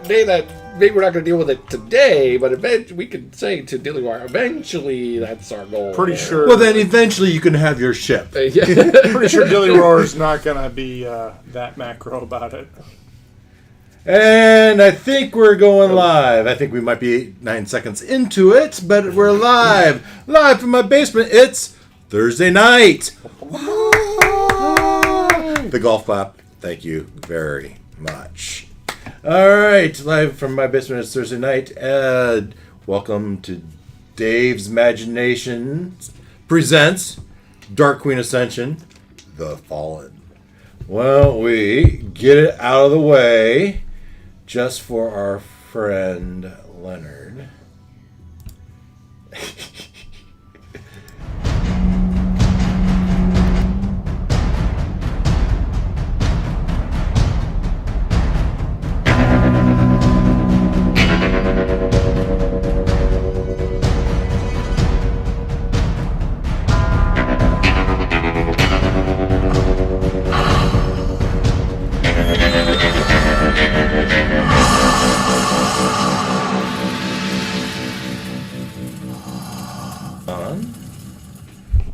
day that maybe we're not going to deal with it today, but eventually we could say to Dilliwire, eventually that's our goal. Pretty sure. Well, then eventually you can have your ship. Yeah. Pretty sure Dilly Roar's not going to be that macro about it. And I think we're going live. I think we might be 9 seconds into it, but we're live. Live from my basement. It's Thursday night. The golf clap. Thank you very much. All right. Live from my basement. It's Thursday night. Welcome to Dave's Imagination presents Dark Queen Ascension, The Fallen. Well, we get it out of the way just for our friend Leonard.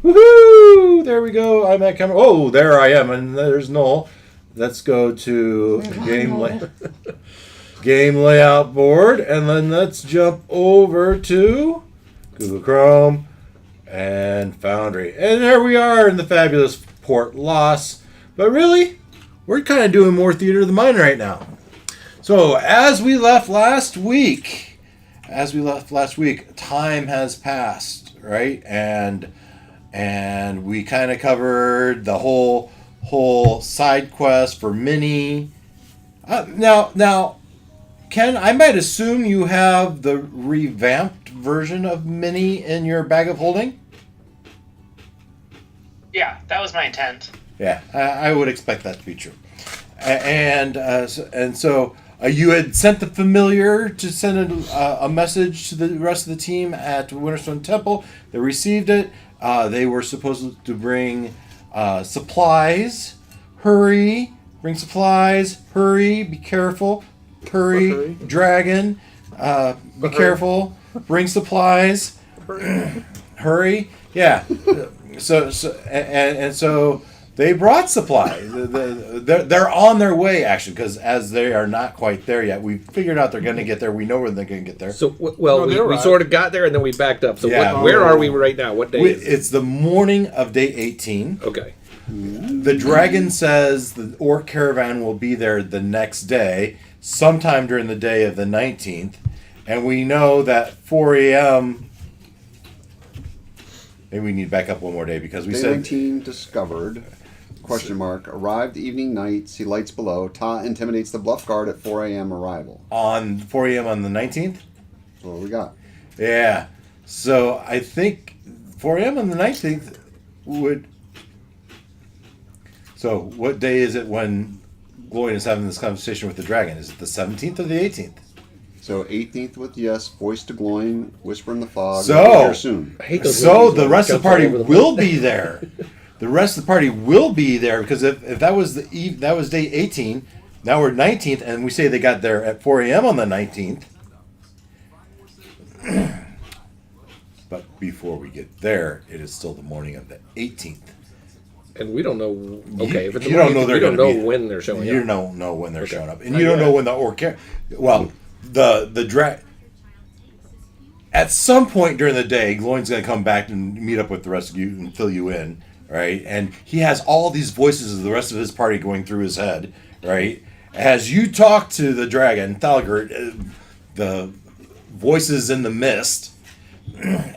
Woohoo! There we go. I'm at camera. Oh, there I am, and there's Noel. Let's go to game layout board, and then let's jump over to Google Chrome and Foundry. And there we are in the fabulous Port Loss. But really, we're kind of doing more theater of the mind right now. So as we left last week, time has passed, right? And we kind of covered the whole side quest for Minnie. Now, Ken, I might assume you have the revamped version of Minnie in your bag of holding? Yeah, that was my intent. Yeah, I would expect that to be true. So you had sent the familiar to send a message to the rest of the team at Winterstone Temple. They received it. They were supposed to bring supplies. Hurry. Bring supplies. Hurry. Be careful. Hurry. Dragon. Be careful. Bring supplies. Hurry. Yeah. So they brought supplies. They're on their way, actually, because as they are not quite there yet, we figured out they're going to get there. We know when they're going to get there. So, we sort of got there and then we backed up. So, Yeah. where are we right now? What day is it? It's the morning of day 18. Okay. The dragon says the orc caravan will be there the next day, sometime during the day of the 19th. And we know that 4 a.m. Maybe we need to back up one more day because we Day said 19 discovered. Question mark. Arrived evening night. See lights below. Ta intimidates the bluff guard at 4 a.m. arrival. on 4 a.m. on the 19th. That's what we got. Yeah. So I think 4 a.m. on the 19th would. So what day is it when Gloin is having this conversation with the dragon? Is it the 17th or the 18th? So 18th with yes. Voice to Gloin. Whisper in the fog. So- We'll be here soon. I hate those So movies the where rest it of the jumps all party over the will place. be there. The rest of the party will be there because if that was that was day 18, now we're 19th, and we say they got there at 4 a.m. on the 19th. But before we get there, it is still the morning of the 18th. And we don't know. Okay, if it's You don't know they're we don't gonna know be- when they're showing You up. don't know when they're Okay. showing up, and you don't know when the orc. Well, the drag. At some point during the day, Gloin's going to come back and meet up with the rest of you and fill you in, right? And he has all these voices of the rest of his party going through his head, right? As you talk to the dragon, Thalgert, the voices in the mist,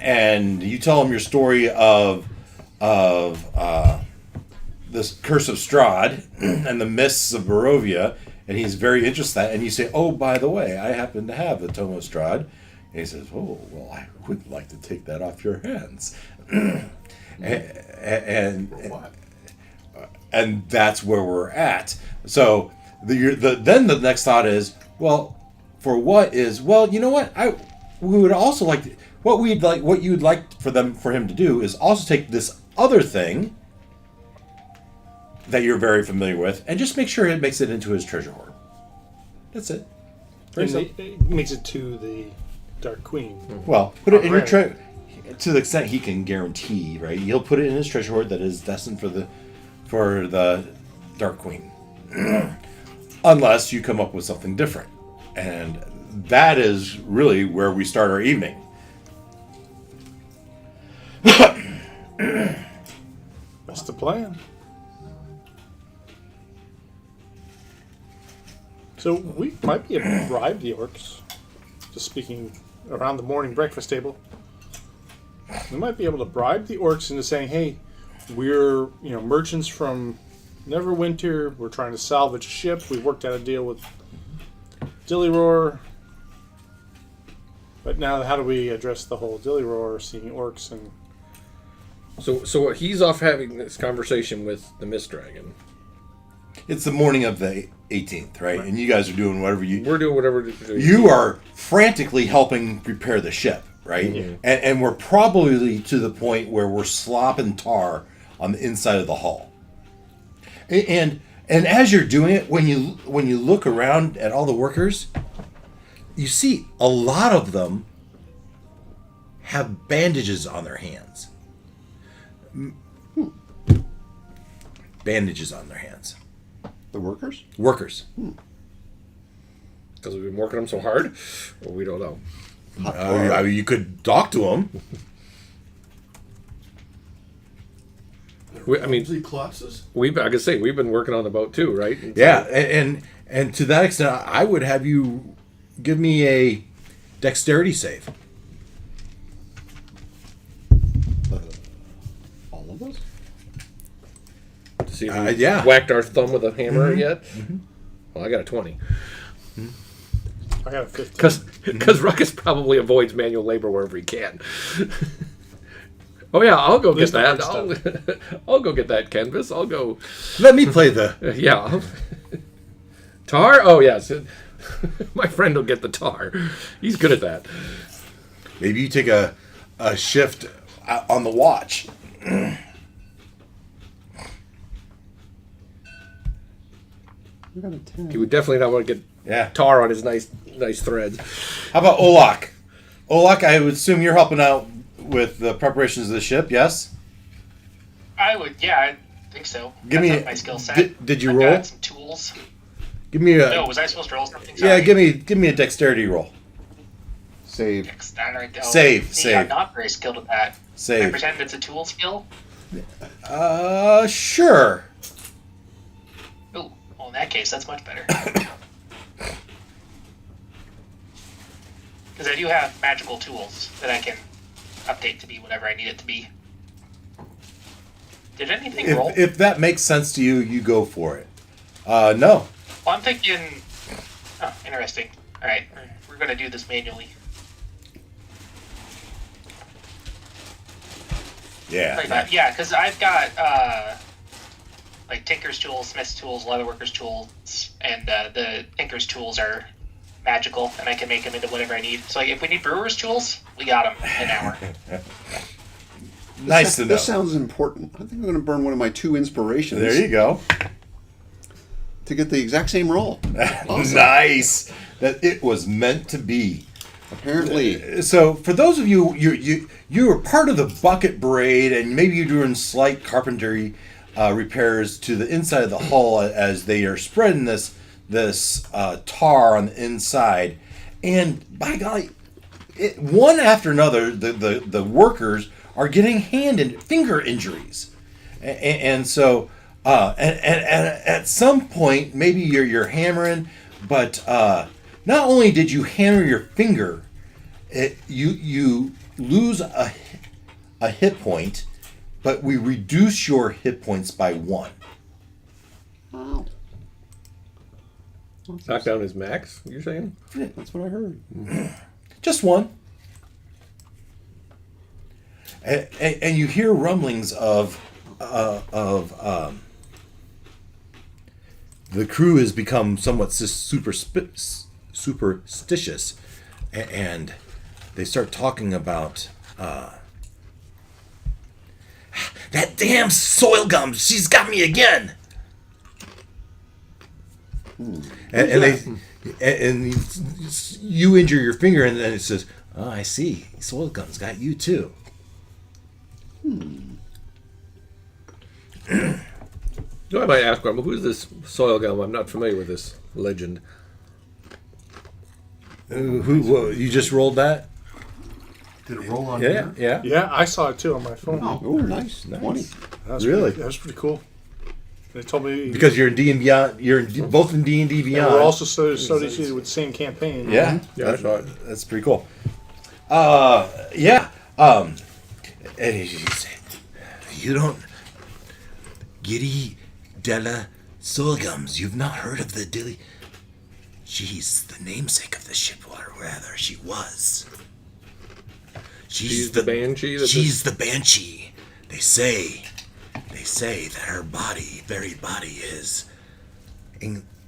and you tell him your story of this Curse of Strahd and the mists of Barovia, and he's very interested in that. And you say, "Oh, by the way, I happen to have the Tome of Strahd." And he says, "Oh, well, I would like to take that off your hands." and that's where we're at. So then the next thought is, well, for what is, well, you know what? We would also like to, what you'd like for him to do is also take this other thing that you're very familiar with and just make sure it makes it into his treasure hoard. That's it. It makes it to the Dark Queen. Well, put it in your Granted. to the extent he can guarantee, right? He'll put it in his treasure hoard that is destined for the Dark Queen, unless you come up with something different, and that is really where we start our evening. That's the plan. So we might be able to bribe the orcs. Just speaking around the morning breakfast table, we might be able to bribe the orcs into saying, "Hey, we're merchants from Neverwinter. We're trying to salvage a ship. We worked out a deal with Dillyroar. But now, how do we address the whole Dillyroar seeing orcs and?" So he's off having this conversation with the Mist Dragon. It's the morning of the 18th, right? And you guys are doing whatever We're doing whatever. You are frantically helping prepare the ship, right? Mm-hmm. And we're probably to the point where we're slopping tar on the inside of the hull. And as you're doing it, when you look around at all the workers, you see a lot of them have bandages on their hands. Bandages on their hands. The workers? Workers. Because we've been working them so hard? Well, we don't know. I mean, you could talk to them. I mean, collapses. I can say we've been working on the boat too, right? Yeah, and to that extent, I would have you give me a dexterity save. All of us? To see if we yeah. whacked our thumb with a hammer yet. Well, I got a 20. I got a 15. Because Ruckus probably avoids manual labor wherever he can. Oh yeah, I'll go get that. I'll go get that canvas. I'll go. Let me play the. Yeah. Tar? Oh yes. My friend will get the tar. He's good at that. Maybe you take a shift on the watch. I got a 10. He would definitely not want to get tar on his nice threads. How about Olak? Olak, I would assume you're helping out with the preparations of the ship, yes? I think so. Give That's me not my skill set. Did you I've roll? got some tools. Give me a. No, was I supposed to roll something? Yeah, Sorry. give me a dexterity roll. Save. That right there. Save, See, save. I'm not very skilled at that. Can I Save. pretend it's a tool skill? Sure. Oh, well, in that case, that's much better. Because I do have magical tools that I can update to be whatever I need it to be. Did anything roll? If that makes sense to you, you go for it. No. Well, I'm thinking... Oh, interesting. Alright, we're going to do this manually. Yeah. Like that. Yeah, because I've got like Tinker's tools, Smith's tools, Leatherworker's tools, and the Tinker's tools are magical, and I can make them into whatever I need. So like, if we need Brewer's tools, we got them in an hour. Nice to know. This sounds important. I think I'm going to burn one of my 2 inspirations. There you go. To get the exact same roll. Nice. That it was meant to be. Apparently. So, for those of you were part of the bucket braid, and maybe you're doing slight carpentry repairs to the inside of the hull as they are spreading this tar on the inside, and by golly, one after another, the workers are getting hand and finger injuries, and so at some point maybe you're hammering, but not only did you hammer your finger, you lose a hit point, but we reduce your hit points by 1. Wow. Knock down his max, you're saying? That's what I heard. Just 1. And you hear rumblings of the crew has become somewhat superstitious, and they start talking about that damn soil gum. She's got me again. And and you injure your finger, and then it says, "Oh, I see. Soil Gum's got you too." So I might ask, Grumble, who's this Soil Gum? I'm not familiar with this legend. You just rolled that? Did it roll on Yeah, here? yeah. Yeah, I saw it too on my phone. Oh, nice. 20. That was Really? That was pretty cool. They told me Because you're in D and Beyond. Both in D&D and Beyond. we're also associated with the same campaign. Yeah, Yeah, I saw it. that's pretty cool. Yeah. You don't, Giddy Della Soilgums. You've not heard of the Dilly? She's the namesake of the ship, or rather, she was. She's the Banshee? She's the Banshee. They say that her very body is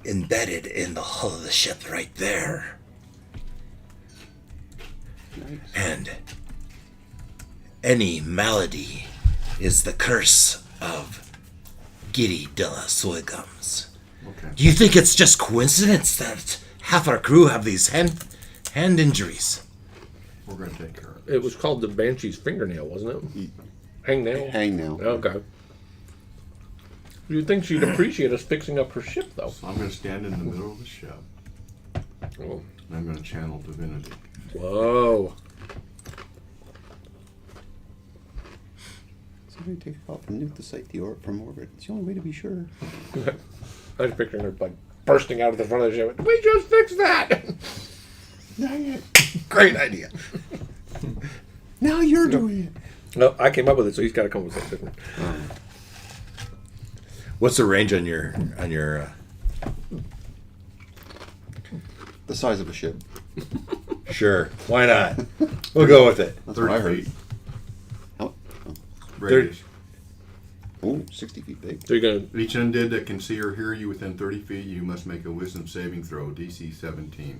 embedded in the hull of the ship right there. Nice. And any malady is the curse of Giddy Della Soilgums. Okay. Do you think it's just coincidence that half our crew have these hand injuries? We're going to take care of it. It was called the Banshee's fingernail, wasn't it? Hangnail? Hang now. Okay. You'd think she'd appreciate us fixing up her ship, though. So I'm going to stand in the middle of the ship, Oh. and I'm going to channel divinity. Whoa. Somebody take it off and nuke the site from orbit. It's the only way to be sure. I was picturing her like bursting out of the front of the ship. We just fixed that! Great idea. Now you're doing it. No, I came up with it, so he's got to come up with something different. What's the range on your The size of a ship. Sure, why not? We'll go with it. That's what I heard. feet. Oh, Radius. oh, 60 feet big. So you're going to... Each undead that can see or hear you within 30 feet, you must make a wisdom saving throw, DC 17.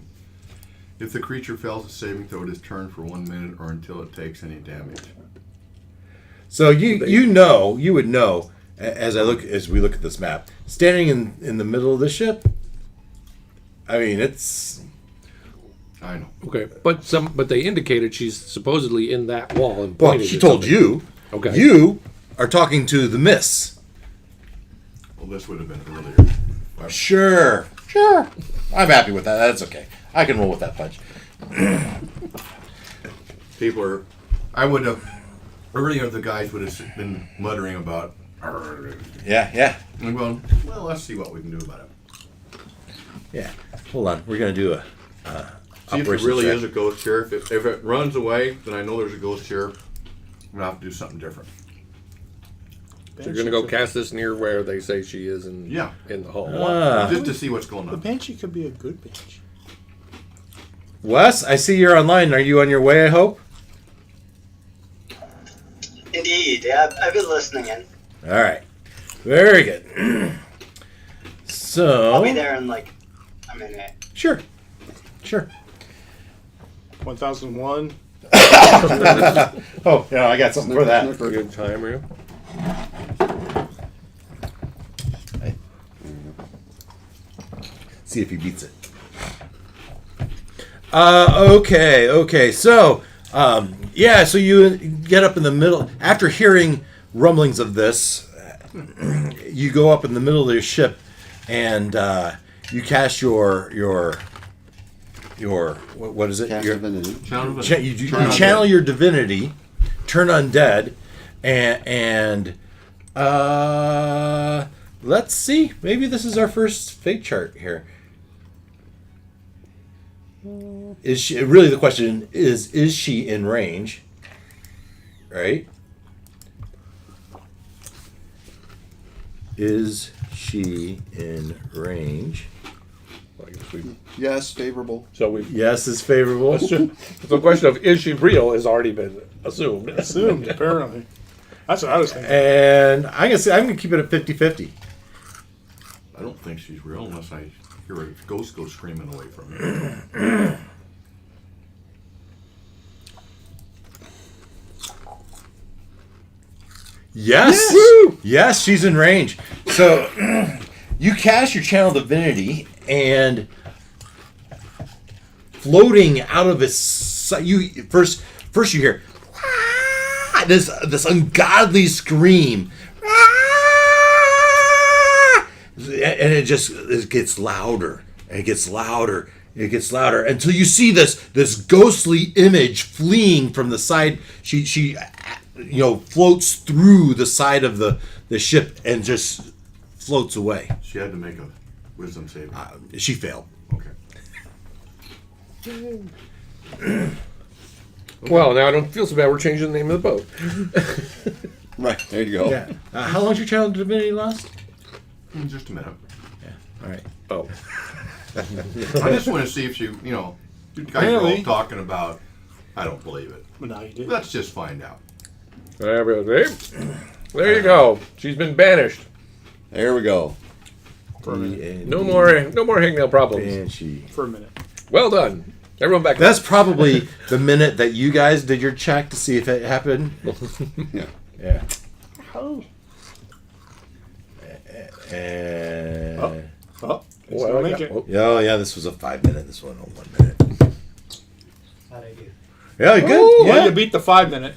If the creature fails a saving throw, it is turned for 1 minute or until it takes any damage. So you would know as we look at this map, standing in the middle of the ship. I mean, it's I know. Okay, but they indicated she's supposedly in that wall and well. pointed She at told something. you. Okay. You are talking to the miss. Well, this would have been earlier. Sure. I'm happy with that. That's okay. I can roll with that punch. People are. I would have. Earlier, the guys would have been muttering about. Yeah. I'm going, well, let's see what we can do about it. Yeah. Hold on. We're gonna do a. See if it really is a ghost chair. If it runs away, then I know there's a ghost chair. I'm going to have to do something different. So you're going to go cast this near where they say she is in the hall. Just to see what's going The on. Banshee could be a good Banshee. Wes, I see you're online. Are you on your way? I hope. Indeed, yeah, I've been listening in. All right. Very good. So. I'll be there in like a minute. Sure. 1001. Oh, yeah, I got something for that. Good time, you. See if he beats it. Okay. So, so you get up in the middle after hearing rumblings of this. You go up in the middle of your ship, and you cast your what is it? Cast Your, divinity. you channel your divinity, turn undead, and let's see. Maybe this is our first fate chart here. Is she really? The question is she in range? Right? Is she in range? I guess we- Yes, favorable. So we. Yes, is favorable. So the question of is she real has already been assumed. Assumed, apparently. That's what I was thinking. And I'm gonna keep it at 50-50. I don't think she's real unless I hear a ghost go screaming away from me. Yes. Yes, she's in range. So you cast your channel divinity, and floating out of his. You first you hear this ungodly scream, and it gets louder. It gets louder. It gets louder until you see this ghostly image fleeing from the side. She floats through the side of the ship and just floats away. She had to make a wisdom saving. She failed. Okay. Well, now I don't feel so bad. We're changing the name of the boat. Right, there you go. Yeah. How long's your channel divinity last? In just a minute. All right. Oh. I just want to see if you guys are all Really? talking about, I don't believe it. But now you do. Let's just find out. There you go. She's been banished. There we go. For a minute. No more hangnail problems. Banshee. For a minute. Well done. Everyone back. That's probably the minute that you guys did your check to see if it happened. Yeah. Yeah. Oh. And Oh. It's Well, gonna make it. yeah, this was a 5 minute. This one 1 minute. How'd I do? Yeah, you good. Well, Yeah. you beat the 5 minute.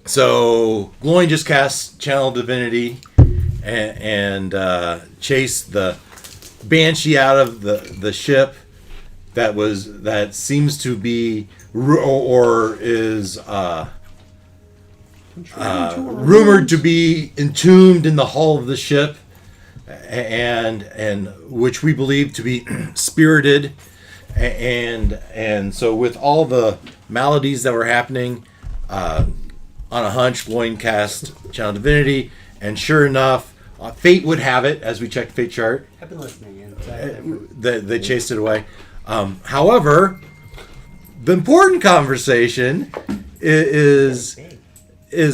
So Gloin just cast Channel Divinity and chased the Banshee out of the ship that seems to be or is rumored to be entombed in the hull of the ship, and which we believe to be spirited, and so with all the maladies that were happening, on a hunch, Gloin cast Channel Divinity, and sure enough, fate would have it, as we checked the fate chart, I've been listening in. they chased it away. However, the important conversation is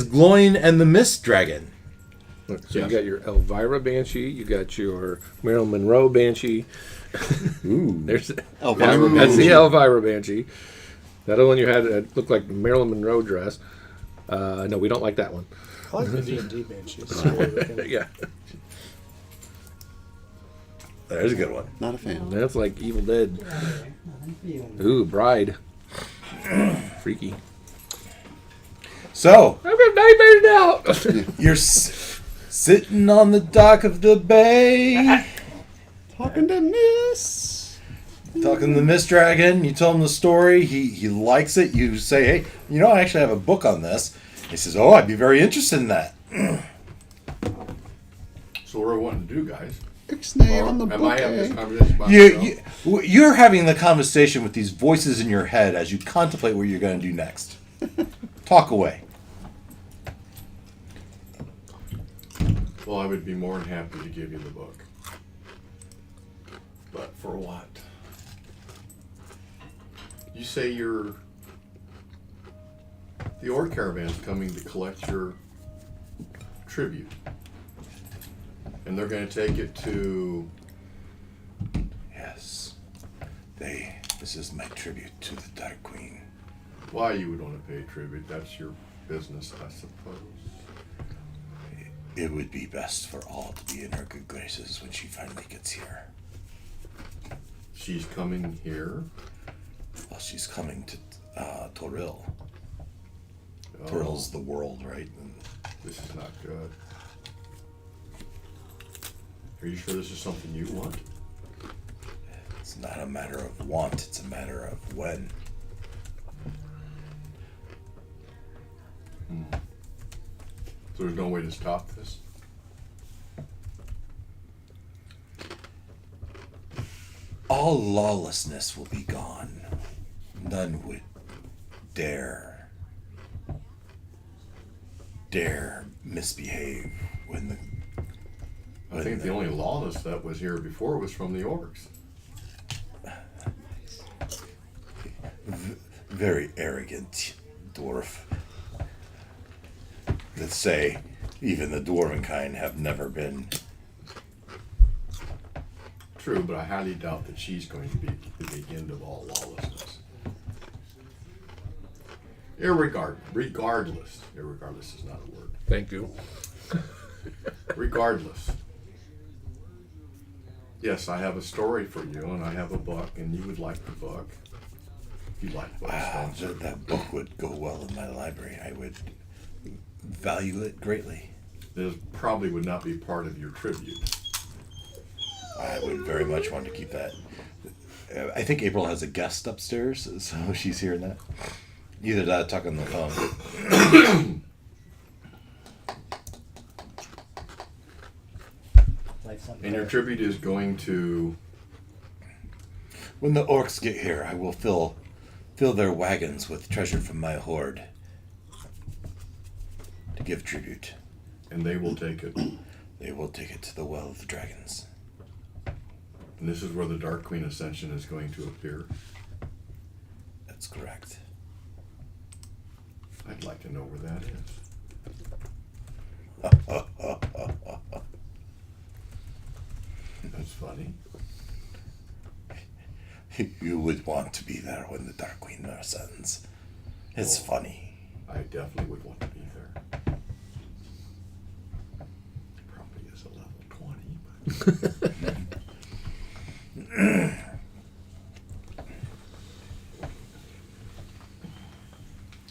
Gloin and the Mist Dragon. So you got your Elvira Banshee, you got your Marilyn Monroe Banshee. Ooh. There's Elvira that's the Banshee. Elvira Banshee. That other one you had looked like Marilyn Monroe dress. No, we don't like that one. I like the D&D banshees. Yeah, There's a good one. Not a fan. that's like Evil Dead. Ooh, Bride. Freaky. So, I've got nightmares now. you're sitting on the dock of the bay, Talking to Miss. talking to the Mist Dragon. You tell him the story. He likes it. You say, hey, I actually have a book on this. He says, oh, I'd be very interested in that. So what are we wanting to do, guys? Ixnay on the Am I having this book. conversation by myself? You're having the conversation with these voices in your head as you contemplate what you're going to do next. Talk away. Well, I would be more than happy to give you the book. But for what? You say the Orc Caravan's coming to collect your tribute. And they're going to take it to... Yes. This is my tribute to the Dark Queen. Why you would want to pay tribute, that's your business, I suppose. It would be best for all to be in her good graces when she finally gets here. She's coming here. Well, she's coming to Toril. Oh, Toril's the world, right? And this is not good. Are you sure this is something you want? it's not a matter of want, it's a matter of when. So there's no way to stop this? All lawlessness will be gone. None would dare misbehave when I think the only lawless that was here before was from the orcs. very arrogant dwarf that say even the dwarven kind have never been. True, but I highly doubt that she's going to be the end of all lawlessness. Regardless is not a word. Thank you. Regardless, Yes, I have a story for you, and I have a book, and you would like the book. You like books, Wow, don't you? that book would go well in my library. I would value it greatly. This probably would not be part of your tribute. I would very much want to keep that. I think April has a guest upstairs, so she's hearing that. Either that or talk on the phone. And your tribute is going to... When the orcs get here, I will fill their wagons with treasure from my hoard to give tribute. And they will take it. They will take it to the Well of the Dragons. And this is where the Dark Queen Ascension is going to appear. That's correct. I'd like to know where that is. That's funny. You would want to be there when the Dark Queen ascends. It's funny. I definitely would want to be there. Probably is a level 20, but...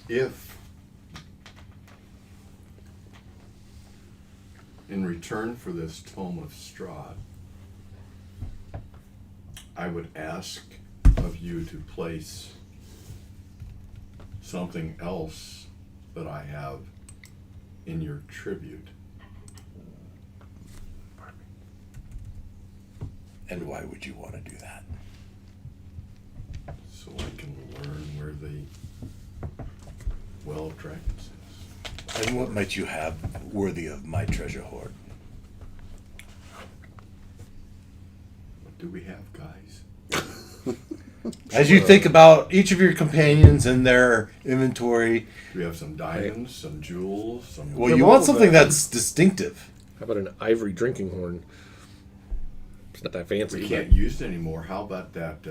If, in return for this Tome of Strahd, I would ask of you to place something else that I have in your tribute. And why would you want to do that? So I can learn where the Well of Dragons is. And what might you have worthy of my treasure hoard? What do we have, guys? As you think about each of your companions and their inventory, Do we have some diamonds, some jewels, some... well, you want something that's distinctive. How about an ivory drinking horn? It's not that fancy. We can't use it anymore. How about that,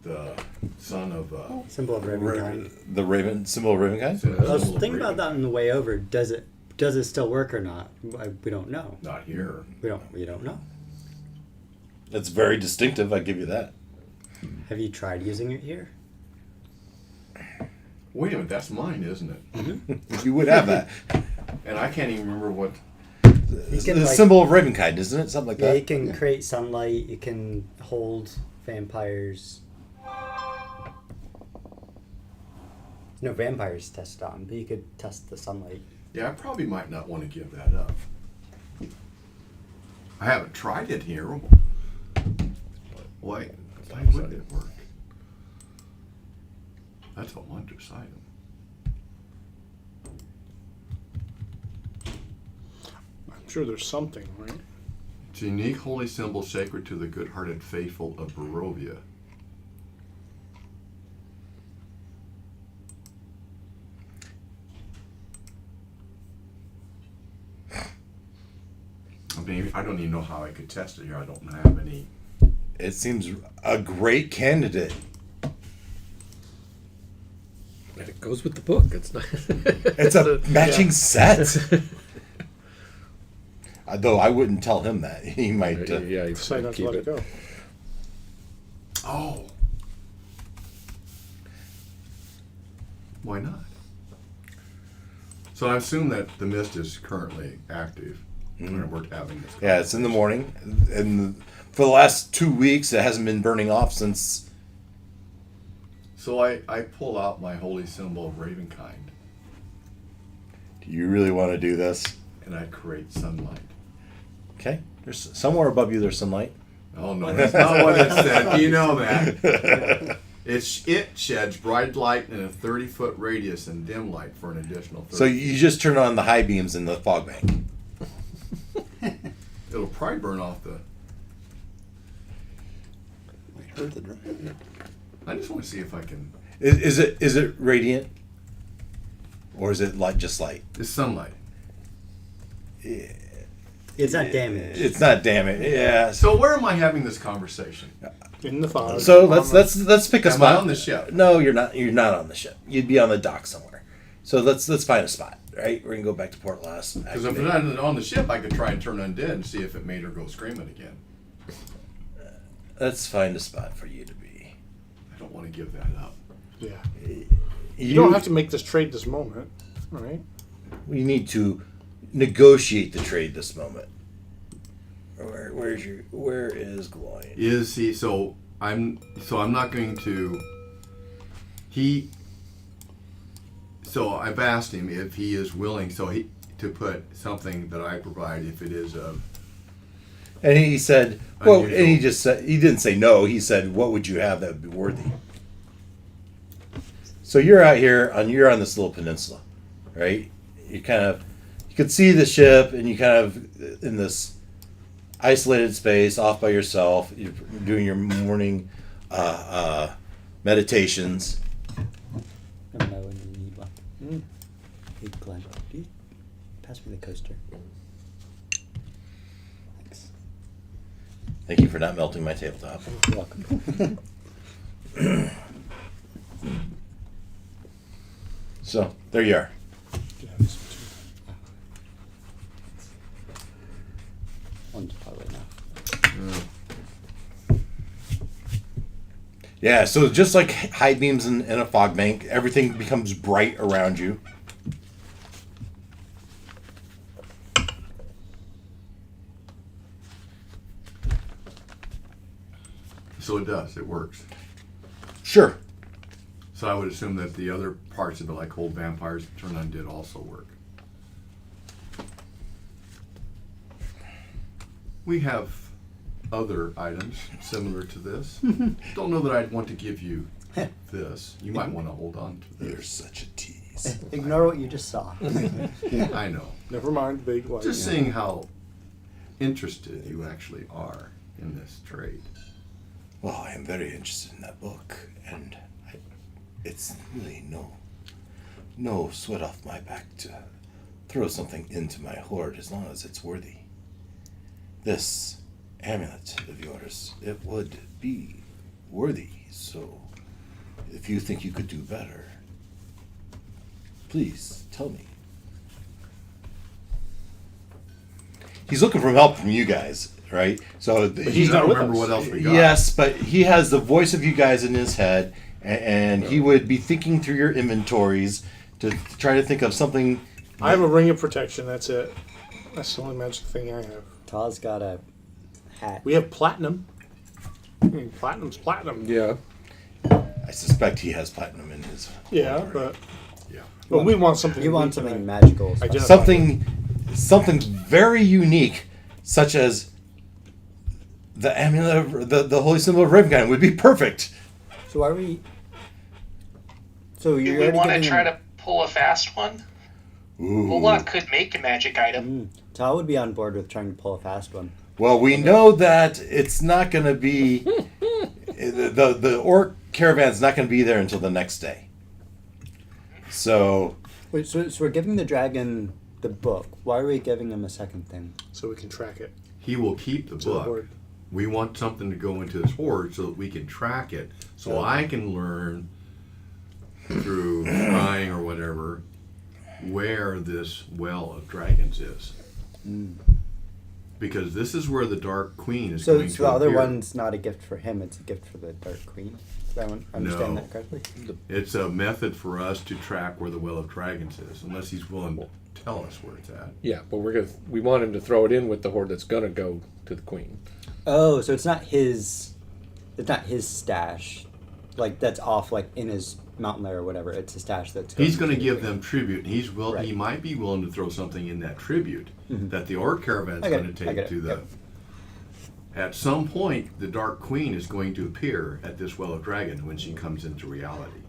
the son of... Symbol of Ravenkind. The raven symbol of Ravenkind? I was thinking about that on the way over. Does it still work or not? We don't know. Not here. We don't know. It's very distinctive, I give you that. Have you tried using it here? Wait a minute, that's mine, isn't it? You would have that. And I can't even remember what... You can, The like- symbol of Ravenkind, isn't it? Something like Yeah, that. it can create sunlight. It can hold vampires. No vampires test on, but you could test the sunlight. Yeah, I probably might not want to give that up. I haven't tried it here. Why wouldn't it work? That's a wondrous item. I'm sure there's something, right? It's a unique holy symbol sacred to the good-hearted faithful of Barovia. I mean, I don't even know how I could test it here. I don't have any... It seems a great candidate. And it goes with the book. It's not. It's a matching set. Though I wouldn't tell him that. He might. Yeah, you Decide not to keep let it go. Oh! Why not? So I assume that the mist is currently active when we're having this. Yeah, it's in the morning, and for the last 2 weeks, it hasn't been burning off since. So I pull out my holy symbol of Ravenkind Do you really want to do this? and I create sunlight. Okay, there's somewhere above you. There's sunlight. Oh no, that's not what it said. You know that. It sheds bright light in a 30-foot radius and dim light for an additional 30. So you just turn on the high beams in the fog bank. It'll probably burn off the... I heard the drum. I just want to see if I can... Is it radiant, or is it just light? It's sunlight. It's not damaged. It's not damaged. Yeah. So where am I having this conversation? In the fog. So let's pick a Am spot. I on the ship? No, you're not. You're not on the ship. You'd be on the dock somewhere. So let's find a spot. Right, we're gonna go back to Port Last. Because if it's not on the ship, I could try and turn undead and see if it made her go screaming again. Let's find a spot for you to be. I don't want to give that up. Yeah. You don't have to make this trade this moment, all right? We need to negotiate the trade this moment. Where is Gloin? Is he? So I'm not going to. So I've asked him if he is willing. To put something that I provide, if it is of. And he said, well, Unusual. and he just said, he didn't say no. He said, what would you have that would be worthy? So you're out here you're on this little peninsula, right? You could see the ship, and you kind of in this isolated space off by yourself. You're doing your morning meditations. Let me know when you need one. Hey, Glenn, do you pass me the coaster? Thanks. Thank you for not melting my tabletop. You're welcome. So there you are. One's probably enough. Yeah, so just like high beams in a fog bank, everything becomes bright around you. So it does. It works. Sure. So I would assume that the other parts of it, like hold vampires, turn undead, also work. We have other items similar to this. Don't know that I'd want to give you this. You might want to hold on to You're this. such a tease. Ignore what you just saw. I know. Never mind the big light. Just seeing how interested you actually are in this trade. Well, I am very interested in that book, and it's really no sweat off my back to throw something into my hoard as long as it's worthy. This amulet of yours, it would be worthy, so if you think you could do better, please tell me. He's looking for help from you guys, right? So he's I not don't with remember us. what else we got. yes, but he has the voice of you guys in his head, and he would be thinking through your inventories to try to think of something. I have a ring of protection, that's it. That's the only magic thing I have. Taw's got a hat. We have platinum. I mean, platinum's platinum. Yeah. I suspect he has platinum in his. Yeah, inventory. Yeah. but we want something. You want we can something magical. identify. something very unique, such as the amulet, the holy symbol of Ravenkind would be perfect. So are we? So Do you're we already want to giving try him- to pull a fast one? Ooh. Bullock could make a magic item. Taw would be on board with trying to pull a fast one. Well, we know that it's not going to be the orc caravan's not going to be there until the next day. So Wait, so we're giving the dragon the book. Why are we giving him a second thing? So we can track it. He will keep the To the book. hoard. We want something to go into this hoard so that we can track it. So I can learn through scrying or whatever where this well of dragons is. Because this is where the Dark Queen is So, going so to the other appear. one's not a gift for him; it's a gift for the Dark Queen. Did I understand No. that correctly? It's a method for us to track where the well of dragons is, unless he's willing to tell us where it's at. Yeah, but we want him to throw it in with the horde that's gonna go to the queen. Oh, so it's not his. It's not his stash, like that's off, like in his mountain lair or whatever. It's a stash that's. He's going to the give queen. them tribute, and he Right. might be willing to throw something in that tribute that the orc caravan's I get going it, to I take get it, to the. yep. At some point, the Dark Queen is going to appear at this well of dragon when she comes into reality.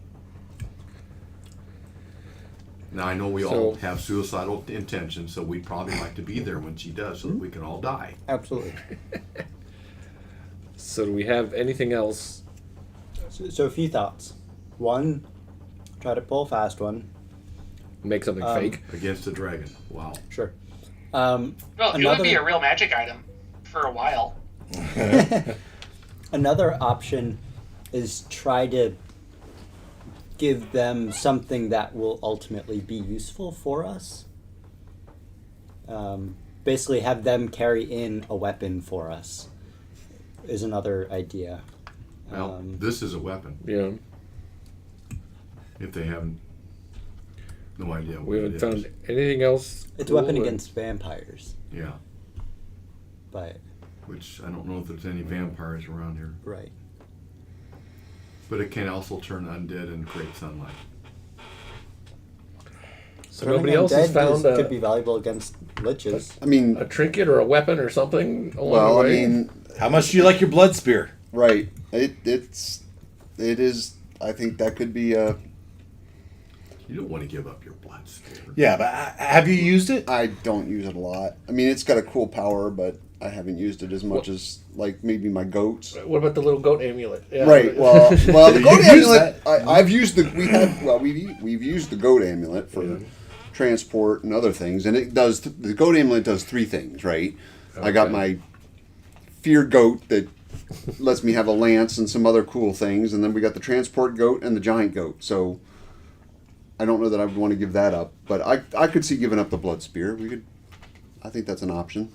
Now I know we all So- have suicidal intentions, so we'd probably like to be there when she does, so that we can all die. Absolutely. So do we have anything else? So a few thoughts. One, try to pull a fast one. Make something fake? Against the dragon. Wow. Sure. Well, it would be a real magic item for a while. Another option is try to give them something that will ultimately be useful for us. Basically, have them carry in a weapon for us. is another idea. Well, this is a weapon. Yeah. If they haven't, no idea what We it haven't is. found anything else. It's a weapon cool against vampires, Yeah, but which I don't know if there's any vampires around here. right. But it can also turn undead and create sunlight. So nobody else has found could be valuable against liches. I mean, a trinket or a weapon or something along well, the I way. mean, How much do you like your blood spear? right. It is. I think that could be a. You don't want to give up your blood spear. Yeah, but have you used it? I don't use it a lot. I mean, it's got a cool power, but I haven't used it as much as like maybe my goats. What about the little goat amulet? Yeah. Right. Well, the You goat use amulet. I've used the. We've used the goat amulet for transport and other things, and it does. The goat amulet does 3 things. Right. I got Okay. my fear goat that lets me have a lance and some other cool things, and then we got the transport goat and the giant goat. So I don't know that I would want to give that up, but I could see giving up the blood spear. We could. I think that's an option.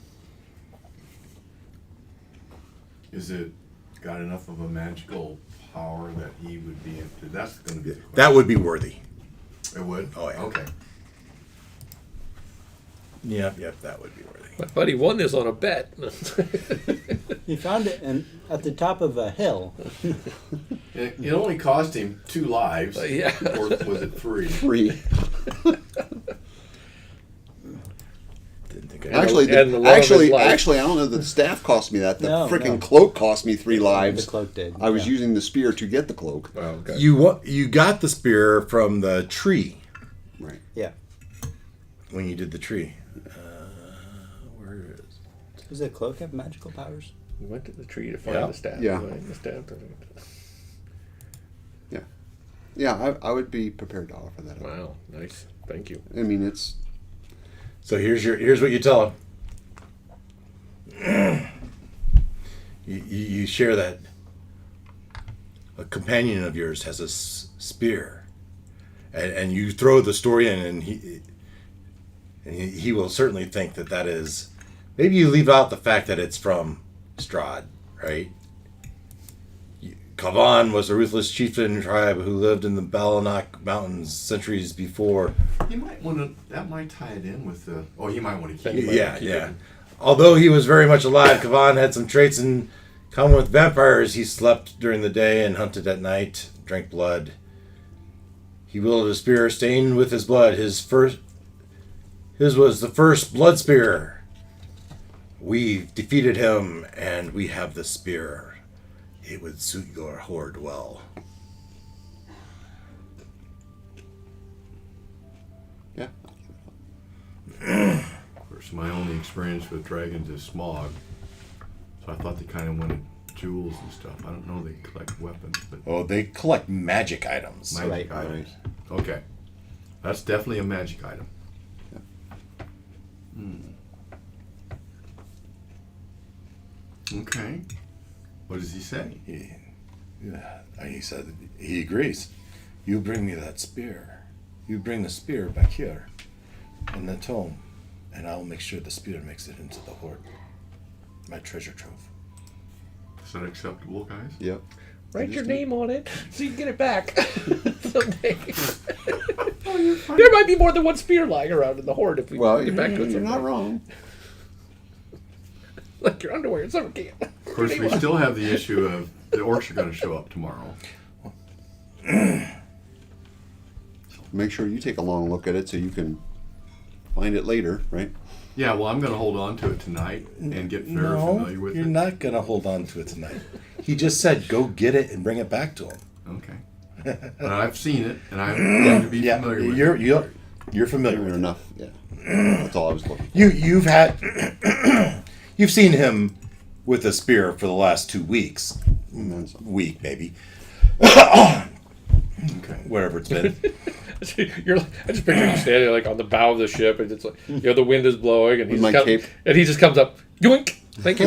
Is it got enough of a magical power that he would be into? That's going to be the question. That would be worthy. It would? Oh, yeah. Okay. Yep, that would be worthy. My buddy won this on a bet. He found it at the top of a hill. It only cost him 2 lives. Yeah. Or was it 3? 3. Didn't think Actually, and the love of his life. actually, I don't know that the staff cost me that. The No, freaking no. cloak cost me 3 lives. The cloak did. I was yeah. using the spear to get the cloak. Oh, okay. You got the spear from the tree Right. Yeah. when you did the tree. Where is? Does the cloak have magical powers? We went to the tree to find Yeah. the staff. Yeah. Right? The staff. Yeah, I would be prepared to offer that up. Wow, nice. Thank you. I mean, it's So here's what you tell him. You share that a companion of yours has a spear, and you throw the story in, and he will certainly think that is. Maybe you leave out the fact that it's from Strahd, right? Kavan was a ruthless chieftain tribe who lived in the Balanak Mountains centuries before. You might want to. That might tie it in with the. Oh, you might want to keep it. Yeah. Although he was very much alive, Kavan had some traits in common with vampires. He slept during the day and hunted at night, drank blood. He wielded a spear stained with his blood. His was the first blood spear. We defeated him, and we have the spear. It would suit your horde well. yeah. Of course, my only experience with dragons is smog. So I thought they kind of wanted jewels and stuff. I don't know they collect weapons, but Oh, they collect magic items. magic Right, items. Okay. That's definitely a magic item. Okay. What does he say? He said he agrees. You bring me that spear. You bring the spear back here in the tome, and I'll make sure the spear makes it into the horde. My treasure trove. Is that acceptable, guys? Yep. Write your name on it so you can get it back someday. There might be more than one spear lying around in the horde if we Well, get back to it. you're not someday. wrong. Like your underwear in summer camp. Of course, we still have the issue of the orcs are going to show up tomorrow. Make sure you take a long look at it so you can find it later, right? Yeah, well, I'm going to hold on to it tonight and get very familiar with you're it. not gonna hold on to it tonight. He just said, "Go get it and bring it back to him." Okay. But I've seen it, and I'm going to be familiar with it. You're familiar Fair with it. enough. Yeah. That's all I was looking for. You've had you've seen him with a spear for the last 2 weeks, week maybe, Okay. whatever it's been. I just picture you standing like on the bow of the ship, and it's like the wind is blowing, and With my cape. he just comes up. Yoink! Thank you.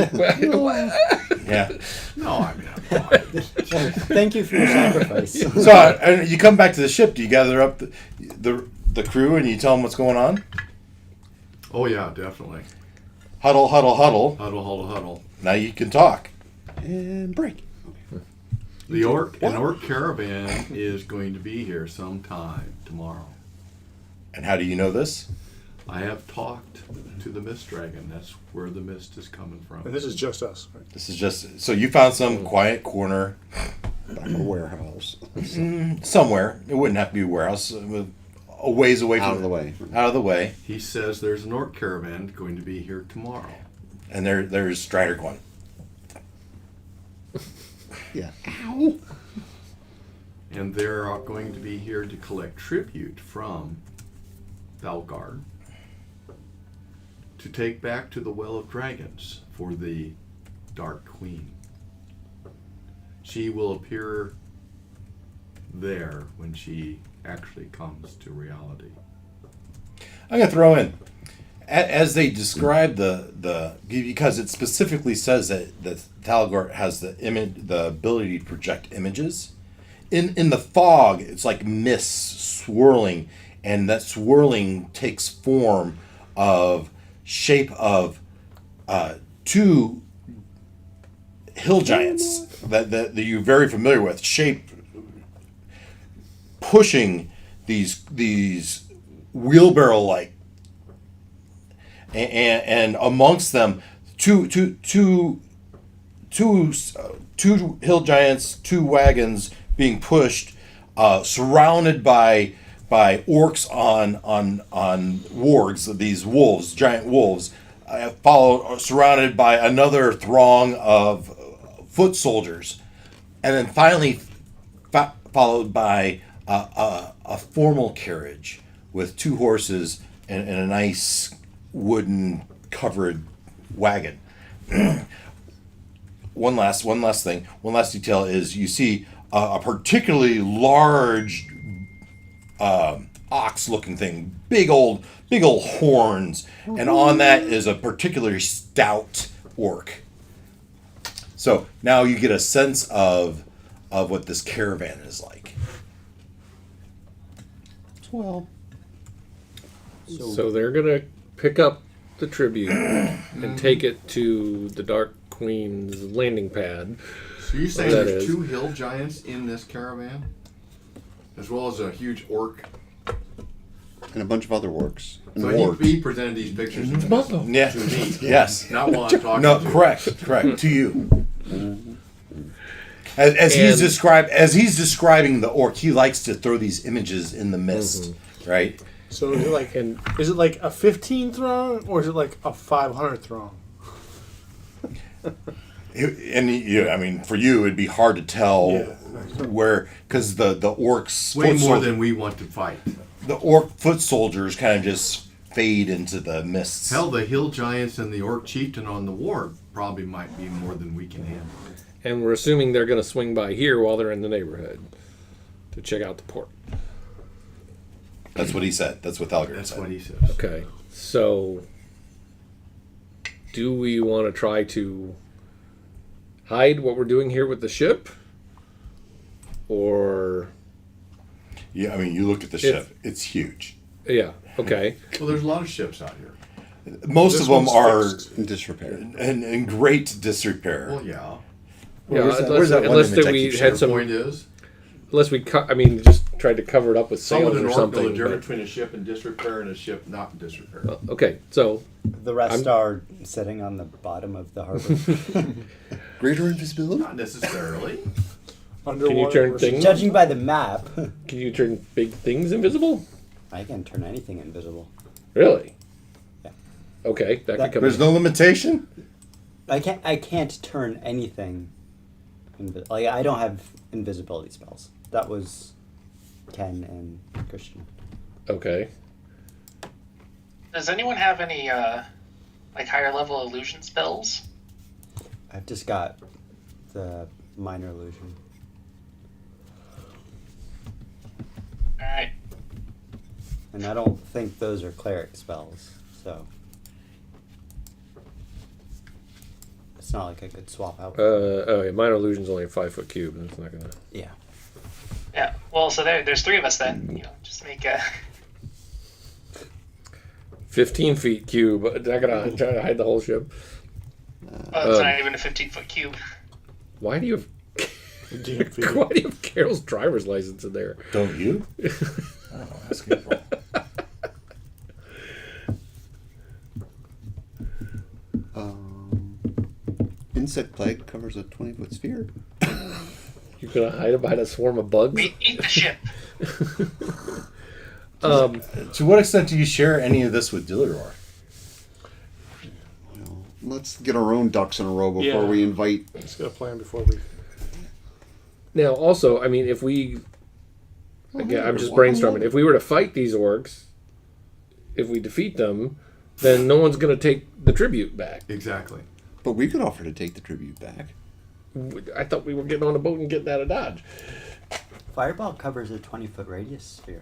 Yeah. No, I mean, I'm fine. Thank you for your sacrifice. So you come back to the ship. Do you gather up the crew and you tell them what's going on? Oh, yeah, definitely. Huddle, huddle, huddle. Huddle, huddle, huddle. Now you can talk. And break. An orc caravan is going to be here sometime tomorrow. And how do you know this? I have talked to the mist dragon. That's where the mist is coming from. And this is just us. Right? This is just so you found some quiet corner Back a warehouse. somewhere. It wouldn't have to be a warehouse. A ways away from Out of the way. Out of the way. He says there's an orc caravan going to be here tomorrow. And there's Strider going. Yeah. Ow. And they're going to be here to collect tribute from Valgard to take back to the Well of Dragons for the Dark Queen. She will appear there when she actually comes to reality. I'm gonna throw in as they describe the because it specifically says that Talgor has the ability to project images. In the fog, it's like mist swirling, and that swirling takes form of shape of two hill giants that you're very familiar with, shape pushing these wheelbarrow like, and amongst them two hill giants, two wagons being pushed, surrounded by orcs on wargs, these wolves, giant wolves, surrounded by another throng of foot soldiers, and then finally followed by a formal carriage with two horses and a nice wooden covered wagon. One last detail is you see a particularly large ox-looking thing, big old horns, and on that is a particularly stout orc. So now you get a sense of what this caravan is like. Well. So they're gonna pick up the tribute and take it to the Dark Queen's landing pad. So you're saying That there's is. 2 hill giants in this caravan? As well as a huge orc? And a bunch of other orcs. And So wargs. he presented these pictures Yeah. to me. Yes. Not while I'm talking No. to you. Correct. To you. As he's describing the orc, he likes to throw these images in the mist, right? So is it like And is it like a 15 throng or is it like a 500 throng? And I mean, for you, it'd be hard to tell where, because the orcs Way foot more sol- than we want to fight. the orc foot soldiers kind of just fade into the mists. Hell, the hill giants and the orc chieftain on the ward probably might be more than we can handle. and we're assuming they're gonna swing by here while they're in the neighborhood to check out the port. That's what he said. That's what Thalgard That's said. what he says. Okay, so do we want to try to hide what we're doing here with the ship, or Yeah, I mean, you look at the ship; it's huge. yeah? Okay, Well, there's a lot of ships out here. Most This of them one's are fixed. In disrepair. in great disrepair. Well, yeah. yeah. Where's that- Unless, where's that one unless image that I we keep had sharing? some, Point is, unless we I mean, just tried to cover it up with some sails would or know something. the difference but- between a ship in disrepair and a ship not in disrepair. okay, so The rest are sitting on the bottom of the harbor. Greater invisibility? Not necessarily. Underwater turn versus- things- Judging by the map, can you turn big things invisible? I can turn anything invisible. Really? Yeah. Okay, that could come. There's no limitation. I can't turn anything. Like I don't have invisibility spells. That was Ken and Christian. Okay. Does anyone have any like higher level illusion spells? I've just got the minor illusion. All right. And I don't think those are cleric spells, so it's not like I could swap out. Oh yeah, minor illusion's only a 5-foot cube. That's not gonna. Yeah. Yeah. Well, so there's 3 of us then. You know, just make a. 15 feet cube. Not gonna try to hide the whole ship. Oh, it's not even a 15-foot cube. Why do you have DMV. why do you have Carol's driver's license in there? Don't you? Oh, that's good. Insect plague covers a 20-foot sphere. You're gonna hide it behind a swarm of bugs? We eat the ship. To what extent do you share any of this with Dillior? Well, let's get our own ducks in a row before Yeah. we invite. Let's get a plan before we. Now, also, I mean, if we, again, I'm just brainstorming. If we were to fight these orcs, if we defeat them, then no one's gonna take the tribute back. Exactly. But we could offer to take the tribute back. I thought we were getting on a boat and getting out of Dodge. Fireball covers a 20-foot radius sphere.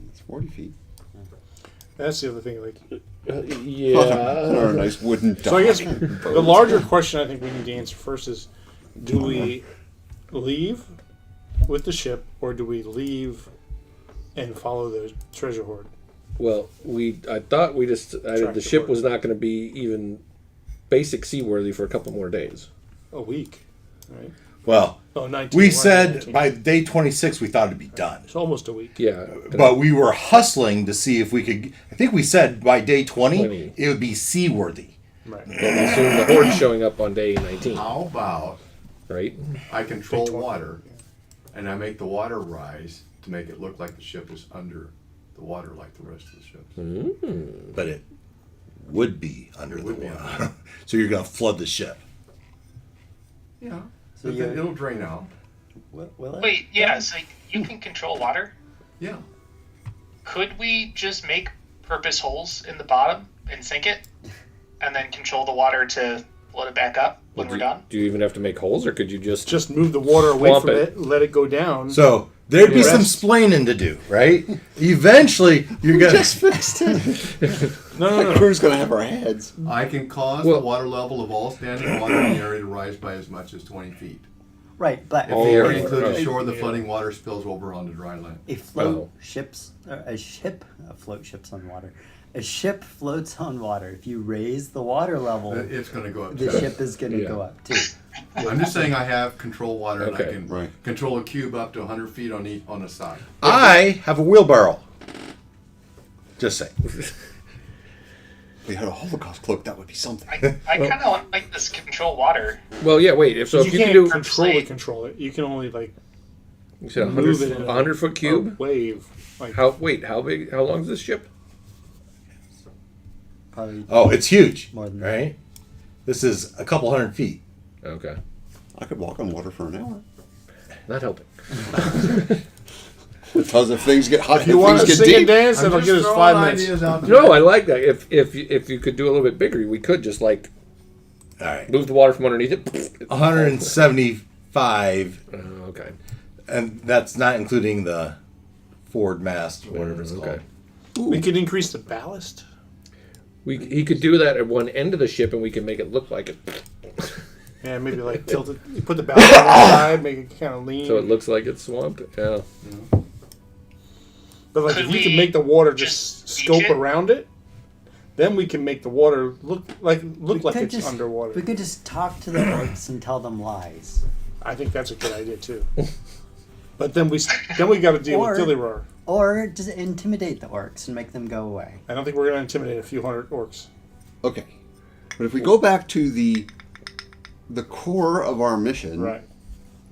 It's 40 feet. That's the other thing. Like, Or Yeah. a nice wooden duck. so I guess the larger question I think we need to answer first is: do we leave with the ship, or do we leave and follow the treasure hoard? Well, I thought we decided the ship was not going to be even basic seaworthy for a couple more days. A week, right? Well, Oh, 19. we We're on said 19. by day 26 we thought it'd be done. It's almost a week. Yeah. But we were hustling to see if we could. I think we said by day 20 20. it would be seaworthy. Right. But we assume the horde's showing up on day 19, How about right? I control Day 20, water, and I make the water rise to make it look like the ship is under the water like the rest of the ships. But it would be under It the would be water. So you're going to flood the ship. Yeah. So But then it'll drain out. Will it? Wait, yeah, so you can control water. Yeah. Could we just make purpose holes in the bottom and sink it, and then control the water to float it back up when we're done? Do you even have to make holes, or could you just Just move the water away Swamp from it. it, let it go down. So there'd be some Rest. splaining to do, right? Eventually, you're going Just to. fixed it. no. The crew's going to have our heads. I can cause Well- the water level of all standing water in the area to rise by as much as 20 feet. Right, but If Oh, the area right, includes right. the shore, the flooding water spills over onto dry land. a float Oh. ships, or a float ships on water. A ship floats on water. If you raise the water level, It's going to go up. the too. ship is going to Yeah. go up too. I'm just saying I have control water and I Okay. can Right. control a cube up to 100 feet on each on a side. I have a wheelbarrow. Just saying. If we had a Holocaust cloak, that would be something. I kind of like this control water. Well, yeah. Wait. If You you can't can do, control it. You can only like you said move it in 100-foot cube. a wave. Like How big? How long is this ship? Probably Oh, it's huge. More than that. right? This is a couple 100 feet. Okay, I could walk on water for an hour. not helping. Because if things get hot, if you want to things get sing and deep. dance, I'm it'll just give us throwing 5 minutes. ideas out there. No, I like that. If you could do a little bit bigger, we could just like All right. move the water from underneath it. 175, Okay. and that's not including the forward mast, whatever it's called. Okay. We could increase the ballast. He could do that at one end of the ship, and we can make it look like it, Yeah, maybe like tilt it. You put the ballast on one side, make it kind of lean. so it looks like it's swamped. Yeah. But like Could if you we can make the water just just scope reach it? around it, then we can make the water look like could it's just- underwater. We could just talk to the orcs and tell them lies. I think that's a good idea too. But then we got to deal Or- with Dilliroar. Or just intimidate the orcs and make them go away. I don't think we're going to intimidate a few hundred orcs. Okay. But if we go back to the core of our mission, Right.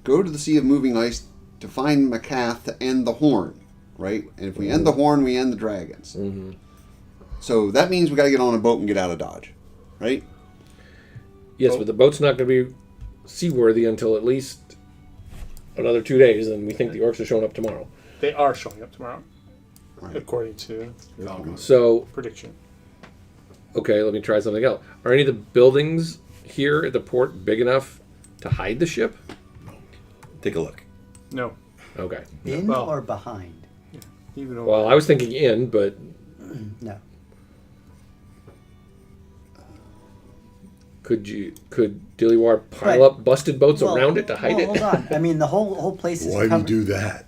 go to the Sea of Moving Ice to find Macath to end the horn, right? And if we end the horn, we end the dragons. Mm-hmm. So that means we got to get on a boat and get out of Dodge, right? Yes, but the boat's not going to be seaworthy until at least another 2 days, and we think the orcs are showing up tomorrow. They are showing up tomorrow, Right. according to Falcons. So, prediction. okay, let me try something else. Are any of the buildings here at the port big enough to hide the ship? Take a look. No. Okay. In Well- or behind? Even though Well, I was thinking in, but No. could Dilliwar pile Right. up busted boats Well- around it to hide well, it? Hold on. I mean, the whole place is Why do you covered. do that?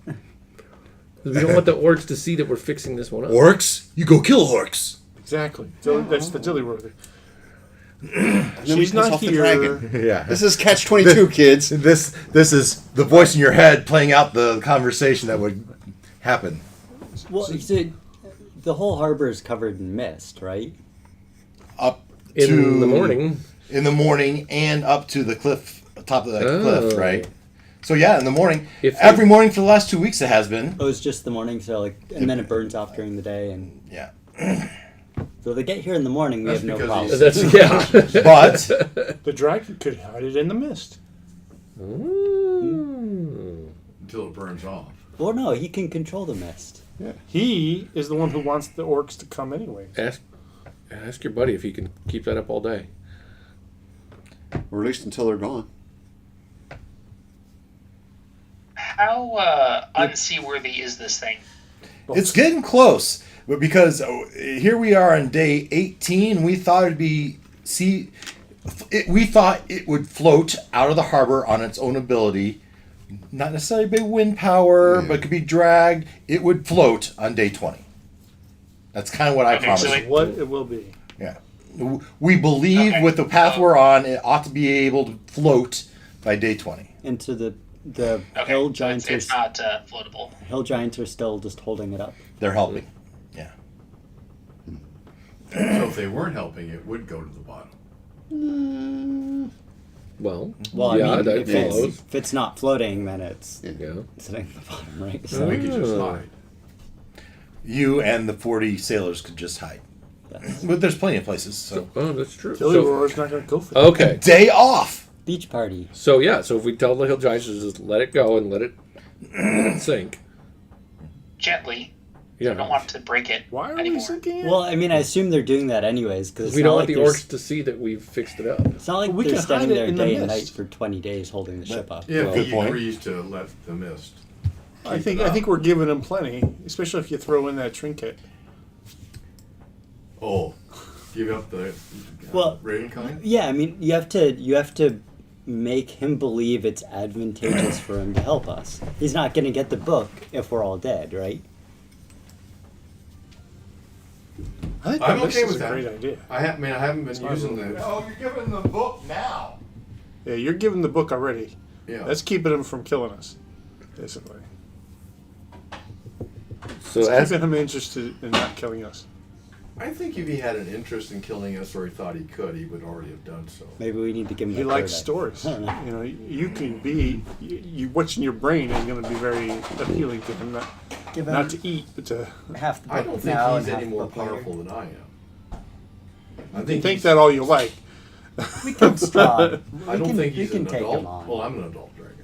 We don't want the orcs to see that we're fixing this one up. Orcs? You go kill orcs. exactly. That's the Dilliroar thing. And then we She's piss not off the here. dragon. Yeah. This is catch-22, kids. This is the voice in your head playing out the conversation that would happen. Well, the whole harbor is covered in mist, right? Up In to the morning. In the morning and up to the cliff, top of that Oh. cliff, right? So yeah, in the morning. If Every morning for the last 2 weeks it has been. Oh, it's just the morning, so and then it burns off during the day, and Yeah. so they get here in the morning. We That's have no because problem. That's yeah. But The dragon could hide it in the mist. Ooh. until it burns off. Well, no, he can control the mist. He is the one who wants the orcs to come anyway. Ask your buddy if he can keep that up all day. Or at least until they're gone. How unseaworthy is this thing? it's getting close. But because here we are on day 18, we thought it'd be we thought it would float out of the harbor on its own ability. Not necessarily big wind power, but could be dragged. It would float on day 20. That's kind of what I Okay, promised. so What it will be. Yeah. We believe Okay. with the path we're on, it ought to be able to float by day 20. Into the Okay, hill so giants. it's not floatable. Hill giants are still just holding it up. They're helping. Yeah. So if they weren't helping, it would go to the bottom. Well, Well, yeah, I mean, that if follows. it's not floating, then it's Yeah. sitting at the bottom, right? So So we could just hide. You and the 40 sailors could just hide. that's But there's plenty of places. So. Oh, that's true. Tilly So, Roar's not going to go for that. okay. Day off. beach party. So yeah, so if we tell the hill giants to just let it go and let it sink. Gently. Yeah. I don't want to break it Why are anymore. we sinking it? Well, I mean, I assume they're doing that anyways because We don't want the orcs to see that we've fixed it up. It's not like We they're can standing hide it there in the day and night mist. for 20 days holding the ship up. If Well, good he point. agrees to let the mist. I think we're giving him plenty, especially if you throw in that trinket. Oh, give up the Well, raven kind? Yeah, I mean, you have to make him believe it's advantageous for him to help us. He's not going to get the book if we're all dead, right? I think I'm that mist okay is with a that. great idea. I haven't been using the. Oh, you're giving the book now. Yeah, you're giving the book already. Yeah. That's keeping him from killing us, basically. So It's ask, keeping him interested in not killing us. I think if he had an interest in killing us or he thought he could, he would already have done so. Maybe we need to give him. He the likes third stories. I don't know. You know, you can be what's in your brain is going to be very appealing to him. Give him Not to eat, but to. half the book I don't think now he's and half any the more book later. powerful than I am. I You think think he's- that all you like. We can strong. I don't think he's we can an take adult. him on. Well, I'm an adult dragon.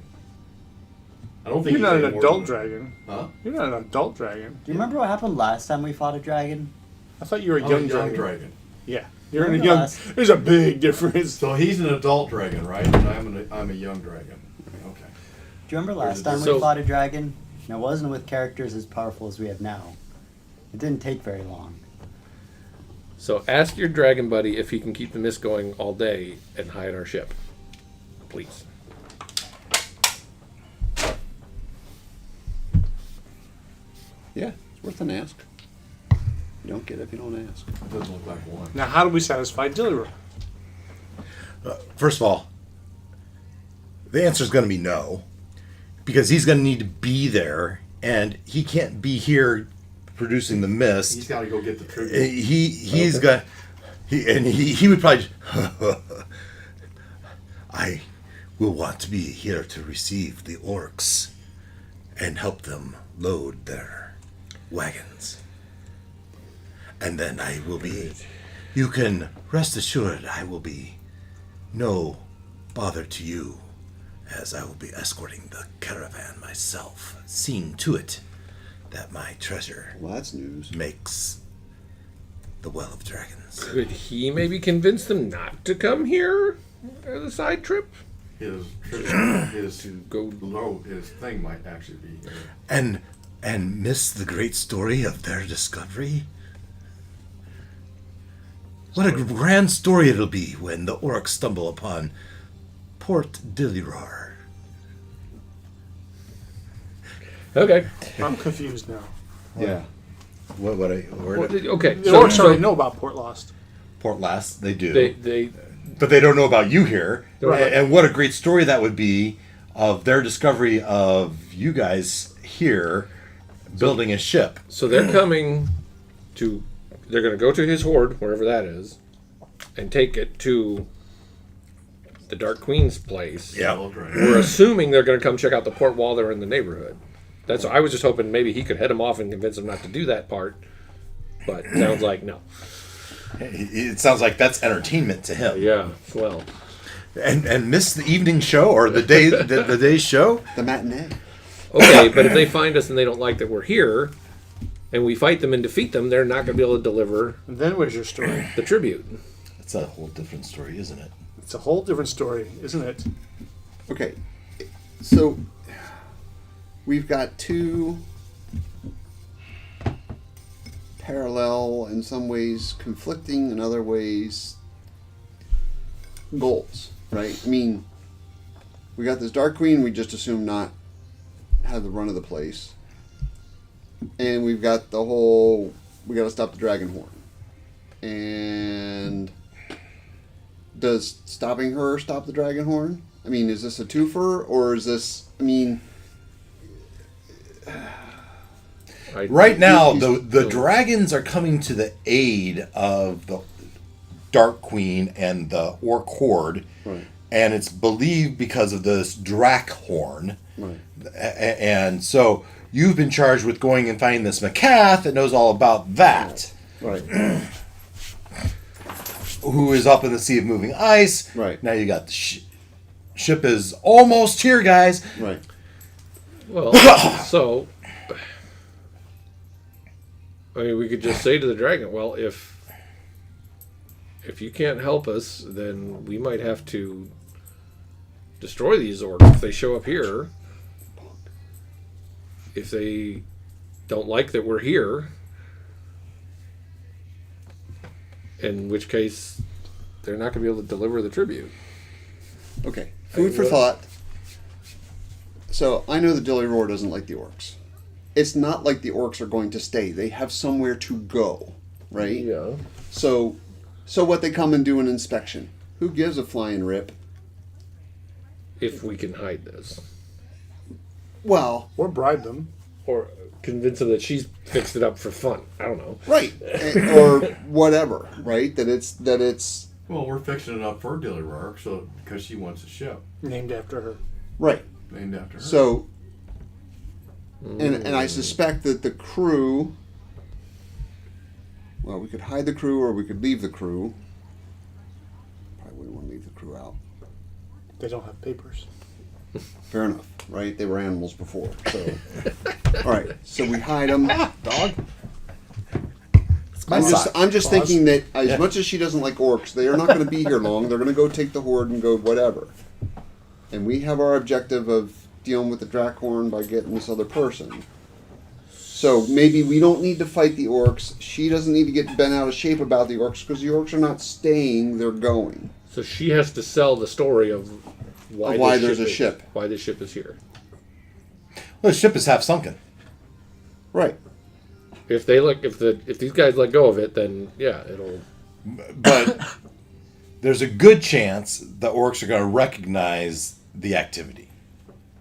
I don't think You're he's not any an more adult than- dragon. Huh? You're not an adult dragon. Do you remember what happened last time we fought a dragon? I thought you were a I'm young, a young dragon. dragon. Yeah, you're in a Remember young. last- There's a big difference. So he's an adult dragon, right? And I'm a young dragon. Okay. Do you remember last There's a time So- we fought a dragon? And it wasn't with characters as powerful as we have now. It didn't take very long. so ask your dragon buddy if he can keep the mist going all day and hide our ship, please. Yeah, it's worth an ask. You don't get it if you don't ask. It doesn't look like one. Now, how do we satisfy Dillyrook? First of all, the answer is going to be no, because he's going to need to be there, and he can't be here producing the mist. He's got to go get the tribute. He's got he would probably I will want to be here to receive the orcs and help them load their wagons, and then I will be, you can rest assured I will be no bother to you, as I will be escorting the caravan myself, seeing to it that my treasure Well, that's news. makes the Well of Dragons. Could he maybe convince them not to come here as a side trip? His tribute, his Go. low, his thing might actually be here. And miss the great story of their discovery? What a grand story it'll be when the orcs stumble upon Port Dillirar. Okay. I'm confused now. Yeah. Okay, Okay. The So, orcs already know about Port Lost. Port Last, they do. they but they don't know about you here. Right. And what a great story that would be of their discovery of you guys here building a ship. So they're coming to. They're going to go to his hoard, wherever that is, and take it to the Dark Queen's place. Yeah. We're assuming they're going to come check out the port while they're in the neighborhood. That's. I was just hoping maybe he could head them off and convince them not to do that part. But it sounds like no. It sounds like that's entertainment to him. Yeah. Well. And miss the evening show or the day the day's show. The matinee. Okay, but if they find us and they don't like that we're here, and we fight them and defeat them, they're not going to be able to deliver And then where's your story? the tribute. That's a whole different story, isn't it? It's a whole different story, isn't it? Okay, so we've got two parallel, in some ways conflicting, in other ways goals, right? I mean, we got this Dark Queen, we just assume not have the run of the place. And we've got the whole, we got to stop the Dragon Horn. And does stopping her stop the Dragon Horn? I mean, is this a twofer, or is this, I mean... Right now, he's- the dragons are coming to the aid of the Dark Queen and the Orc Horde. Right. And it's believed because of this Drac Horn. Right. And so you've been charged with going and finding this Macath that knows all about that. Right. Who is up in the Sea of Moving Ice. Right. Now you got the ship is almost here, guys. Right. Well, so I mean, we could just say to the dragon, well, if you can't help us, then we might have to destroy these orcs if they show up here. If they don't like that we're here, in which case they're not going to be able to deliver the tribute. Okay. Food for thought. So I know the Dilly Roar doesn't like the orcs. It's not like the orcs are going to stay. They have somewhere to go, right? Yeah. So what, they come and do an inspection. Who gives a flying rip? If we can hide this. Well, Or bribe them. Or convince them that she's fixed it up for fun. I don't know. right. Or whatever, right? That it's Well, we're fixing it up for Dilly Rourke, so because she wants a ship Named after her. right. named after her. So and I suspect that the crew, well, we could hide the crew or we could leave the crew. Probably wouldn't want to leave the crew out. They don't have papers. Fair enough, right? They were animals before, so. All right, so we hide them. Dog. I'm just thinking that as Yeah. much as she doesn't like orcs, they are not going to be here long. They're going to go take the horde and go whatever. And we have our objective of dealing with the Drakhorn by getting this other person. So maybe we don't need to fight the orcs. She doesn't need to get bent out of shape about the orcs because the orcs are not staying; they're going. So she has to sell the story of why there's a is- ship. Why this ship is here. Well, the ship is half sunken. Right. If they if these guys let go of it, then yeah, it'll. But there's a good chance the orcs are going to recognize the activity,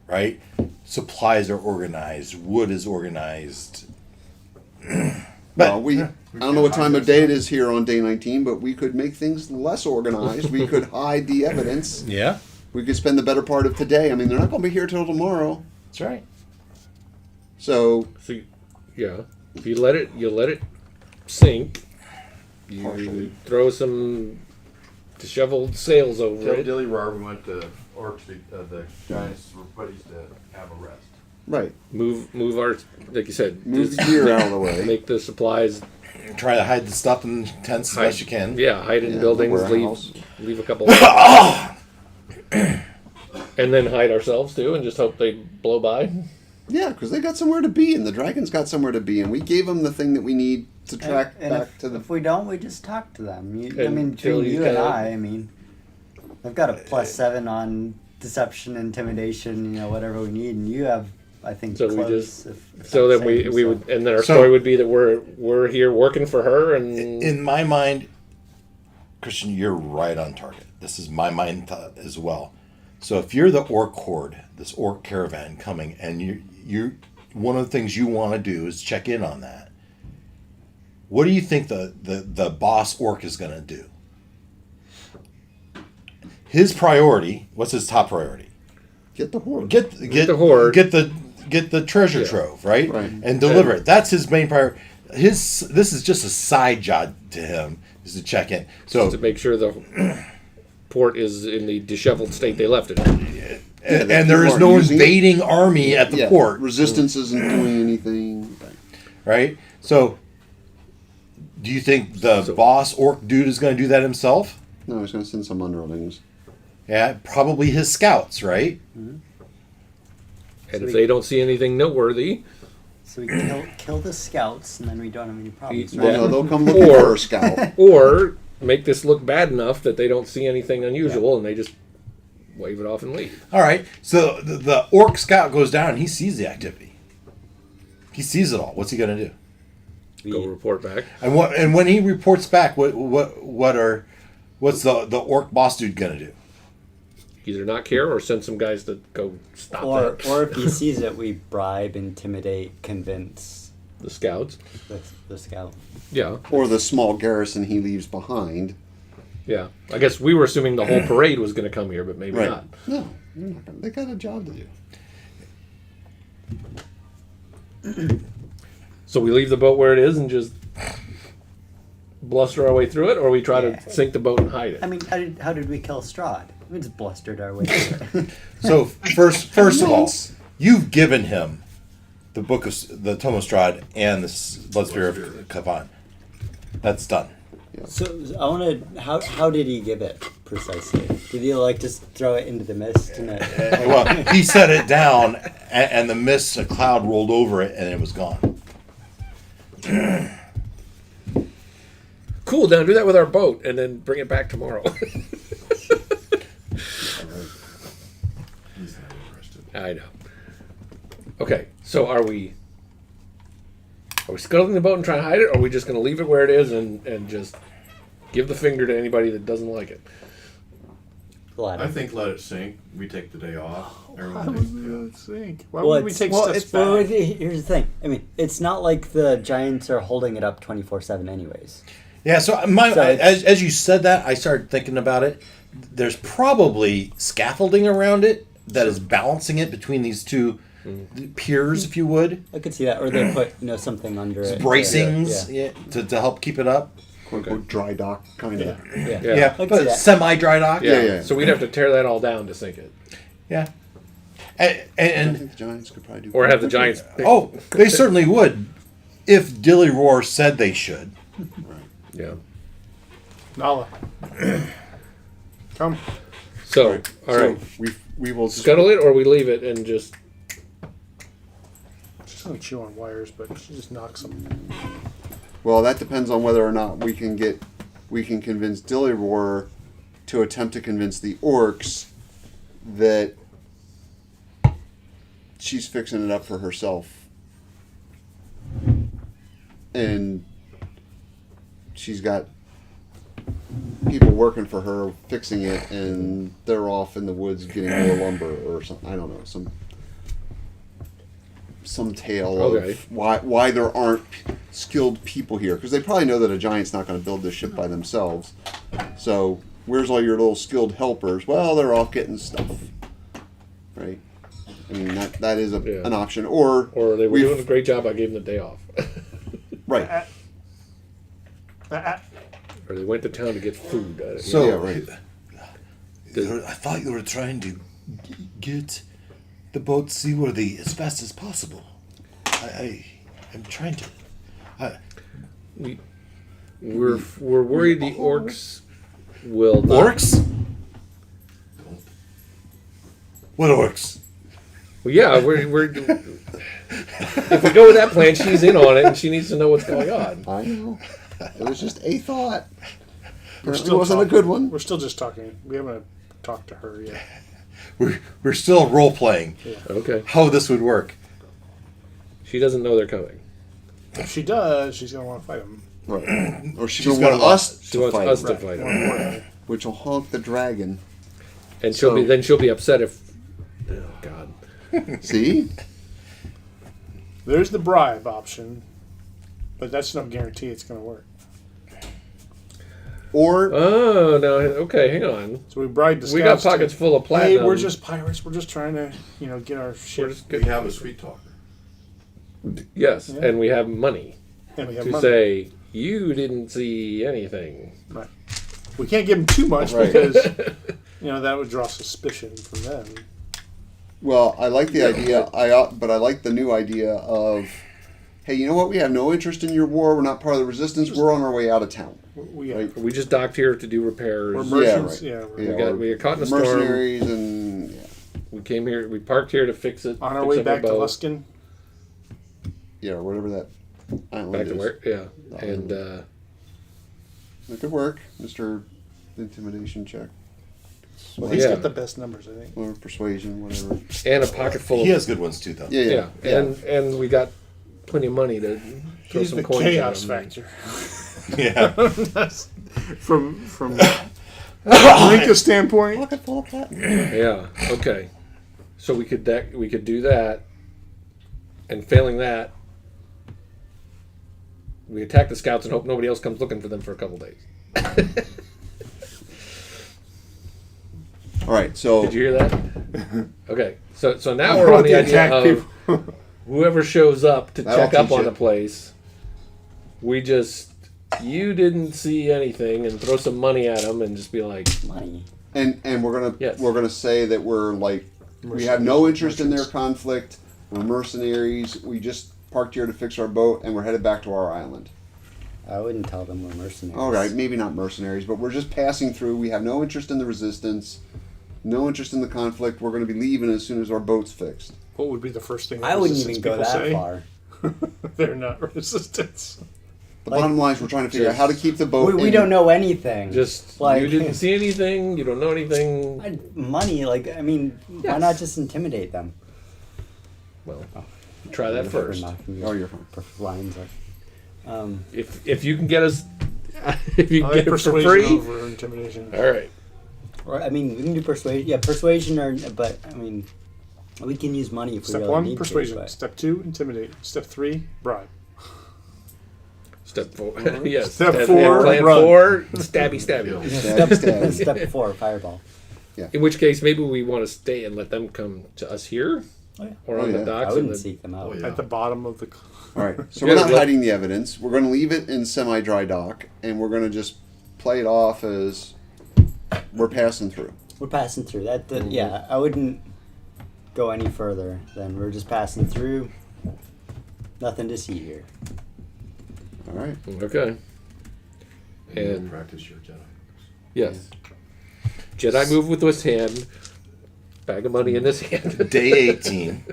right? Supplies are organized, wood is organized. Well, I don't know what time of day it is here on day 19, but we could make things less organized. We could hide the evidence. Yeah, We could spend the better part of today. I mean, they're not going to be here till tomorrow. that's right. So, So, yeah, if you let it sink. You Partially. throw some disheveled sails over Tell it. Dilly Rourke we want the orcs, the giants, buddies to have a rest. right. Move our, like you said, Move just the gear out of the way. make the supplies. Try to hide the stuff in tents as best you can. Yeah, hide in Yeah, buildings. warehouse. Leave a couple. And then hide ourselves too, and just hope they blow by. Yeah, because they got somewhere to be, and the dragon's got somewhere to be, and we gave them the thing that we need to track And back if, to the. if we don't, we just talk to them. I And mean, till between you you and kinda- I mean, I've got a +7 on deception, intimidation, whatever we need, and you have, I think, So we close. just- if So not then we same, would, and then our So- story would be that we're here working for her, and In my mind, Christian, you're right on target. This is my mind thought as well. So if you're the orc horde, this orc caravan coming, and you one of the things you want to do is check in on that. What do you think the boss orc is going to do? His priority, what's his top priority? Get the horde. Get the horde. Get the treasure trove, right? Right. And deliver it. That's his main priority. This is just a side job to him, is to check in. So to make sure the port is in the disheveled state they left it in. and there is no invading army at the port. Resistance isn't doing anything. Right? So do you think the boss orc dude is going to do that himself? No, he's going to send some underlings. Yeah, probably his scouts, right? And if they don't see anything noteworthy, So we kill the scouts, and then we don't have any problems. Yeah. Right? Well, no, they'll come looking Or- for a scout. or make this look bad enough that they don't see anything unusual and they just wave it off and leave. All right. So the orc scout goes down and he sees the activity. He sees it all. What's he going to do? Go report back. And when he reports back, what's the orc boss dude going to do? Either not care or send some guys to go stop Or that. or if he sees it, we bribe, intimidate, convince The scouts. the scout. Yeah. Or the small garrison he leaves behind. Yeah. I guess we were assuming the whole parade was going to come here, but maybe not. No, they're not gonna, they got a job to do. So we leave the boat where it is and just bluster our way through it, or we try to sink the boat and hide it. I mean, how did we kill Strahd? We just blustered our way through it. So first of all, you've given him the book of the Tome of Strahd and the Blood Spirit of Kavan. That's done. So I want to. How did he give it precisely? Did he just throw it into the mist and it? Well, he set it down, and the mist, a cloud rolled over it, and it was gone. Cool, now do that with our boat and then bring it back tomorrow. He's not interested. I know. Okay, so are we scuttling the boat and trying to hide it, or are we just going to leave it where it is and just give the finger to anybody that doesn't like it? I think let it sink. We take the day off. Why Everyone would takes the day we off. think? Why would we take steps well, back? here's the thing. I mean, it's not like the Giants are holding it up 24/7 anyways. Yeah, so as you said that, I started thinking about it. There's probably scaffolding around it that is balancing it between these two piers, if you would. I could see that, or they put something under it. Bracings Yeah. to help keep it up. Quote unquote dry dock kind of. Yeah. Yeah, I can see but that. semi-dry dock. Yeah. So we'd have to tear that all down to sink it. Yeah. I And think the Giants could probably do. Or have the Giants... oh, they certainly would if Dilly Roar said they should. Yeah. Nala. Come. So, all right. So we will Scuttle it, or we leave it and just... She's gonna chew on wires, but she just knocks them. Well, that depends on whether or not we can convince Dillyroar to attempt to convince the orcs that she's fixing it up for herself. And she's got people working for her fixing it, and they're off in the woods getting more lumber or something. I don't know, some tale Okay. of why there aren't skilled people here, because they probably know that a giant's not going to build this ship by themselves. So where's all your little skilled helpers? Well, they're off getting stuff, right? I mean that is an option. Or Or they were we've- doing a great job, I gave them the day off. right. Or they went to town to get food. So, Yeah, right. I thought you were trying to get the boat seaworthy as fast as possible. I'm trying to. We're worried the orcs will not. Orcs? What orcs? Well, yeah, we're if we go with that plan, she's in on it, and she needs to know what's going on. I know. It was just a thought. We're It still wasn't a talking. good one. We're still just talking. We haven't talked to her yet. We're still role playing Okay, how this would work. she doesn't know they're coming. If she does, she's gonna want to fight them. Right. Or she's, She's gonna want gonna us She to wants fight, us to him, fight More him. importantly. which will honk the dragon. And she'll So- she'll be upset if. Oh God. See? There's the bribe option, but that's no guarantee it's going to work. Or Oh no. Okay, hang on. So we bribed the scouts. We got pockets to, full of platinum. Hey, we're just pirates. We're just trying to, get our We're shit. just We have a sweet talker. yes, Yeah. and we have money And we have to money. say you didn't see anything. Right. We can't give them too much Right. because, that would draw suspicion from them. well, I like the idea. But I like the new idea of, hey, you know what? We have no interest in your war. We're not part of the resistance. We're on our way out of town. We Right. We just docked here to do repairs. We're Yeah, merchants. right. Yeah, Yeah. we're We got caught in a storm. Mercenaries and We came here. We parked here to fix it. on our fix way up back to boat. Luskin. or whatever that island Back is. to where? Yeah, The and It could work, Mr. Intimidation check. Well, he's Yeah. got the best numbers, I think. Or persuasion, whatever. and a pocket full He of has good ones too, though. Yeah. and we got plenty of money to throw He's some the coins chaos at 'em. factor. Yeah. That's from Linka's standpoint. Pocket full of platinum. Yeah. Okay. So we could do that, and failing that, we attack the scouts and hope nobody else comes looking for them for a couple days. All right, so Did you hear that? Okay. So now we're on the idea of whoever shows up to That'll check up teach on you. the place. You didn't see anything, and throw some money at them, and just be like, Money. and we're Yes. gonna say that we're like we have no interest in their conflict. We're mercenaries. We just parked here to fix our boat, and we're headed back to our island. I wouldn't tell them we're mercenaries. All right, maybe not mercenaries, but we're just passing through. We have no interest in the resistance, no interest in the conflict. We're going to be leaving as soon as our boat's fixed. What would be the first thing? I wouldn't resistance even go people that say? far. They're not resistance. The Like- bottom line is we're trying to figure out how to keep the boat. We in- don't know anything. just Like- you didn't see anything, you don't know anything. Money, why Yes. not just intimidate them? Well, try that first. Oh, you're fine. Lines are. If you can get us, if you I can like get it for persuasion free, over intimidation. all right. Or we can do persuasion. Yeah, persuasion. But we can use money if we Step really one, need persuasion. to. But Step two, intimidate. Step three, bribe. Step 4, yes. Step And four, plan run. 4, stabby, stabby. Stab, stab. step 4, fireball. In which case, maybe we want to stay and let them come to us here, Oh, yeah. or Oh, on yeah. the I docks. wouldn't and seek them out. Oh, yeah. At the bottom of the. All right, so Yeah, we're not but- hiding the evidence. We're going to leave it in semi-dry dock, and we're going to just play it off as we're passing through. We're passing through. Mm-hmm. Yeah, I wouldn't go any further than we're just passing through. Nothing to see here. All right. Okay. And you And practice your Jedi. yes, Jedi move with this hand, bag of money in this hand. Day 18.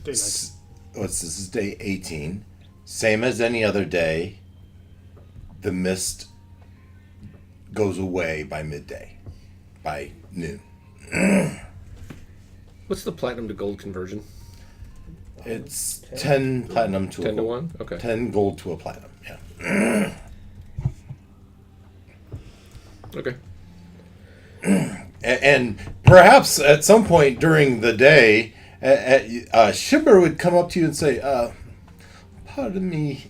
Day This is day 18. Same as any other day. The mist goes away by midday, by noon. What's the platinum to gold conversion? It's 10 platinum to 10 to a 1. Okay. 10 gold to a platinum. Yeah. Okay. And perhaps at some point during the day, Shipper would come up to you and say, "Pardon me,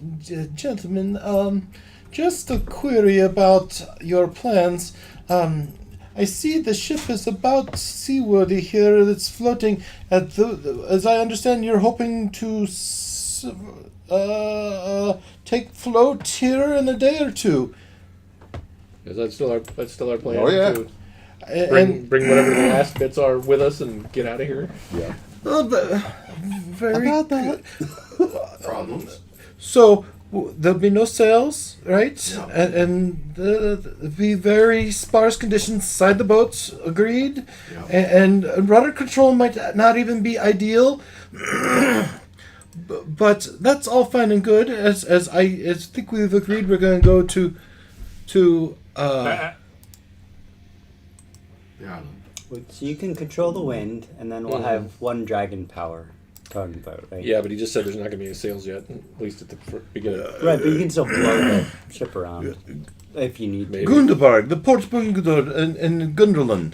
gentlemen. Just a query about your plans. I see the ship is about seaworthy here. It's floating. As I understand, you're hoping to take float here in a day or two." Is that still our plan? Oh, yeah. To And bring whatever the last bits are with us and get out of here. Yeah. very About that. Problems? So there'll be no sails, right? No. And be very sparse conditions inside the boats. Agreed. Yeah. And rudder control might not even be ideal. But that's all fine and good. As I think we've agreed, we're going to go to The island. So you can control the wind, and then we'll have one dragon power talking about, right? Yeah, but he just said there's not going to be any sales yet, at least at the beginning. Right, but you can still blow the ship around if you need to. Maybe. Gunderberg, the Port Bungador in Gunderland.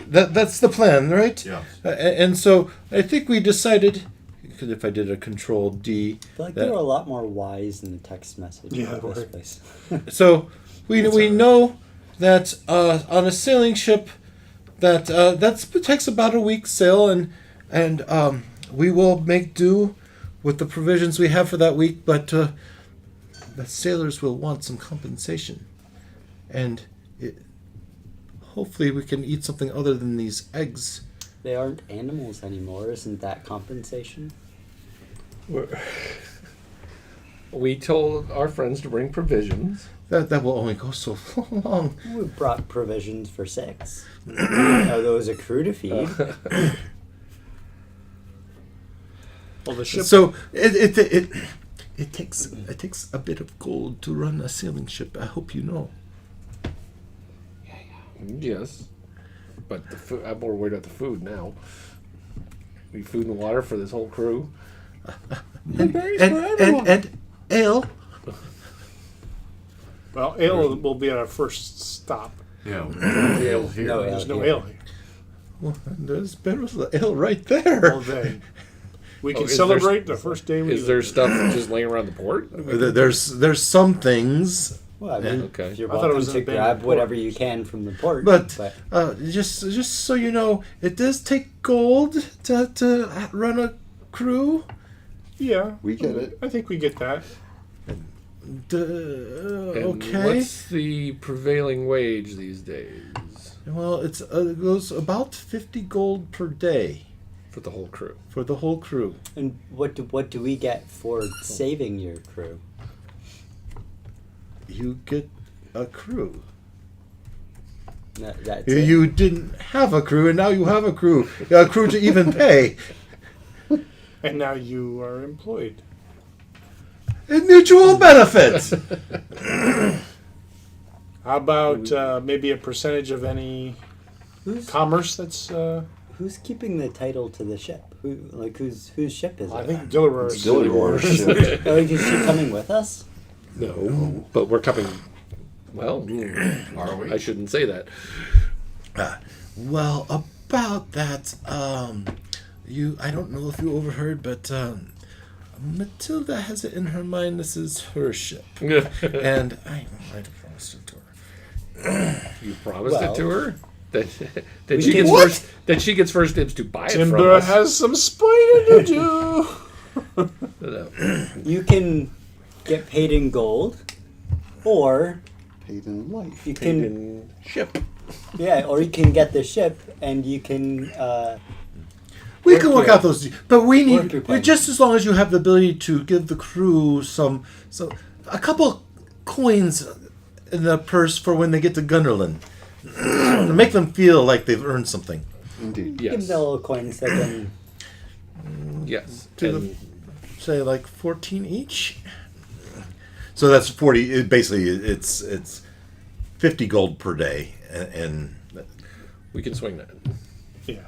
That's the plan, right? Yeah. And so I think we decided, because if I did a Control D, I feel like they were a lot more wise in the text message. Yeah, about this they place. so we know that on a sailing ship that takes about a week's sail, and we will make do with the provisions we have for that week, but the sailors will want some compensation, and hopefully we can eat something other than these eggs. They aren't animals anymore. Isn't that compensation? We told our friends to bring provisions. That will only go so long. We brought provisions for 6. Are those a crew to feed? Well, the ship. So it takes a bit of gold to run a sailing ship. I hope you know. Yes, but the food, I'm more worried about the food now. We need food and water for this whole crew. And ale. Well, ale will be at our first stop. Yeah. Ale here. No ale. There's no here. ale here. Well, there's barrels of ale right there. All day. We can is celebrate the first day we Is there stuff just laying around the port? There's some things, Well, I mean, Okay. you're I thought it welcome was an to abandoned grab port. whatever you can from the port. but just so you know, it does take gold to run a crew. Yeah. We get it. I think we get that. And Okay. What's the prevailing wage these days Well, it goes about 50 gold per day for the whole crew? for the whole crew. And what do we get for saving your crew? You get a crew. That's it? You didn't have a crew, and now you have a crew. A crew to even pay. And now you are employed. And mutual benefit. How about maybe a percentage of any Who's commerce that's. who's keeping the title to the ship? Whose ship is it? I think Diller's. Dilly ship. Oh, is she coming with us? No, but we're coming. Well, Are we? I shouldn't say that. Well, about that, I don't know if you overheard, but Matilda has it in her mind this is her ship, and I promised it to her. You promised Well, it to her that we she can- gets What? first. That she gets first dibs to buy it from Timber us. has some explaining to do. You can get paid in gold, or Paid in life. you Paid can in ship. or you can get the ship and you can. We can work out those, but we Work need your plan. just as long as you have the ability to give the crew a couple coins in the purse for when they get to Gunderland, to make them feel like they've earned something. Indeed. Give them Yes. the little coins they can. Yes. To And Say like 14 each. So that's 40. Basically, it's 50 gold per day, and we can swing that. Yeah.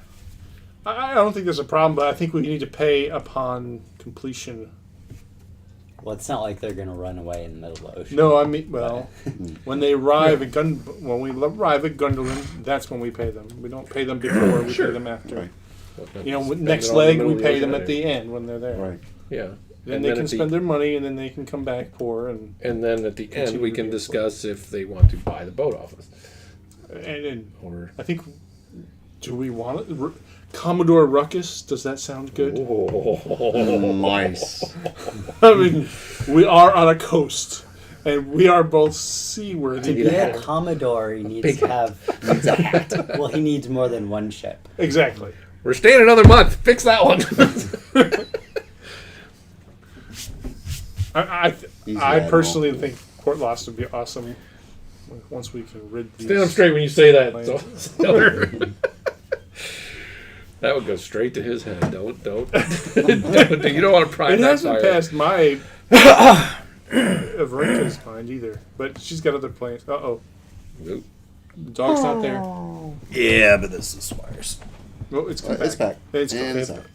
I don't think there's a problem, but I think we need to pay upon completion. Well, it's not like they're gonna run away in the middle of the ocean. No, I mean, well, when they arrive at when we arrive at Gunderland, that's when we pay them. We don't pay them before; we pay them after. Right. You know, Spend next it all in the leg middle we of the pay them ocean. at the end when they're there. Right. Yeah. Then And they then can at the- spend their money, and then they can come back poor. And at the end, Continue we to can be discuss if they want to buy the boat off us. and Or I think, do we want it? Commodore Ruckus? Does that sound good? Nice. I mean, we are on a coast, and we are both seaworthy. To be a commodore, he needs to have. Well, he needs more than one ship. Exactly. we're staying another month. Fix that one. He's I the personally think Port Lost would be awesome once we can rid these. Stand up straight when you say that. Planes. So- that would go straight to his head. Don't. You don't want to pry It that hasn't fire. passed my Verinka's mind either, but she's got other planes. Uh-oh. Nope. The dog's not there. yeah, but this is wires. Well, it's come It's back. It's And it's back. out.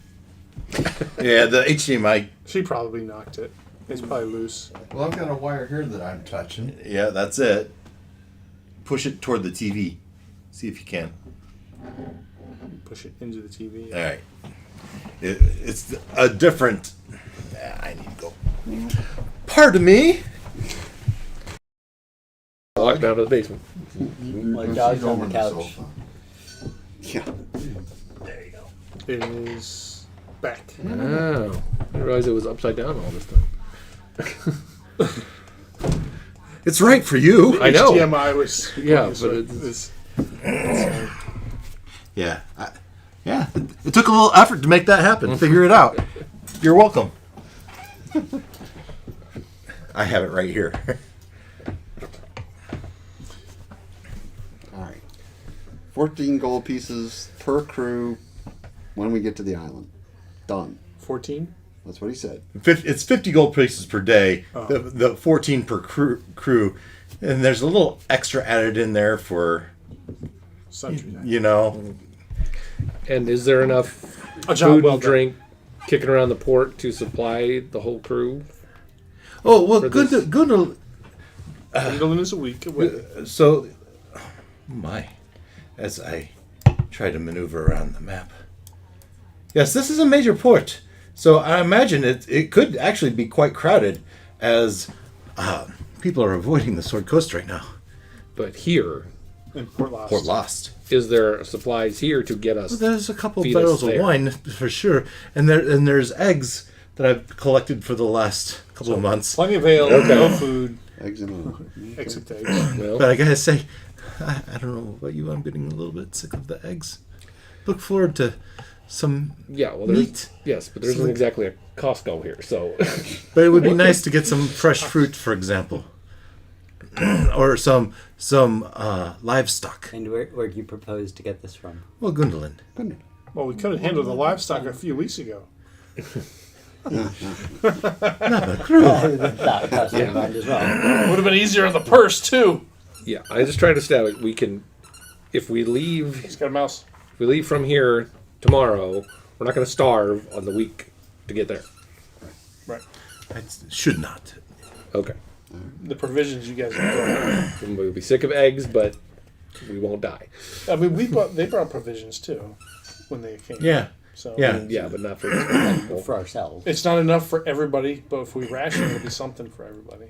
Yeah, the HDMI. She probably knocked it. It's probably loose. Well, I've got a wire here that I'm touching. Yeah, that's it. Push it toward the TV. See if you can. Push it into the TV. All right. It's a different. I need to go. Pardon me. Walk down to the basement. My dog's on the couch. Yeah. There you go. It is back. Oh, I didn't realize it was upside down all this time. It's right for you. I know. HDMI was. Yeah, was- but was- Yeah. Yeah. It took a little effort to make that happen. Figure it out. You're welcome. I have it right here. All right. 14 gold pieces per crew when we get to the island. Done. 14. That's what he said. It's 50 gold pieces per day. The 14 per crew, and there's a little extra added in there for Sundry. And is there enough A job food well and done. drink kicking around the port to supply the whole crew? Oh well, For good. this- Good. England is a week away. So, as I try to maneuver around the map. Yes, this is a major port, so I imagine it could actually be quite crowded, as people are avoiding the Sword Coast right now. But here, In Port Lost. Port Lost. is there supplies here to get us? There's a couple Feed us barrels of there. wine for sure, and there's eggs that I've collected for the last couple of months. Plenty of ale, no food, Eggs and all. except eggs. Well, But I gotta say, I don't know about you. I'm getting a little bit sick of the eggs. Look forward to some yeah, well, there's meat. yes, but there isn't Something- exactly a Costco here, so But it would be nice to get some fresh fruit, for example, or some livestock. And where do you propose to get this from? Well, Gundolin. Good. Well, we could have handled the livestock a few weeks ago. Not a crew. That crossed my mind as well. Would have been easier on the purse, too. yeah, I just try to establish we can if we leave He's got a mouse. from here tomorrow, we're not going to starve on the week to get there. Right. I should not. Okay, The provisions you guys have brought. we'll be sick of eggs, but we won't die. I mean, they brought provisions, too, when they came. Yeah. So Yeah. Yeah, but not for this people. For ourselves. It's not enough for everybody, but if we ration, it'll be something for everybody.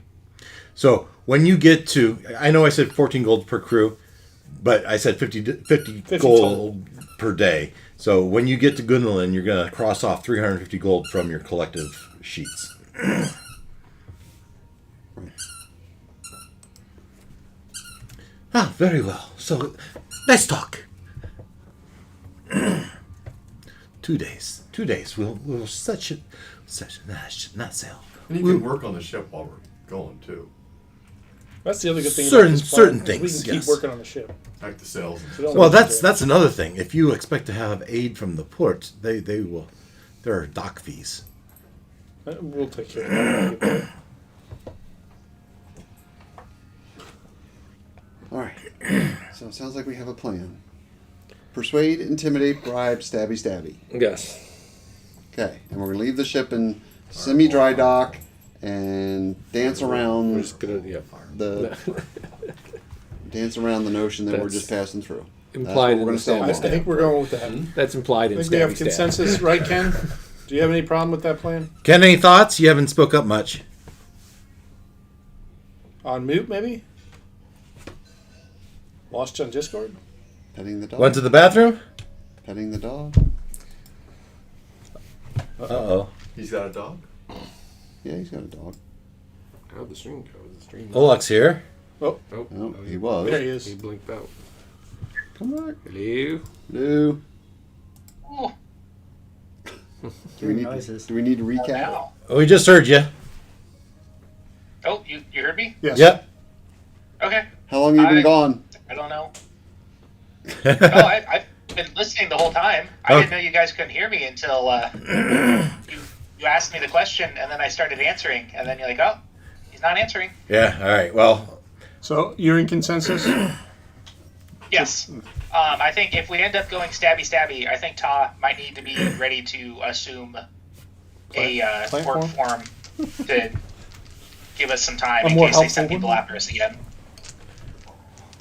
So when you get to, I know I said 14 gold per crew, but I said 50 gold per day. So when you get to Gundolin, you're going to cross off 350 gold from your collective sheets. Very well. So, nice talk. 2 days. 2 days. We'll such not sail. And you can work on the ship while we're going too, That's the other good thing Certain- about this plan, certain is things, we can keep yes. working on the ship. like the sails. And We don't Well, have to that's do it. another thing. If you expect to have aid from the port, they will. There are dock fees. We'll take care of that when we get there. All right. So it sounds like we have a plan. Persuade, intimidate, bribe, stabby, stabby. Yes. Okay. And we're going to leave the ship in semi-dry dock and dance We're around just gonna the notion that we're That's just passing through. implied we're in gonna the stay on I stab. think we're going with that. That's implied I in think we have stabby stab. consensus, right, Ken? Do you have any problem with that plan? Ken, any thoughts? You haven't spoke up much. On mute, maybe? Lost you on Discord? Petting the dog. Went to the bathroom? Petting the dog. Uh-oh. he's got a dog. Yeah, he's got a dog. How'd the stream go? The stream. Olak's here. Oh, Oh, he was. there he is. He blinked out. Come on. Hello. Lou. Oh, Do we need Noises. to recap? now. We just heard you. Oh, you heard me? Yes. Yep. Okay. How long have you been I- gone? I don't know. No, I've been listening the whole time. I Oh. didn't know you guys couldn't hear me until you asked me the question, and then I started answering, and then you're like, oh, he's not answering. Yeah, all right. Well, So you're in consensus? Yes. I think if we end up going stabby, I think Ta might need to be ready to assume a Plant orc form to give us some time A in more case they send helpful people one? after us again.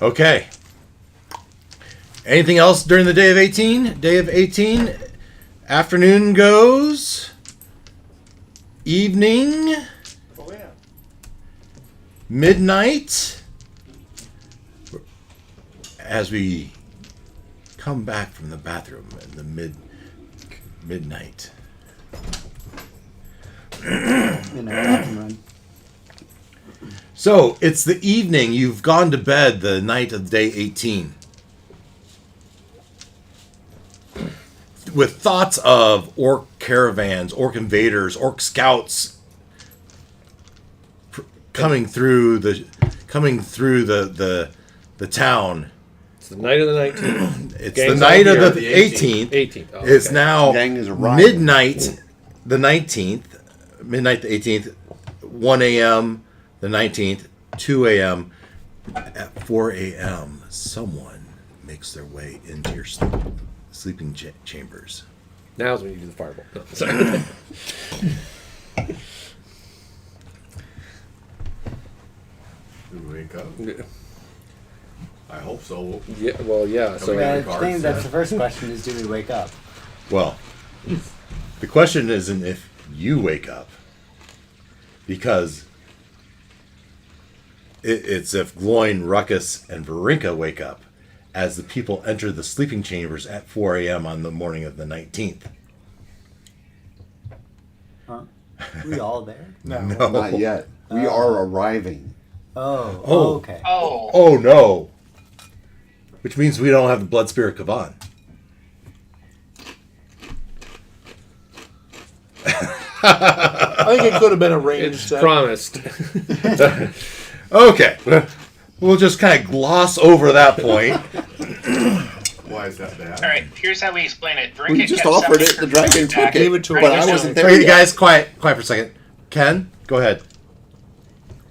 Okay. Anything else during the day of 18? Day of 18. Afternoon goes. Evening. Oh, yeah. Midnight. As we come back from the bathroom in the midnight. I can run. So it's the evening. You've gone to bed the night of day 18. With thoughts of orc caravans, orc invaders, orc scouts coming through the town. It's the night of the 19th. It's Gang's the night all of here. the 18th. 18th. Oh, It's okay. now Gang is arriving. midnight the 19th. Midnight the 18th. 1 a.m. the 19th. 2 a.m. At 4 a.m. someone makes their way into your sleeping chambers. Now's when you do the fireball. No, sorry. Do we wake up? I hope so. Yeah, well, yeah. So Yeah. I think that's the first question: is do we wake up? Well, the question isn't if you wake up, because it's if Gloin, Ruckus, and Varinka wake up as the people enter the sleeping chambers at 4 a.m. on the morning of the 19th. Huh? We all there? No. Not yet. We are arriving. Oh. Oh. Okay. Oh, Oh no! Which means we don't have the Blood Spirit Kavan. I think it could have been it's arranged. promised. Okay, we'll just kind of gloss over that point. Why is that bad? all right. Here's how we explain it. We Varinka just kept offered summoning it. her The dragon family took back. it. Gave it to her. But I Right, wasn't so- there Okay, yet. guys, quiet for a second. Ken, go ahead.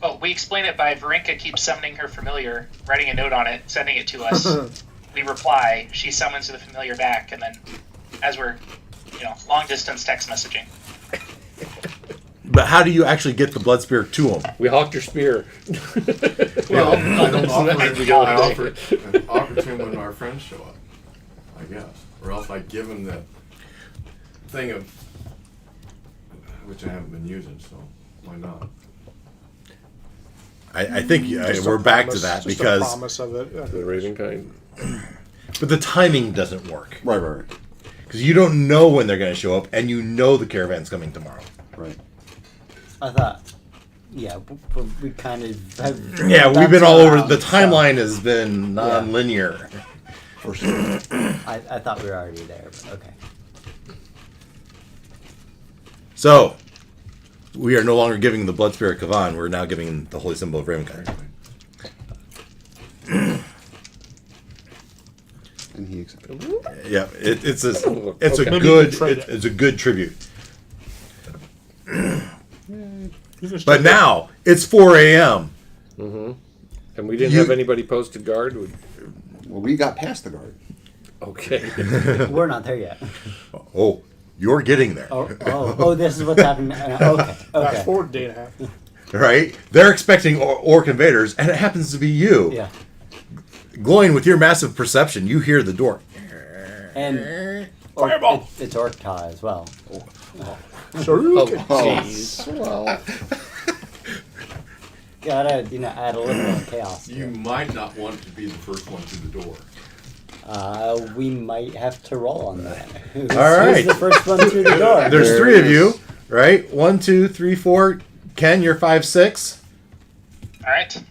Well, we explain it by Varinka keeps summoning her familiar, writing a note on it, sending it to us. We reply. She summons the familiar back, and then, as we're, long distance text messaging. But how do you actually get the Blood Spirit to him? We hawked your spear. Well, I don't offer That's it. the I only offer it to him when our friends show up, I guess. Or else I give him the thing of, which I haven't been using, so why not? I think Just a we're back to promise- that just a because, promise of it. The Raven kind. but the timing doesn't work Right. because you don't know when they're going to show up, and you know the caravan's coming tomorrow. Right. I thought. Yeah, we kind of. Have, Yeah, we've that's been all over. around, The timeline has been non-linear. For sure. I thought we were already there, but okay. So we are no longer giving the Blood Spirit Kavan. We're now giving the Holy Symbol of Ravenkind. And he accepted. Yeah, it's a Okay. a Maybe good you can trade it. it's a good tribute. You can But still- now it's 4 a.m. And we didn't You- have anybody posted guard. Well, we got past the guard. Okay. We're not there yet. Oh, you're getting there, Oh, this is what's happening. Okay. Fast forward a day and a half. right? They're expecting orc invaders, and it happens to be you. Yeah. Glowing with your massive perception, you hear the door. And Fireball! it's Orkta as well. Shuriken. Jeez. Well, Gotta, add a little more chaos. to You it. might not want to be the first one through the door. We might have to roll on that. Who's, right. Who's the first one through the door? There's There three it of is. you, right? 1, 2, 3, 4. Ken, you're 5'6". All right.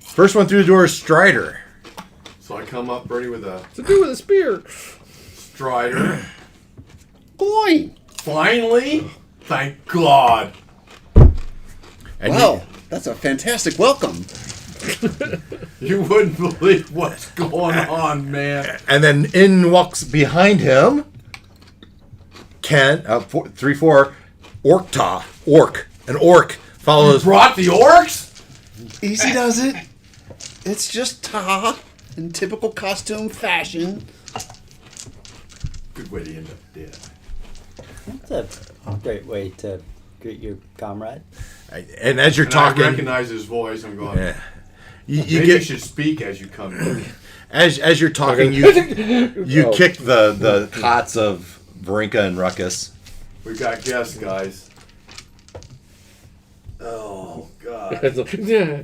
First one through the door is Strider. So I come up, Bertie, with a To do with a spear. strider. boy. Finally! Thank God! And Wow, that's a fantastic welcome. You wouldn't believe what's going on, man. And then in walks behind him Ken, 3, 4, Orkta. An orc follows. Brought the orcs? Easy does it. It's just Ta. in typical costume fashion. Good way to end up dead. That's a great way to greet your comrade. And as you're And talking, I recognize his voice. I'm going. yeah, you Maybe you get should speak as you come in. as you're talking, you Oh. kick the cots of Varinka and Ruckus. We've got guests, guys. Oh God. It's like, yeah.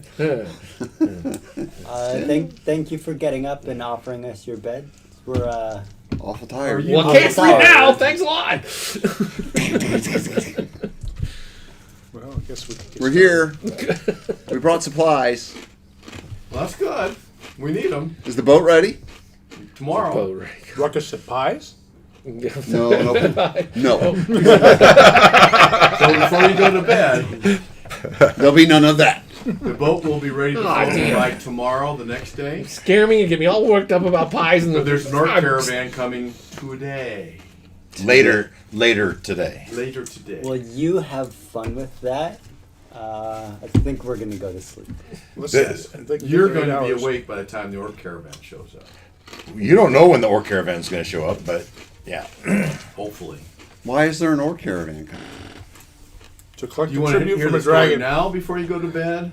Thank you for getting up and offering us your bed. We're Awful tired. you- Well, I can't sleep sorry. now. Thanks a lot. Well, I guess we. We're here. We brought supplies. Well, that's good. We need them Is the boat ready? tomorrow. Oh, right. Ruckus said pies? No, no. So before you go to bed, There'll be none of that. the boat will be ready to Aw, float damn. by tomorrow, the next day. Scare me and get me all worked up about pies and the. But there's an orc caravan coming today. Later today. Later today. Will you have fun with that? I think we're gonna go to sleep. Listen, I think You're 8 going to be hours. awake by the time the orc caravan shows up. You don't know when the orc caravan is going to show up, but yeah. Hopefully. Why is there an orc caravan coming? To collect You the want to tribute hear from the a story dragon. now before you go to bed?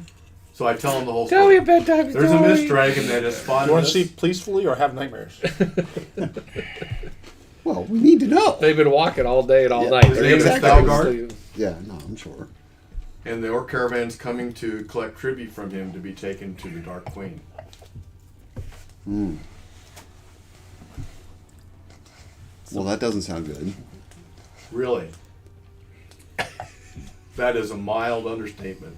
So I tell them the whole Tell me story. a bedtime There's a story. mist dragon that has spawned You want to us. sleep peacefully or have nightmares? Well, we need to know. They've been walking all day and all Yeah. night. His They're name is gonna Thalgard. Yeah, no, I'm sure. And the orc caravan's coming to collect tribute from him to be taken to the Dark Queen. Hmm. Well, that doesn't sound good. Really. That is a mild understatement.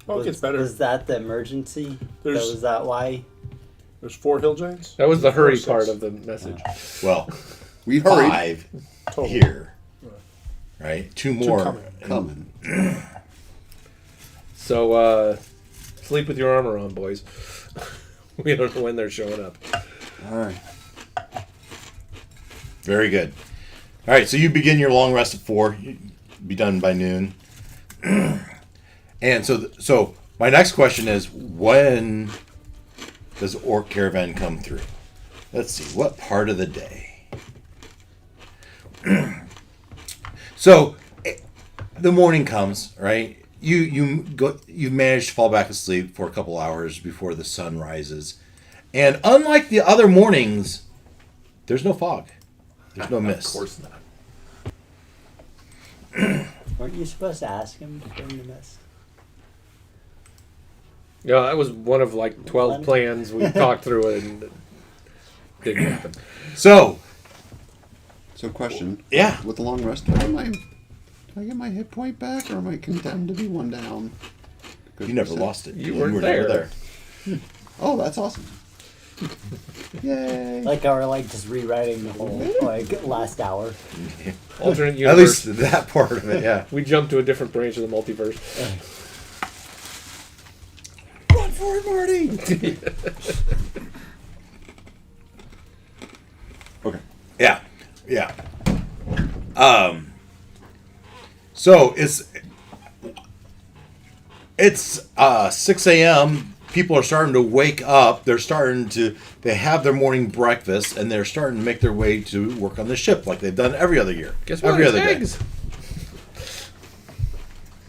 Oh, it gets better. Was that the emergency? There's- Was that why? There's 4 hill giants. That was the hurry 4, part 6 of the message. Well, We hurried. 5 total. here. Right? 2 more. coming. Coming. So, sleep with your armor on, boys. We don't know when they're showing up. All right. Very good. All right, so you begin your long rest at 4. You be done by noon. And so my next question is, when does orc caravan come through? Let's see, what part of the day? So the morning comes, right? You've managed to fall back asleep for a couple hours before the sun rises, and unlike the other mornings, there's no fog, there's no mist. Of course not. Weren't you supposed to ask him during the mist? Yeah, that was one of like 12 plans we talked through it and it didn't happen. So So, question. yeah, With the long rest, do I get my hit point back, or am I condemned to be 1 down? Good you never percent. lost it. You weren't were never there. Oh, that's awesome. Yay. Like, or like just rewriting the whole like last hour. Alternate universe. At least that part of it, yeah. We jumped to a different branch of the multiverse. Run for it, Marty! Okay. Yeah, yeah. So it's 6 a.m. People are starting to wake up. They have their morning breakfast, and they're starting to make their way to work on the ship like they've done every other year. Guess what? Every It's other eggs.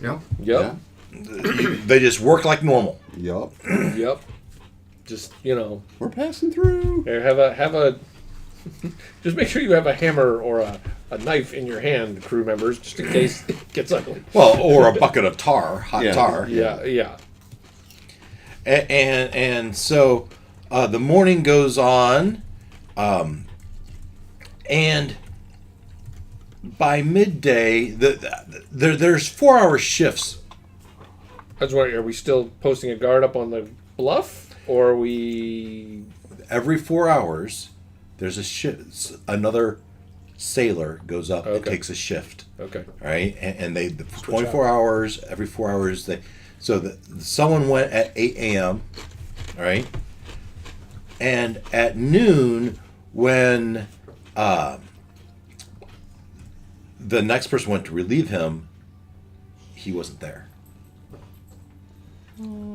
Yeah. Yep. day. They just work like normal. Yup. Yep. Just, We're passing through. here, have a just make sure you have a hammer or a knife in your hand, crew members, just in case it gets ugly. Well, or a bucket of hot Yeah. tar. Yeah. And so the morning goes on, and by midday, there's 4-hour shifts. I was wondering, are we still posting a guard up on the bluff, or are we? Every 4 hours, there's another sailor goes up and Okay. takes a shift. Okay. Right, and they 24 hours. Every 4 hours, someone went at 8 a.m. Right, and at noon when the next person went to relieve him, he wasn't there.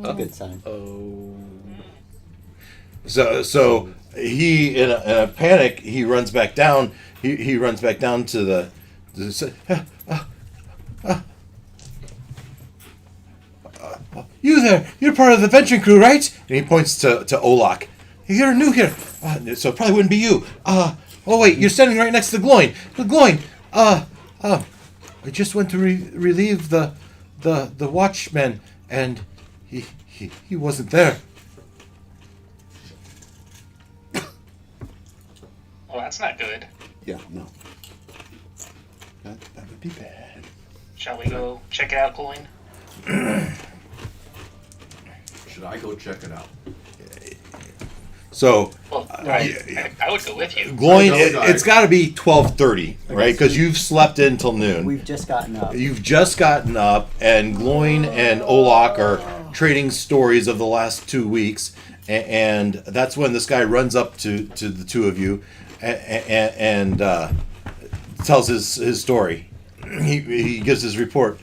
A good sign. Oh. So he in a panic, he runs back down. He runs back down to you there? You're part of the venturing crew, right? And he points to Olak. You're new here, so it probably wouldn't be you. Oh wait, you're standing right next to the Gloin. The Gloin. I just went to relieve the watchman, and he wasn't there. Well, that's not good. Yeah, no. That would be bad. Shall we go check it out, Coin? Should I go check it out? So Well, I would go with you. Gloin, I know, it's got to be 12:30, right? Because you've slept in till noon. We've just gotten up. You've just gotten up, and Gloin and Olak are trading stories of the last 2 weeks, and that's when this guy runs up to the two of you and tells his story. He gives his report.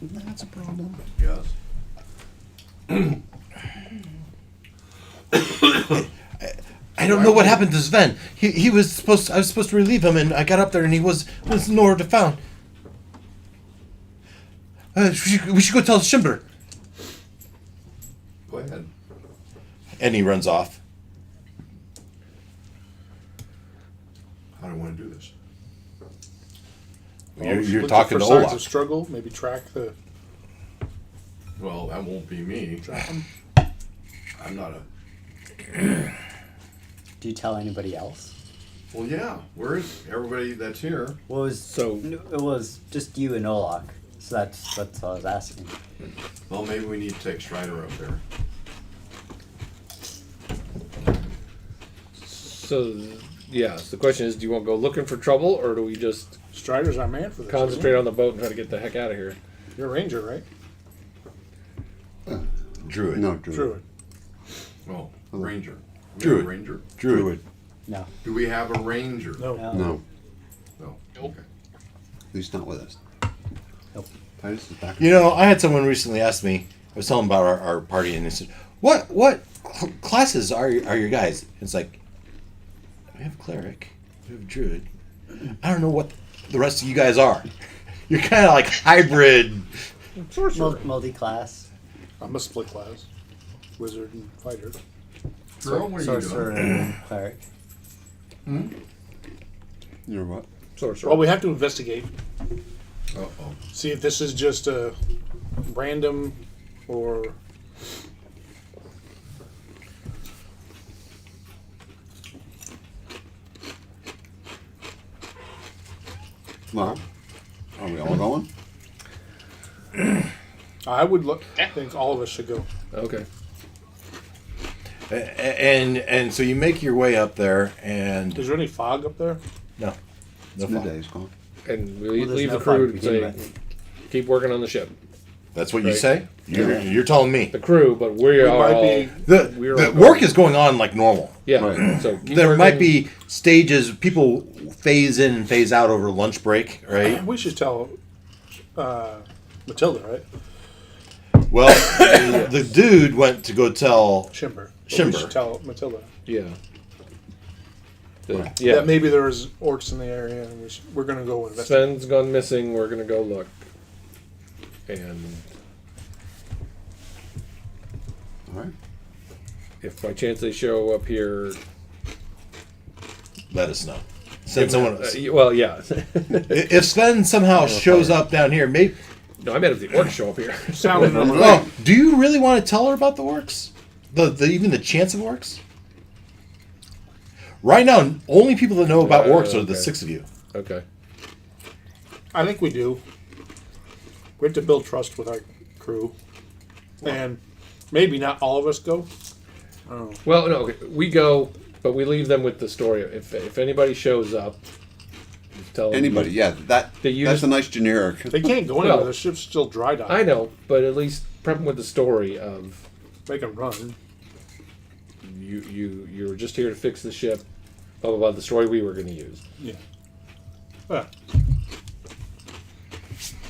That's a problem. Yes. I don't know what happened to Sven. He was supposed. I was supposed to relieve him, and I got up there, and he was nowhere to found. We should go tell Shimber. Go ahead. And he runs off. How do I want to do this? You're Look talking for to signs Olaf. of struggle. Maybe track the. Well, that won't be me. Track 'em. I'm not a. Do you tell anybody else? Well, yeah. Where is everybody that's here? Well, it was just you and Olak. So that's what I was asking. Well, maybe we need to take Strider up there. So, yeah. So the question is, do you want to go looking for trouble, or do we just Strider's our man for this. concentrate on the boat and try to get the heck out of here? You're a ranger, right? Druid. No, Druid. Druid. Oh, Ranger. We Druid. have a Ranger. Druid. No. Do we have a Ranger? No. No, No. Nope. Okay. at least not with us. Nope. Titus is back. You know, I had someone recently ask me. I was telling them about our party, and they said, "What classes are your guys?" It's like, we have a cleric, we have a druid. I don't know what the rest of you guys are. You're kind of like hybrid. Sorcerer. Multi-class. I'm a split class. Wizard and fighter. Girl, what are you Sorcerer doing? and cleric. You know what? Sorcerer. Well, we have to investigate. Uh-oh. See if this is just a random or. Well, are we all going? I would look. Yeah. Think all of us should go. Okay. And so you make your way up there, and Is there any fog up there? no It's fog. midday. It's gone. And we Well, there's leave no the crew fog and to begin say, with. keep working on the ship. That's what you Right. say. You're telling me The crew, but we are might all. be- we're the all work going. is going on like normal. Yeah. Right. So keep There might working. be stages. People phase in and phase out over lunch break, right? We should tell Matilda, right? Well, the dude went to go tell. Shimber. But Shimber. We should tell Matilda. Yeah. Right. Yeah. That maybe there's orcs in the area, and we're going to go investigate. Sven's gone missing. We're gonna go look. And All right. if by chance they show up here, Let us know. Send someone. well, yeah. If Sven somehow shows up down here, maybe. No, I meant if the orcs show up here. Sounding Oh, do you really want to tell her about the orcs? The even the chance of orcs? Right now, only people that know about orcs are the okay. 6 of you. Okay. I think we do. We have to build trust with our crew, and maybe not all of us go. Oh. Well, no, okay. We go, but we leave them with the story. If anybody shows up, just tell them Anybody? Yeah. That's a nice generic. They can't go anywhere. Well, The ship's still dry dock. I know, but at least prep them with the story of Make them run. you were just here to fix the ship. Blah blah blah. The story we were going to use, Yeah. Yeah.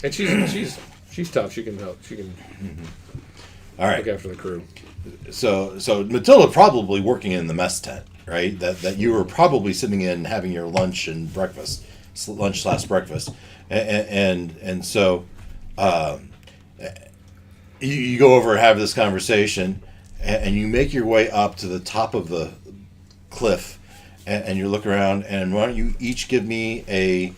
and she's tough. She can help. She can All right. look after the crew. So Matilda probably working in the mess tent, right? That you were probably sitting in having your lunch and breakfast, lunch/breakfast, and so you go over and have this conversation, and you make your way up to the top of the cliff, and you look around, and why don't you each give me a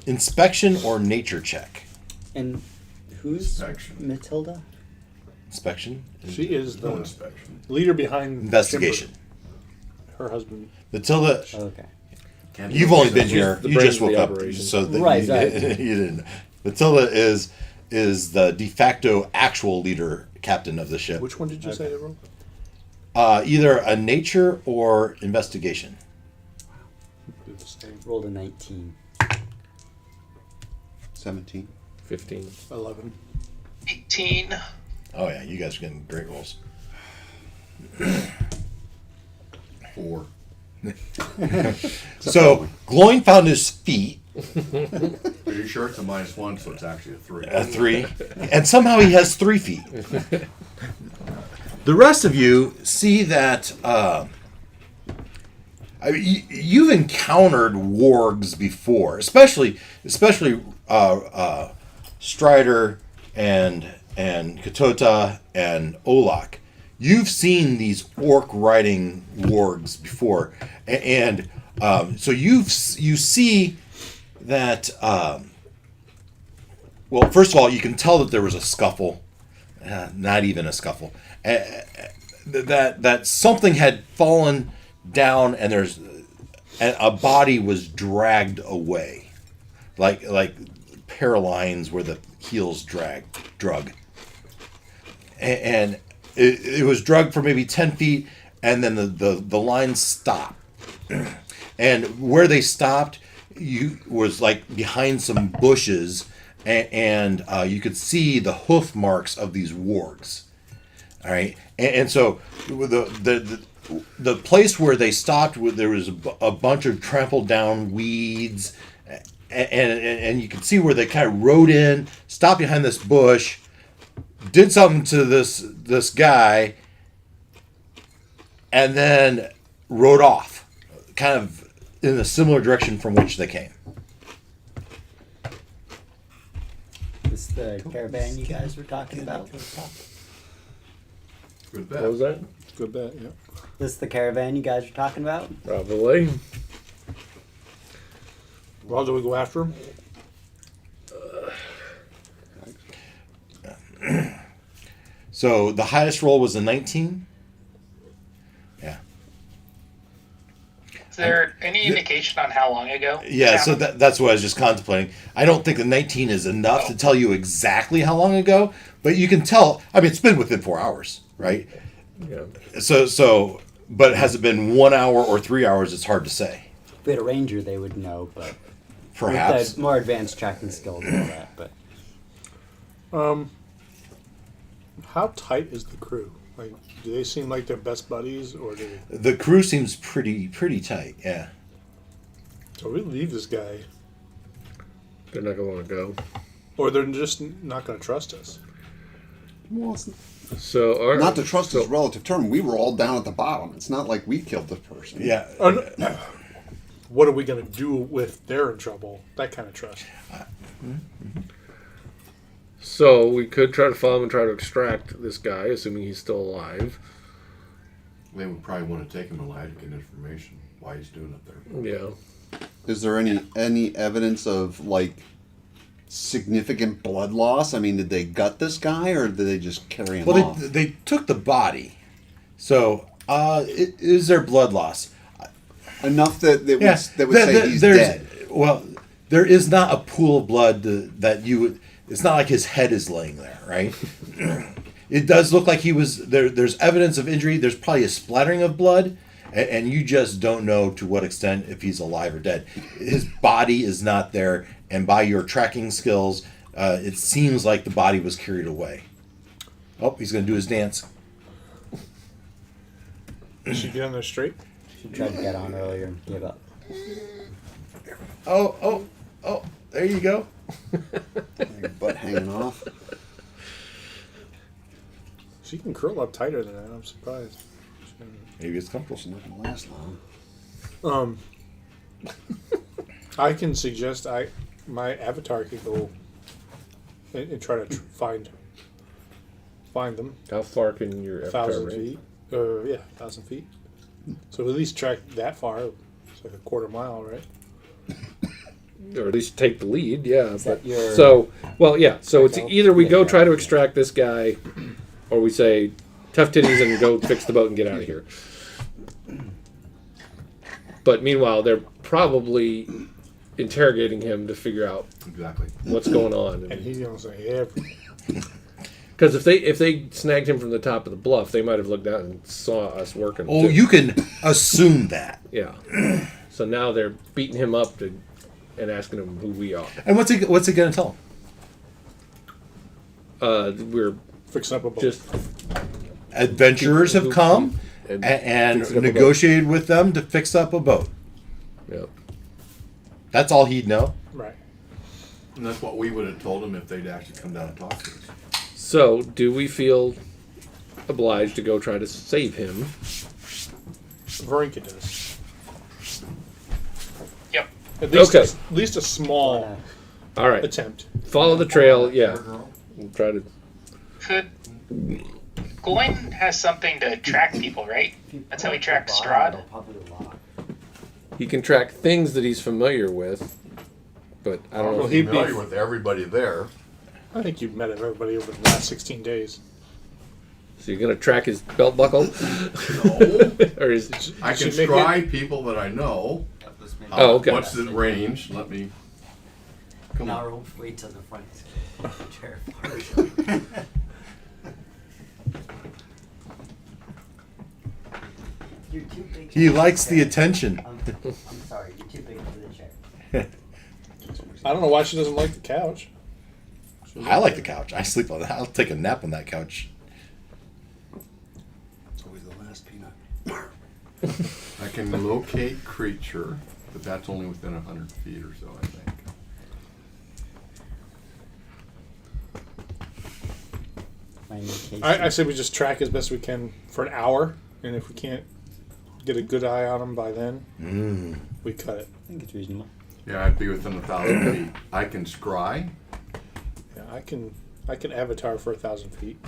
inspection or nature check? And who's Inspection. Matilda? Inspection? She is the No inspection. leader behind Investigation. Kimber, her husband. Matilda, Okay. Can't you've do only that. been here. the You brains just of the woke up, operation. so that Right, you, right. you didn't. Matilda is the de facto actual leader, captain of the ship. Which one did you say, everyone? Either a nature or investigation. Do the same. Rolled a 19. 17. 15. 11. 18. Oh yeah, you guys are getting great rolls. 4. So Gloin found his feet, Are you sure it's a -1, so it's actually a 3? a 3, and somehow he has 3 feet. The rest of you see that you've encountered wargs before, especially Strider and Katota and Olak. You've seen these orc riding wargs before, and so you see that. Well, first of all, you can tell that there was a scuffle, not even a scuffle. That something had fallen down, and and a body was dragged away, like paralines where the heels drug, and it was drugged for maybe 10 feet, and then the line stopped, and where they stopped, was like behind some bushes, and you could see the hoof marks of these wargs. All right, and so the place where they stopped, there was a bunch of trampled down weeds, and you can see where they kind of rode in, stopped behind this bush, did something to this guy, and then rode off, kind of in a similar direction from which they came. This the caravan you guys were talking about? Good What was bet. that? Good bet, yeah. This the caravan you guys were talking about? Probably. Well, do we go after him? So the highest roll was a 19. Yeah. Is there any indication on how long ago? this Yeah, so happened? that's what I was just contemplating. I don't think the 19 is enough to tell you exactly how long ago, but you can tell. I mean, it's been within 4 hours, right? Yeah. So, but has it been 1 hour or 3 hours? It's hard to say. If we had a ranger, they would know, but Perhaps. with the more advanced tracking skills and all that. But How tight is the crew? Like, do they seem like they're best buddies, or do they... The crew seems pretty tight. Yeah. So we leave this guy, They're not going to want to go. or they're just not going to trust us? Well, So, all right. not to trust so, is relative term. We were all down at the bottom. It's not like we killed the person. Yeah. Oh, no. What are we going to do if they're in trouble? That kind of trust. So we could try to follow him and try to extract this guy, assuming he's still alive. They would probably want to take him alive to get information why he's doing it there. Yeah. Is there any evidence of like significant blood loss? I mean, did they gut this guy or did they just carry him Well, off? they took the body. So, is there blood loss? Enough that would, Yeah, that would say he's dead. Well, there is not a pool of blood that you would. It's not like his head is laying there, right? It does look like he was there. There's evidence of injury. There's probably a splattering of blood, and you just don't know to what extent if he's alive or dead. His body is not there, and by your tracking skills, it seems like the body was carried away. Oh, he's going to do his dance. Did she get on there straight? she tried to get on earlier and gave up. Oh! There you go. Your butt hanging off. She can curl up tighter than that. I'm surprised. Maybe it's comfortable. It's not gonna last long. I can suggest my avatar could go and try to find them. How far can your avatar 1,000 range? feet. 1,000 feet. So at least track that far. It's like a quarter mile, right? Or at least take the lead, yeah. Is that your- So it's Okay. either we go Yeah. try to extract this guy, or we say tough titties and go fix the boat and get out of here. But meanwhile, they're probably interrogating him to figure out Exactly. what's going on. And he's gonna say everything. Because if they snagged him from the top of the bluff, they might have looked down and saw us working. Oh, too. you can assume that. Yeah. So now they're beating him up and asking him who we are. And what's he going to tell him? We're Fixing up a boat. just Adventurers have come and and fixing up a boat. negotiated with them to fix up a boat. Yeah. That's all he'd know. Right. And that's what we would have told them if they'd actually come down and talk to us. So, do we feel obliged to go try to save him? Varinka does. Yep. Okay. At least a small All right. attempt. Follow the trail. Yeah. We'll try to. Could Goin has something to track people, right? That's how he tracks Strahd. He can track things that he's familiar with, but I don't know. Well, If he'd be. Familiar with everybody there. I think you've met everybody over the last 16 days. so you're gonna track his belt buckle, No. or his? I can Should make stride people that I know. Oh, okay. What's the range? Let me. Come Now on. we'll wait till the front chair. You're too big. He for likes the chair. attention. I'm sorry, you're too big for the chair. I don't know why she doesn't like the couch. I like the couch. I sleep on that. I'll take a nap on that couch. It's always the last peanut. I can locate creature, but that's only within 100 feet or so, I think. My indication. I say we just track as best we can for an hour, and if we can't get a good eye on him by then, we cut it. I think it's reasonable. Yeah, I'd be within 1,000 feet. I can scry. Yeah, I can avatar for 1,000 feet.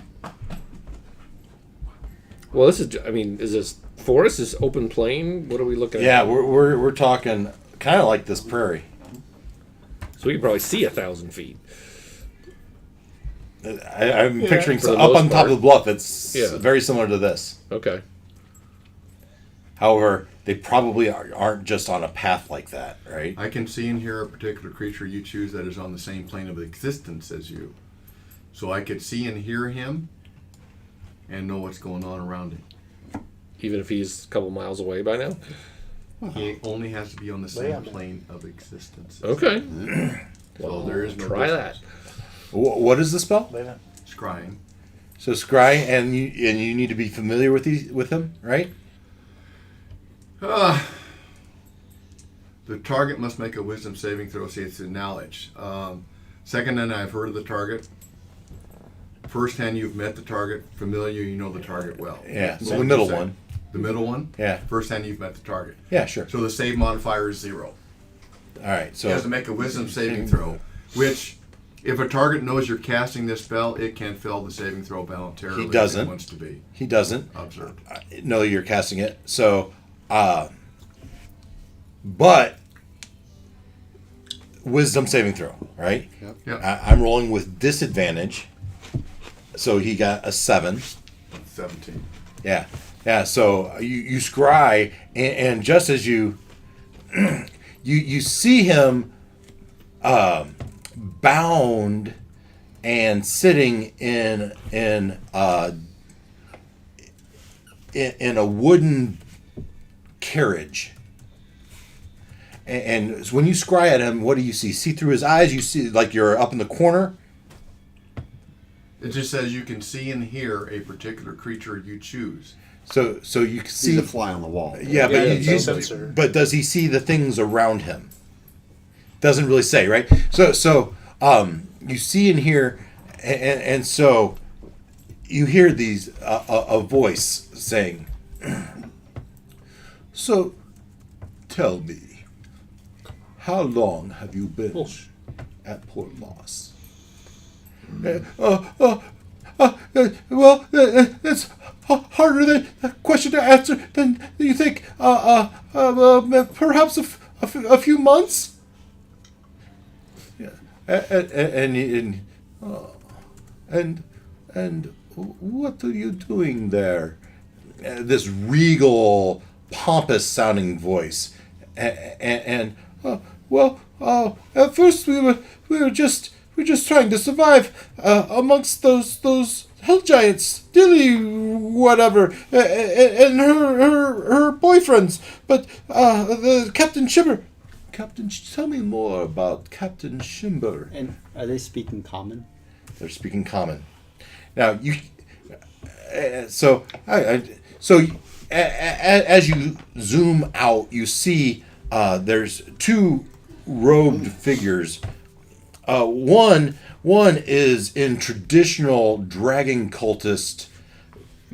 Well, this is. I mean, is this forest? Is this open plain? What are we looking Yeah, at? we're talking kind of like this prairie. So we can probably see 1,000 feet. I'm Yeah. picturing For the up most on top part. of the bluff. It's Yeah. very similar to this. Okay. However, they probably aren't just on a path like that, right? I can see and hear a particular creature you choose that is on the same plane of existence as you. So I could see and hear him and know what's going on around him. Even if he's a couple miles away by now. He only has to be on the Lay same on me. plane of existence. Okay. So Well, there is no try distance. What is the spell? Later. Scrying. So scry, and you need to be familiar with him, right? The target must make a wisdom saving throw. See, it's a knowledge. Second hand, I've heard of the target. First hand, you've met the target. Familiar, you know the target well. Yeah. So What the would middle you say? one. The middle one? Yeah. First hand, you've met the target. Yeah, sure. So the save modifier is 0. All right. He has to So make a wisdom saving throw, which, if a target knows you're casting this spell, it can fail the saving throw voluntarily. He if doesn't. It wants to be he doesn't observed. know you're casting it. So, but wisdom saving throw, right? Yeah. I'm rolling with disadvantage. So he got a 7. 17. Yeah, yeah. So you scry, and just as you you see him bound and sitting in a wooden carriage. And when you scry at him, what do you see? See through his eyes? You see like you're up in the corner. It just says you can see and hear a particular creature you choose. So you can see See the fly on the wall. Yeah, Yeah, but it's you, a sensor. but does he see the things around him? Doesn't really say, right? So you see and hear, and so you hear these a voice saying, "So, tell me, how long have you been Bullsh. at Port Moss?" Well, it's harder than a question to answer than you think. Perhaps a few months. Yeah, and what are you doing there? This regal, pompous-sounding voice, at first we were just trying to survive amongst those hell giants, Dilly, whatever, and her boyfriends. But the Captain Shimmer. Tell me more about Captain Shimmer. And are they speaking common? They're speaking common. Now you. As you zoom out, you see there's two robed figures. One is in traditional dragon cultist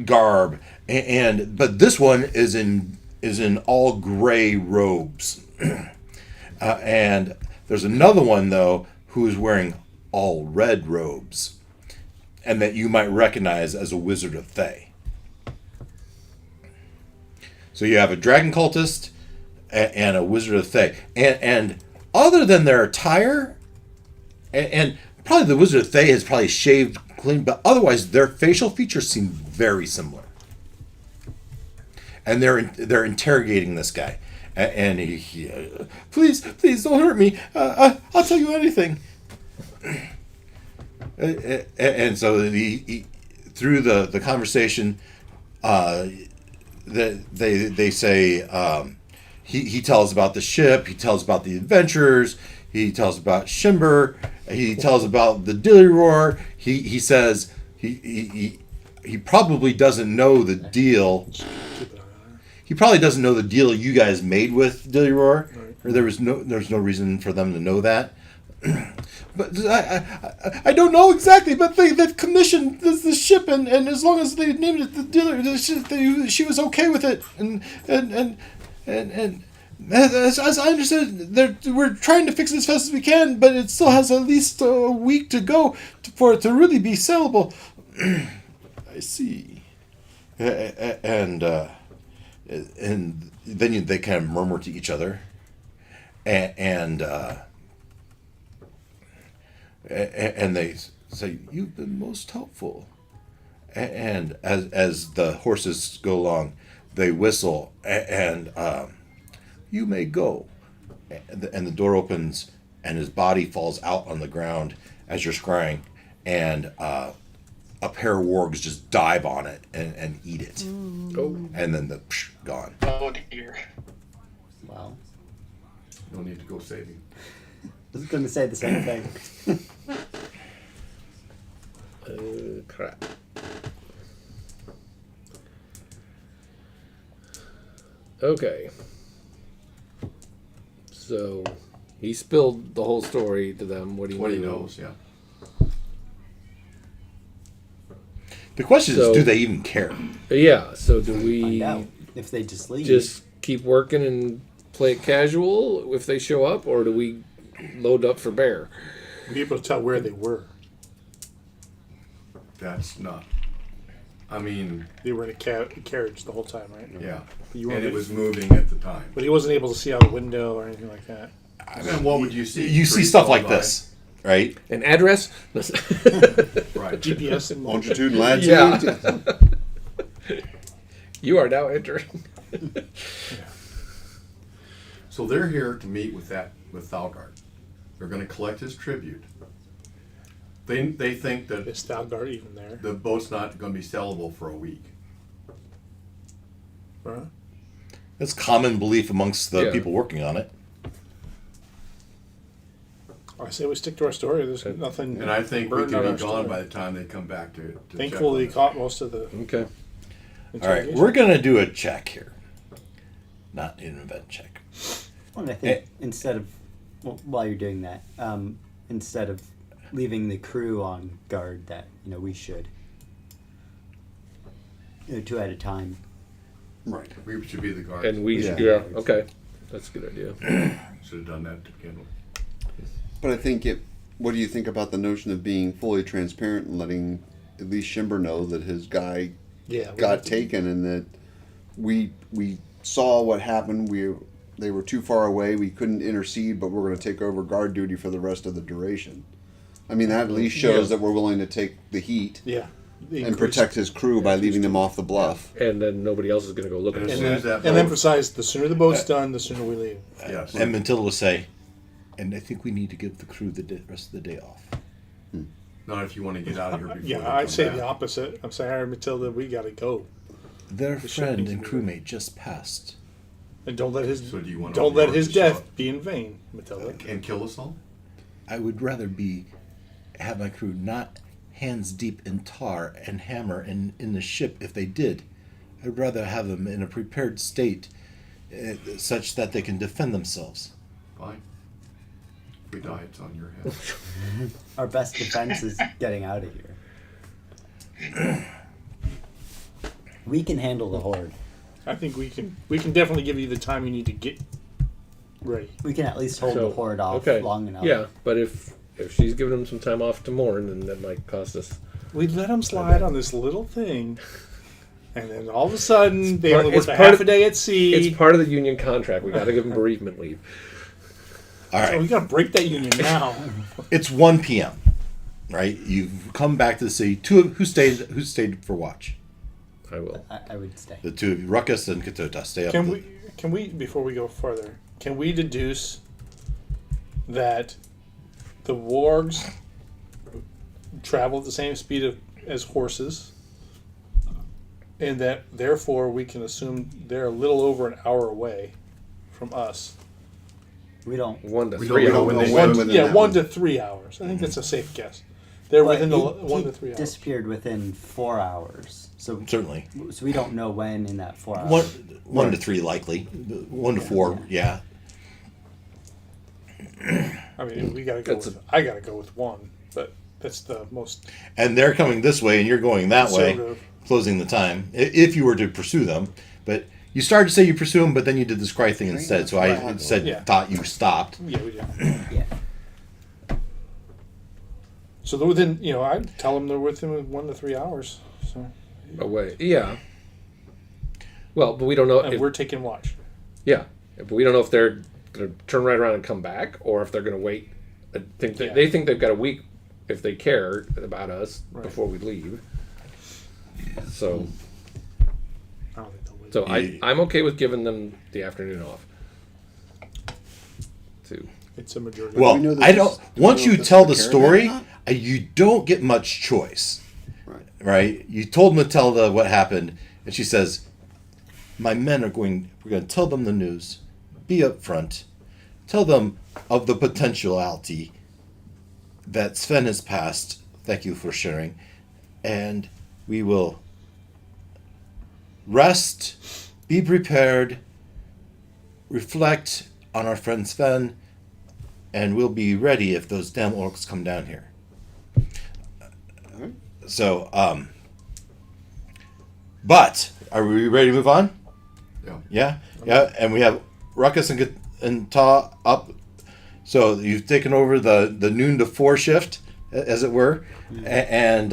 garb, but this one is in all gray robes. And there's another one though who is wearing all red robes, and that you might recognize as a wizard of Thay. So you have a dragon cultist and a wizard of Thay, and other than their attire, and probably the wizard of Thay has probably shaved clean, but otherwise their facial features seem very similar. And they're interrogating this guy, and he please don't hurt me. I'll tell you anything. And so he through the conversation, they say he tells about the ship, he tells about the adventures, he tells about Shimber, he tells about the Dilly Roar. He says he probably doesn't know the deal. He probably doesn't know the deal you guys made with Dilly Roar, or there's no reason for them to know that. But I don't know exactly, but they've commissioned the ship, and as long as they named it the Dilly, she was okay with it, and as I understand, we're trying to fix it as fast as we can, but it still has at least a week to go for it to really be sellable. I see. And then they kind of murmur to each other, and they say, "You've been most helpful." And as the horses go along, they whistle, and "You may go." And the door opens, and his body falls out on the ground as you're scrying, and a pair of wargs just dive on it and eat it. Oh. And then gone. Oh dear. Wow. No need to go save him. I was going to say the same thing. Crap. Okay. So he spilled the whole story to them. What he knows, yeah. The question So- is, do they even care? Yeah. So do we Find out if they just leave. just keep working and play it casual if they show up, or do we load up for bear? Be able to tell where they were. That's not. I mean, They were in a carriage the whole time, right? yeah. You And weren't- it was moving at the time. But he wasn't able to see out a window or anything like that. And what would you see? You see Trees stuff going like by. this, right? An address? Right. GPS and Longitude and latitude. Yeah. You are now entering. So they're here to meet with Thalgard. They're going to collect his tribute. They think that Is Thalgard even there? the boat's not going to be sellable for a week. Huh? That's common belief amongst the Yeah. people working on it. I say we stick to our story. There's nothing. And I think we burned can on be our gone story. by the time they come back to Thankfully, they check caught most of the. Okay. All right, we're going to do a check here. Not an event check. Well, and I think instead of, while you're doing that, instead of leaving the crew on guard, that we should 2 at a time. Right. We should be the guards. And we, Yeah. yeah, okay. That's a good idea. Should have done that to begin with. But I think what do you think about the notion of being fully transparent and letting at least Shimber know that his guy Yeah. got taken and that we saw what happened. They were too far away. We couldn't intercede, but we're going to take over guard duty for the rest of the duration. I mean, that at least shows that we're willing to take the heat Yeah. and protect his crew by leaving them off the bluff. And then nobody else is going to go look at And it. as soon as that And boat- emphasize the sooner the boat's done, the sooner we leave. Yes. And Matilda will say, and I think we need to give the crew the rest of the day off. Not if you want to get out of here before. Yeah, they I'd come say back. the opposite. I'm sorry, Matilda, we gotta go. Their ship friend needs and to be crewmate just passed. And don't let his So do you want don't all the let orcs his to show death up? be in vain, Matilda. And kill us all? I would rather have my crew not hands deep in tar and hammer in the ship if they did. I'd rather have them in a prepared state such that they can defend themselves. Fine. If we die, it's on your head. Our best defense is getting out of here. We can handle the horde. I think we can definitely give you the time you need to get ready. We can at least hold So, the horde off okay. long enough. Yeah, but if she's giving him some time off to mourn, then that might cost us. We let them slide on this little thing, and then all of a sudden they part- only it's work a part half of- a day at sea. It's part of the union contract. We got to give him bereavement leave. All So we right, gotta break that union now. it's 1 p.m. Right, you've come back to the city. Who stayed for watch? I will. I would stay. The two of you, Ruckus and Katota, stay up. Can we before we go further? Can we deduce that the wargs travel at the same speed as horses, and that therefore we can assume they're a little over an hour away from us? We don't. 1 to We 3 don't know hours. when they When went. within Yeah, that 1 one. to 3 hours. I think that's a safe guess. They're But within the he 1 to 3 hours. disappeared within 4 hours. So Certainly, we don't know when in that 4 hours. one to 3 likely, 1 to 4, yeah. I mean, we gotta go. I gotta go with 1, but that's the most And they're coming this way, and you're going that way, conservative. closing the time. If you were to pursue them, but you started to say you pursue them, but then you did the scry thing instead. So I thought you stopped. Yeah, we do. Yeah. So they're within, I tell them they're within 1 to 3 hours. So, Away. Yeah. Well, but we don't know and if we're taking watch. yeah, but we don't know if they're going to turn right around and come back, or if they're going to wait. Yeah. They think they've got a week if they care about us Right. before we leave. So, I don't think they'll wait. so Yeah. I'm okay with giving them the afternoon off. Too. It's a majority. Well, we know that I don't. this- do we Once know you if this tell is the a caravan or story, not? you don't get much choice. Right. Right? You told Matilda what happened, and she says, "My men are going. We're going to tell them the news. Be upfront. Tell them of the potentiality that Sven has passed. Thank you for sharing, and we will rest, be prepared, reflect on our friend Sven, and we'll be ready if those damn orcs come down here." So, but are we ready to move on? Yeah. Yeah, yeah, and we have Ruckus and Ta up. So you've taken over the noon to 4 shift, as it were, and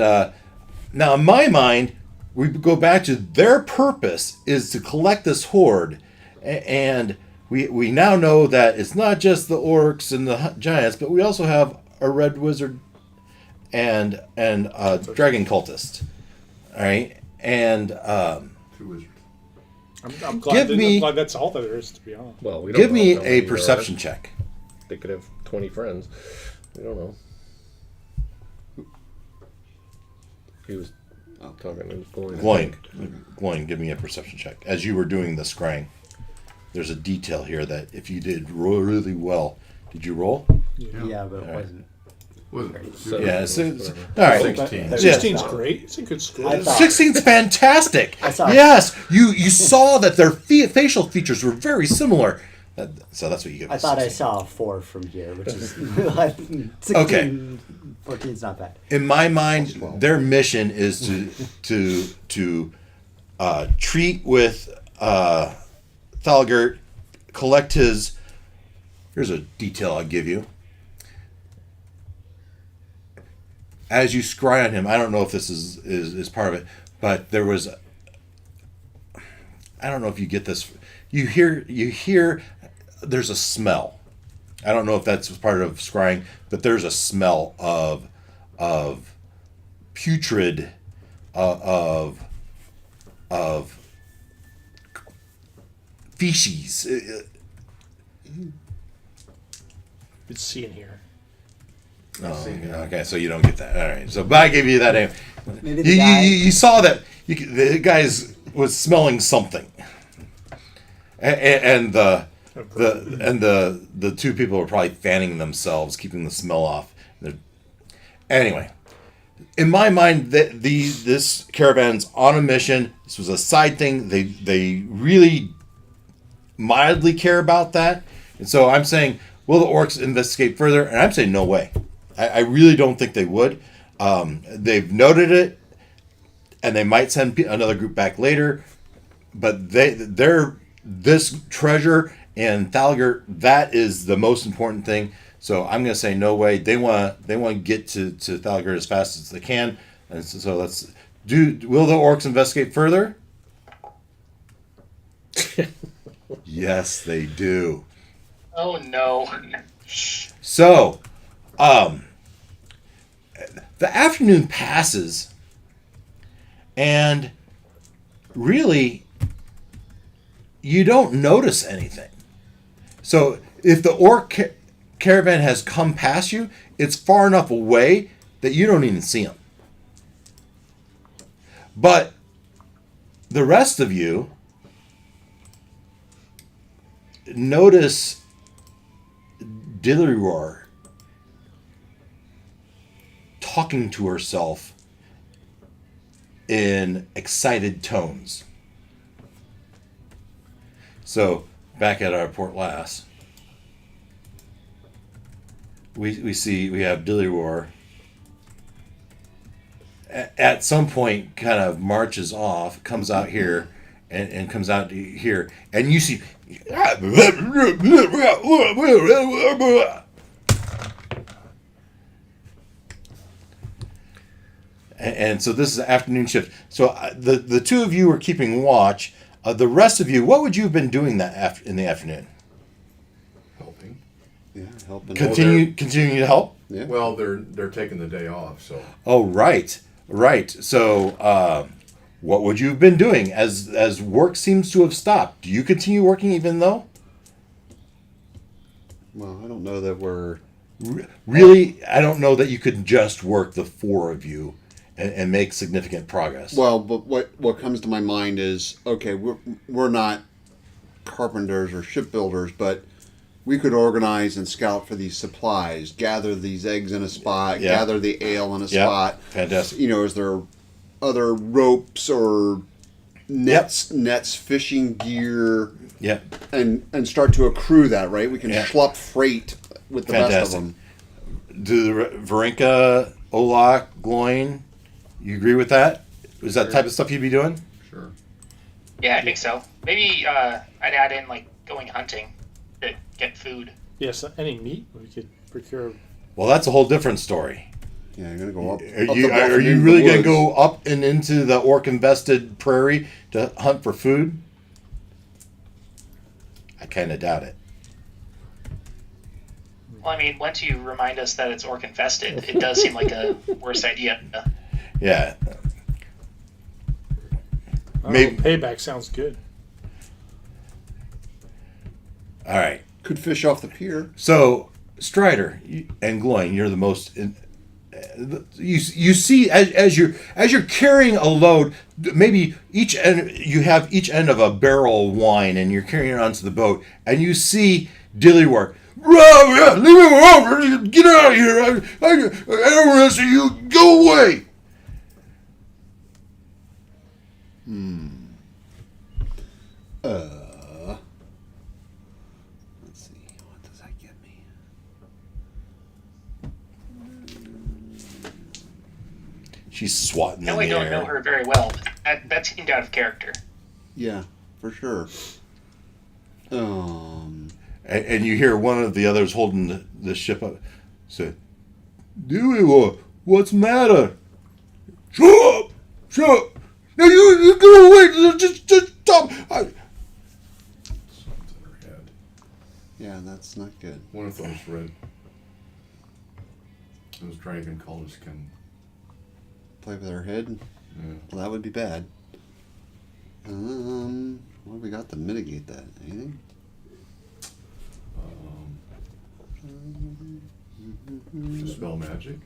now in my mind, we go back to their purpose is to collect this horde, and we now know that it's not just the orcs and the giants, but we also have a red wizard and a dragon cultist. All right, and 2 wizards. I'm glad, give me- I'm glad that's all that there is, to be honest. Well, we don't give me know how a many there perception are. check. They could have 20 friends. We don't know. He was talking to Gloin. Gloin, give me a perception check. As you were doing the scrying, there's a detail here that if you did really well, did you roll? Yeah, but it Alright. wasn't. Wasn't So- Yeah, it's, all Whatever. right. 16. 16's great. It's a good score. I thought- 16's fantastic. I saw- Yes, you saw that their facial features were very similar. So that's what you give. I us, thought I 16. saw a 4 from here, which is 16, 14 is not bad. In my mind, their mission is to treat with Thalgert, collect his. Here's a detail I'll give you. As you scry on him, I don't know if this is part of it, but there was. I don't know if you get this. You hear. There's a smell. I don't know if that's part of scrying, but there's a smell of putrid, of feces. It's C in here. Oh, okay, so you don't get that. All right, so but I gave you that name. Maybe the guy. You saw that the guy was smelling something, and the two people were probably fanning themselves, keeping the smell off. Anyway, in my mind, this caravan's on a mission. This was a side thing. They really mildly care about that, and so I'm saying, will the orcs investigate further? And I'm saying no way. I really don't think they would. They've noted it, and they might send another group back later. But they're this treasure and Thalgert, that is the most important thing. So I'm going to say no way. They want to get to Thalgert as fast as they can. And so let's do. Will the orcs investigate further? Yes, they do. Oh no. So, the afternoon passes, and really, you don't notice anything. So, if the orc caravan has come past you, it's far enough away that you don't even see them. But the rest of you notice Dilliroar talking to herself in excited tones. So, back at our Port Lass, we have Dilliroar at some point kind of marches off, comes out here, and comes out here, and you see. And so this is the afternoon shift. So the two of you are keeping watch. The rest of you, what would you have been doing in the afternoon? Helping. Yeah, helping. Continuing to help. Yeah. Well, they're taking the day off, so. Oh, right. So what would you have been doing as work seems to have stopped? Do you continue working even though? Well, I don't know that we're Really, I don't know that you could just work the four of you and make significant progress. well. But what comes to my mind is, okay, we're not carpenters or shipbuilders, but we could organize and scout for these supplies, gather these eggs in a spot, Yeah. gather the ale in a Yeah. spot. Fantastic. You know, is there other ropes or nets, fishing gear, Yeah. and start to accrue that, right? We can Yeah. schlup freight with the best of Fantastic. them. Do the Varenka, Olak, Gloin, you agree with that? Is that type of stuff you'd be doing? Sure. Yeah, I think so. Maybe I'd add in like going hunting to get food. Yes, any meat we could procure. Well, that's a whole different story. Yeah, you're gonna go up. Are up you, the bluff are and you into really the going to woods. go up and into the orc-invested prairie to hunt for food? I kind of doubt it. Well, I mean, once you remind us that it's orc infested, it does seem like a worse idea. Yeah. Maybe payback sounds good. All right. Could fish off the pier. So, Strider and Gloin, you're the most. You see as you're carrying a load, maybe each end you have each end of a barrel of wine, and you're carrying it onto the boat, and you see Dilliroar. Leave me alone! Get out of here! I don't want to see you. Go away! Let's see. What does that get me? She's swatting I know in I the don't air. know her very well, but that seemed out of character. Yeah, for sure. And you hear one of the others holding the ship up say, Dewey, what's the matter? Shut up! Shut up! No, you go away! Just stop! Something's in her head. Yeah, that's not good. One of those dragon colors can. Play with her head? Yeah. Well, that would be bad. What have we got to mitigate that? Anything? Dispel magic.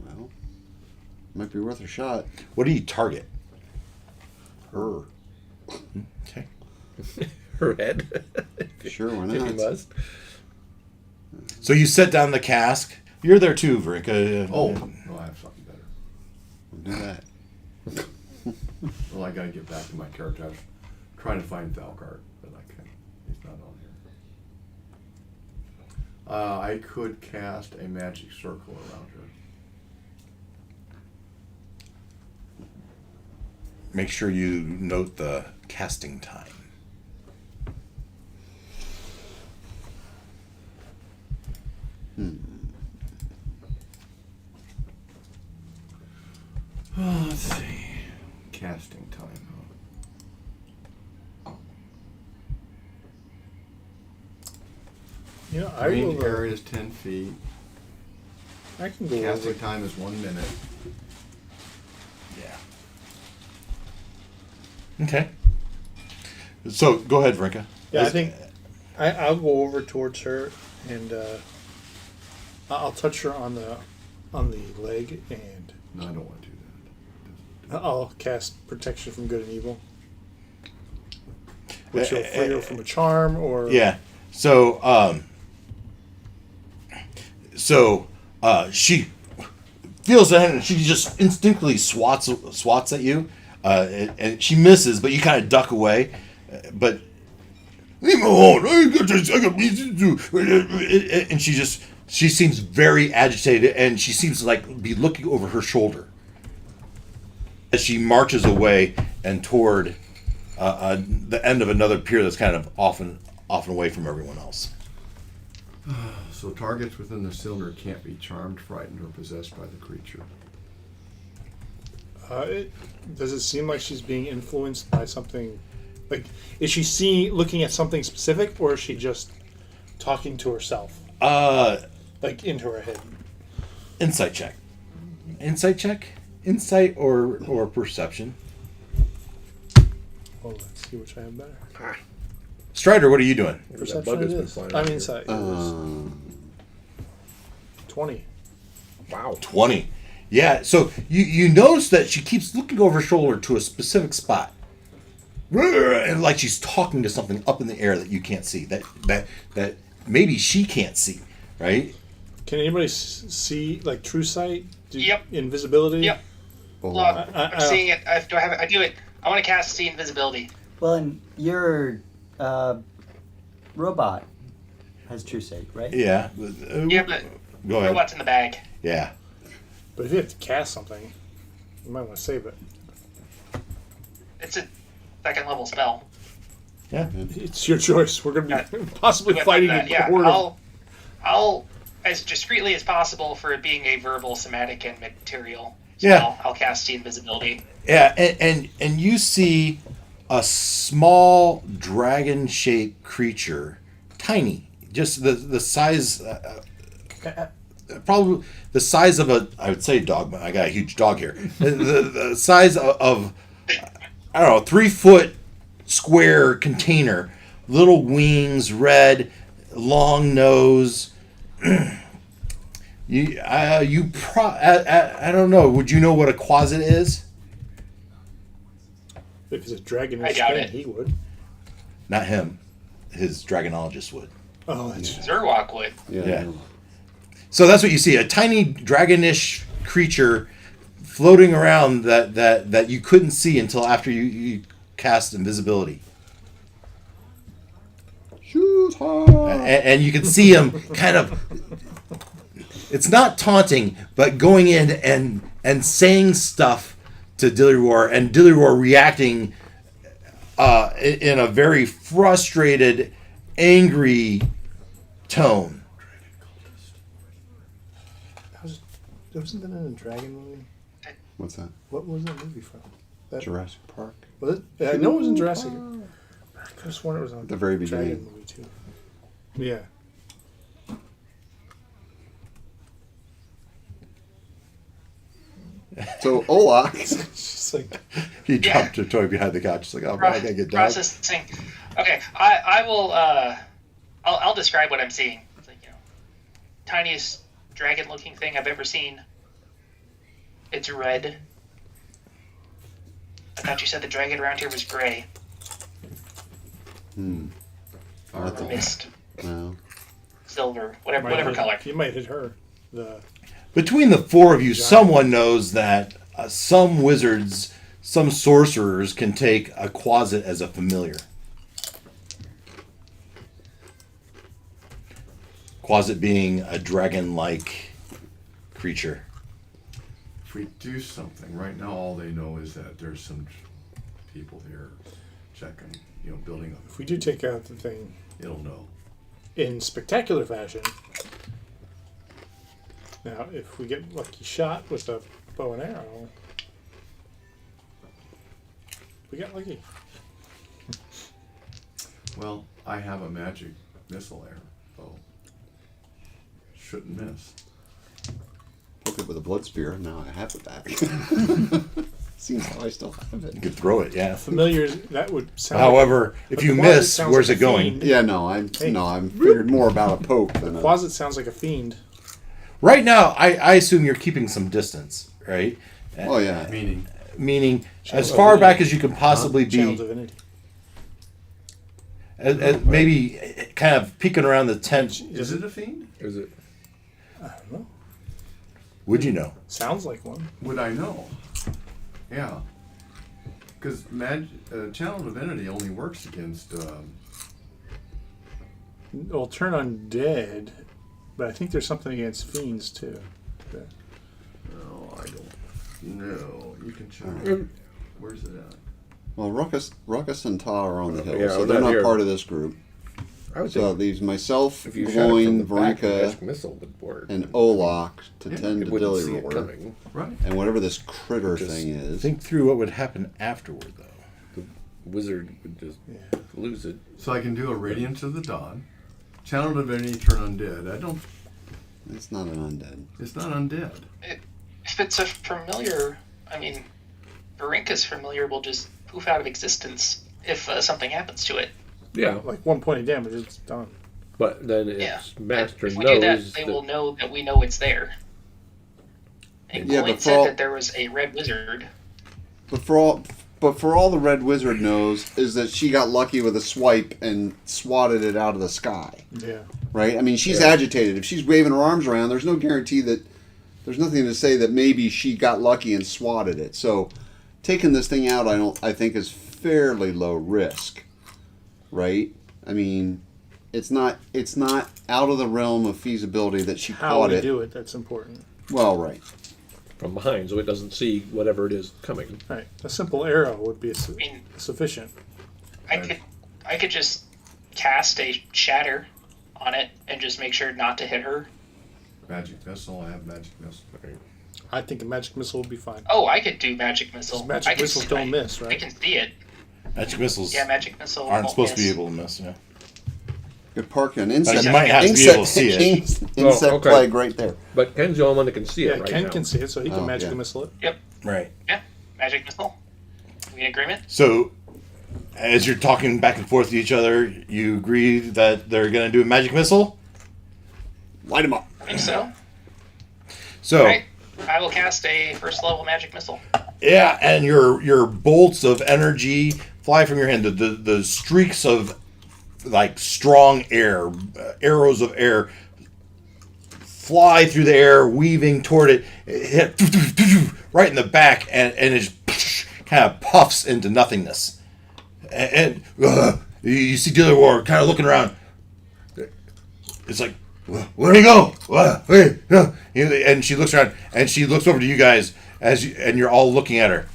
Well, might be worth a shot. What do you target? Her. Okay. Her head. Sure, why If you not? must. So you set down the cask. You're there too, Varinka. Oh, no, I have something better. We'll do that. Well, I gotta get back to my character. I was trying to find Thalgard, but I can't. He's not on here. I could cast a magic circle around her. Make sure you note the casting time. Let's see. Casting time. You know, I Range will. area is 10 feet. I can go Casting over. time is 1 minute. Yeah. Okay. So go ahead, Varinka. Yeah, I think I'll go over towards her and I'll touch her on the leg and No, I don't want to do that. I'll cast protection from good and evil, which will free her from a charm or Yeah. So, she feels that and she just instinctively swats at you, and she misses, but you kind of duck away. But leave me alone. I got reason to do. And she seems very agitated, and she seems to be looking over her shoulder as she marches away and toward the end of another pier that's kind of often away from everyone else. So targets within the cylinder can't be charmed, frightened, or possessed by the creature. Does it seem like she's being influenced by something? Like, is she looking at something specific, or is she just talking to herself? Like into her head. Insight check. Insight or perception. Well, let's see which I have better. Strider, what are you doing? That Perception bug it has been is. flying I'm around here. insight. 20. Wow. 20. Yeah, so you notice that she keeps looking over her shoulder to a specific spot. And like she's talking to something up in the air that you can't see. That maybe she can't see, right? Can anybody see, like, true sight? Yep. Invisibility? Yep. Oh, Look, I'm seeing it. I do it. I want to cast see invisibility. Well, and your robot has true sight, right? Yeah. Yeah, but Go ahead. robot's in the bag. Yeah. But if you have to cast something, you might want to save it. It's a second level spell. Yeah. It's your choice. We're going to be possibly But, fighting yeah, a horde of... I'll as discreetly as possible for it being a verbal, somatic, and material spell. Yeah. I'll cast see invisibility. Yeah, and you see a small dragon-shaped creature, tiny, just the size, probably the size of I would say dog, but I got a huge dog here. The size of I don't know, 3-foot square container, little wings, red, long nose. I don't know. Would you know what a quasit is? If it's a dragon, I doubt thing, it. he would. Not him. His dragonologist would. Oh, that's Zerwalk would. Yeah. So that's what you see, a tiny dragonish creature floating around that you couldn't see until after you cast invisibility. Shoot her! And you can see him kind of it's not taunting, but going in and saying stuff to Dilliwar, and Dilliwar reacting in a very frustrated, angry tone. Wasn't that in a dragon movie? What's that? What was that movie from? Jurassic Park. Was it? I know it was in Jurassic. I could have sworn it was on The very dragon beginning. movie too. Yeah. So Olak, It's just like He dropped a toy behind the couch. It's like, oh man, I gotta get down. Processing. Okay, I will. I'll describe what I'm seeing. It's like, tiniest dragon-looking thing I've ever seen. It's red. I thought you said the dragon around here was gray. I'll have to- Mist, well, silver, whatever might hit- color. You might hit her. Between the four of you, someone knows that some wizards, some sorcerers can take a Quasit as a familiar. Quasit being a dragon-like creature. If we do something, right now all they know is that there's some people here checking, building If we do take out the thing it'll know. in spectacular fashion. Now, if we get lucky shot with a bow and arrow, we got lucky. Well, I have a magic missile arrow, so shouldn't miss. took it with a blood spear. Now I have it back. Seems how I still have You it. could throw it, yeah. Familiars, that would sound. However, like, if you a Quasit miss, sounds where's like it a going? fiend. Yeah, no, I'm figured more about a poke than a. Quasit sounds like a fiend. Right now, I assume you're keeping some distance, right? Oh yeah. Meaning, as Channel far divinity. back as you can possibly Channel be, divinity. maybe kind of peeking around the tent. Is it a fiend? Is it? I don't know. Would you know? Sounds like one. Would I know? Yeah. Because channel divinity only works against. It'll turn undead, but I think there's something against fiends too. No, I don't know. You can check. Where's it at? Well, Ruckus and Ta are on the hill, Yeah, so we're they're not not here. part of this group. I would So think leaves myself, if you shot it from Gloin, the back, the Veronica, magic missile would work. and Olak to Yeah, tend it to wouldn't see it Dilliwar. coming. Right. And whatever this critter Just thing is. Think through what would happen afterward, though. Wizard would just lose it. So I can do a Radiance of the Dawn. Channel divinity turn undead. It's not an undead. It's not undead. If it's a familiar, I mean, Varinka's familiar will just poof out of existence if something happens to it. Yeah, Like 1 point of damage, it's done. but then Yeah. its master If we do that, knows they that will know that we know it's there. And Yeah, Gloin but said for all- that there was a red wizard. But for all the Red Wizard knows is that she got lucky with a swipe and swatted it out of the sky. Yeah. Right? I mean, she's agitated. If she's waving her arms around, there's no guarantee that there's nothing to say that maybe she got lucky and swatted it. So, taking this thing out, I think is fairly low risk. Right? I mean, it's not out of the realm of feasibility that she How caught we it. do it, that's important. Well, right. from behind, so it doesn't see whatever it is coming. Right. A simple arrow would be mean- sufficient. I could just cast a shatter on it and just make sure not to hit her. Magic missile. I have magic missile. I think a magic missile would be fine. Oh, I could do magic missile. Magic I can missiles see- don't miss, I right? can see it. Magic missiles Yeah, magic missile aren't won't supposed to be miss. able to miss. Yeah. Good park an insect. you might have to be able to see it. Insect okay. plague right there. But Ken's the only one that can see Yeah, it right Ken now. can see it, so he can Oh, magically yeah. missile it. Yep. Right. Yeah. Magic missile. We in agreement? So, as you're talking back and forth to each other, you agree that they're going to do a magic missile? Light him up. I think so. So, Alright. I will cast a first level magic missile. yeah, and your bolts of energy fly from your hand. The streaks of like strong air, arrows of air fly through the air, weaving toward it, hit right in the back, and it just kind of puffs into nothingness. And you see Dilliwar kind of looking around. It's like, Where'd he go? Wait, no. And she looks around, and she looks over to you guys and you're all looking at her,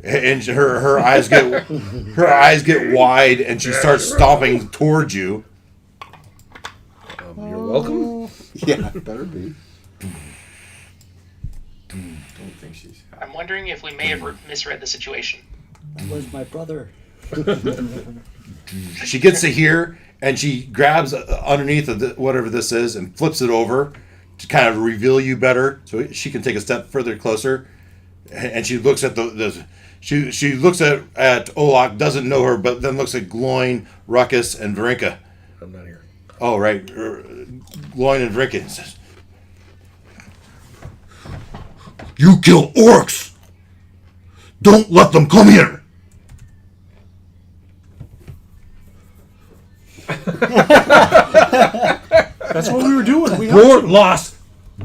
and her eyes get wide, and she starts stomping towards you. You're welcome. Yeah, better be. Don't think she's happy. I'm wondering if we may have misread the situation. Where's my brother? She gets to here, and she grabs underneath of whatever this is and flips it over to kind of reveal you better, so she can take a step further closer. And she looks at she looks at Olak, doesn't know her, but then looks at Gloin, Ruckus, and Varinka. I'm not here. Oh, right. Gloin and Varinka says, "You kill orcs! Don't let them come here!" That's what we were doing. We Port lost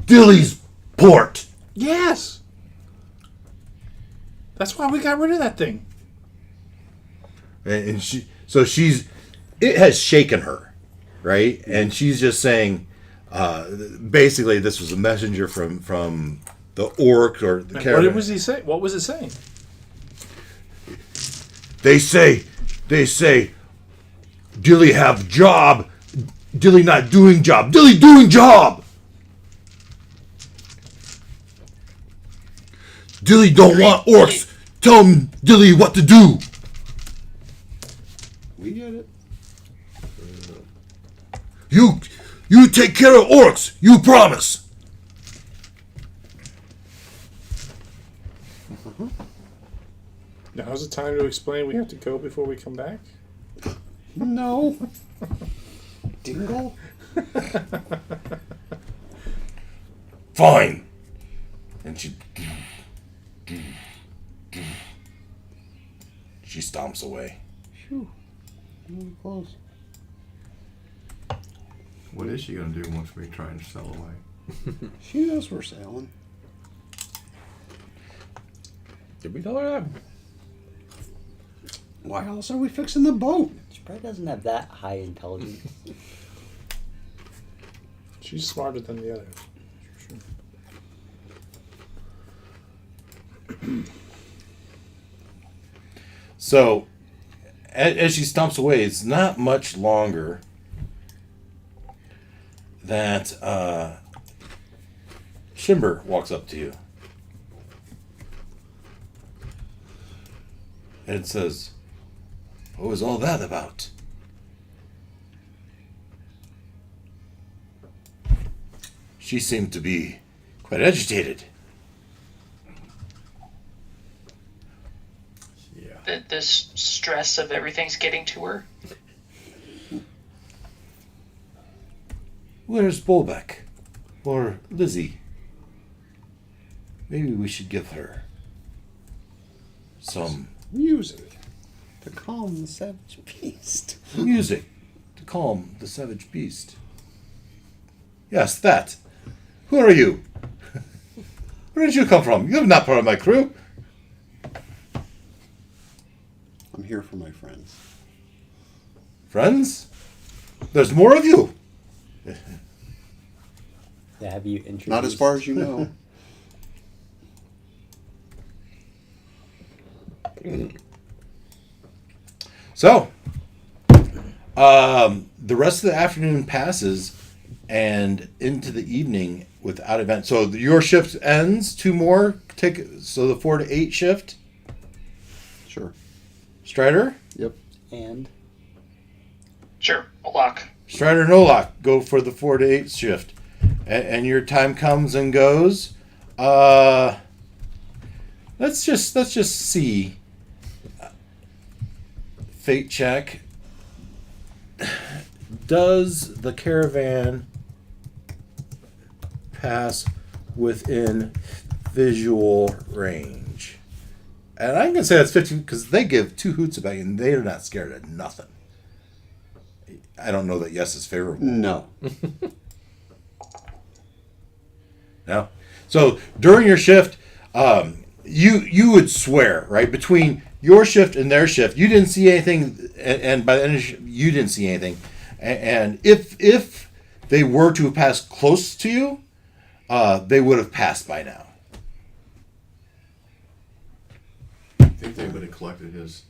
Dilly's port. Yes. That's why we got rid of that thing. And it has shaken her, right? And she's just saying, basically, this was a messenger from the orc or the caravan. What was he say? What was it saying? They say, Dilly have job, Dilly not doing job, Dilly doing job. Dilly don't want orcs. Tell him, Dilly, what to do. We get it. You take care of orcs. You promise. Now's the time to explain we have to go before we come back? No. Dingle. Fine. And she stomps away. Phew. Close. What is she going to do once we try and sell away? She knows we're sailing. Did we tell her that? Why else are we fixing the boat? She probably doesn't have that high intelligence. She's smarter than the others. Sure. So, as she stomps away, it's not much longer that Shimber walks up to you and says, "What was all that about?" She seemed to be quite agitated. Yeah. The stress of everything's getting to her. Where's Bolbeck? Or Lizzie? Maybe we should give her some Music. To calm the savage beast. music to calm the savage beast. Yes, that. Who are you? Where did you come from? You're not part of my crew. I'm here for my friends. Friends? There's more of you. Yeah, have you introduced? Not as far as you know. So, the rest of the afternoon passes and into the evening without event. So your shift ends. 2 more. So the 4 to 8 shift. Sure. Strider? Yep. And Sure, a lock. Strider and Olak go for the 4 to 8 shift. And your time comes and goes. Let's just see. Fate check. Does the caravan pass within visual range? And I'm gonna say that's 15 because they give 2 hoots about you, and they're not scared of nothing. I don't know that yes is favorable. No. No. So during your shift, you would swear, right, between your shift and their shift, you didn't see anything, and by the end of the shift, you didn't see anything. And if they were to have passed close to you, they would have passed by now. I think they would have collected his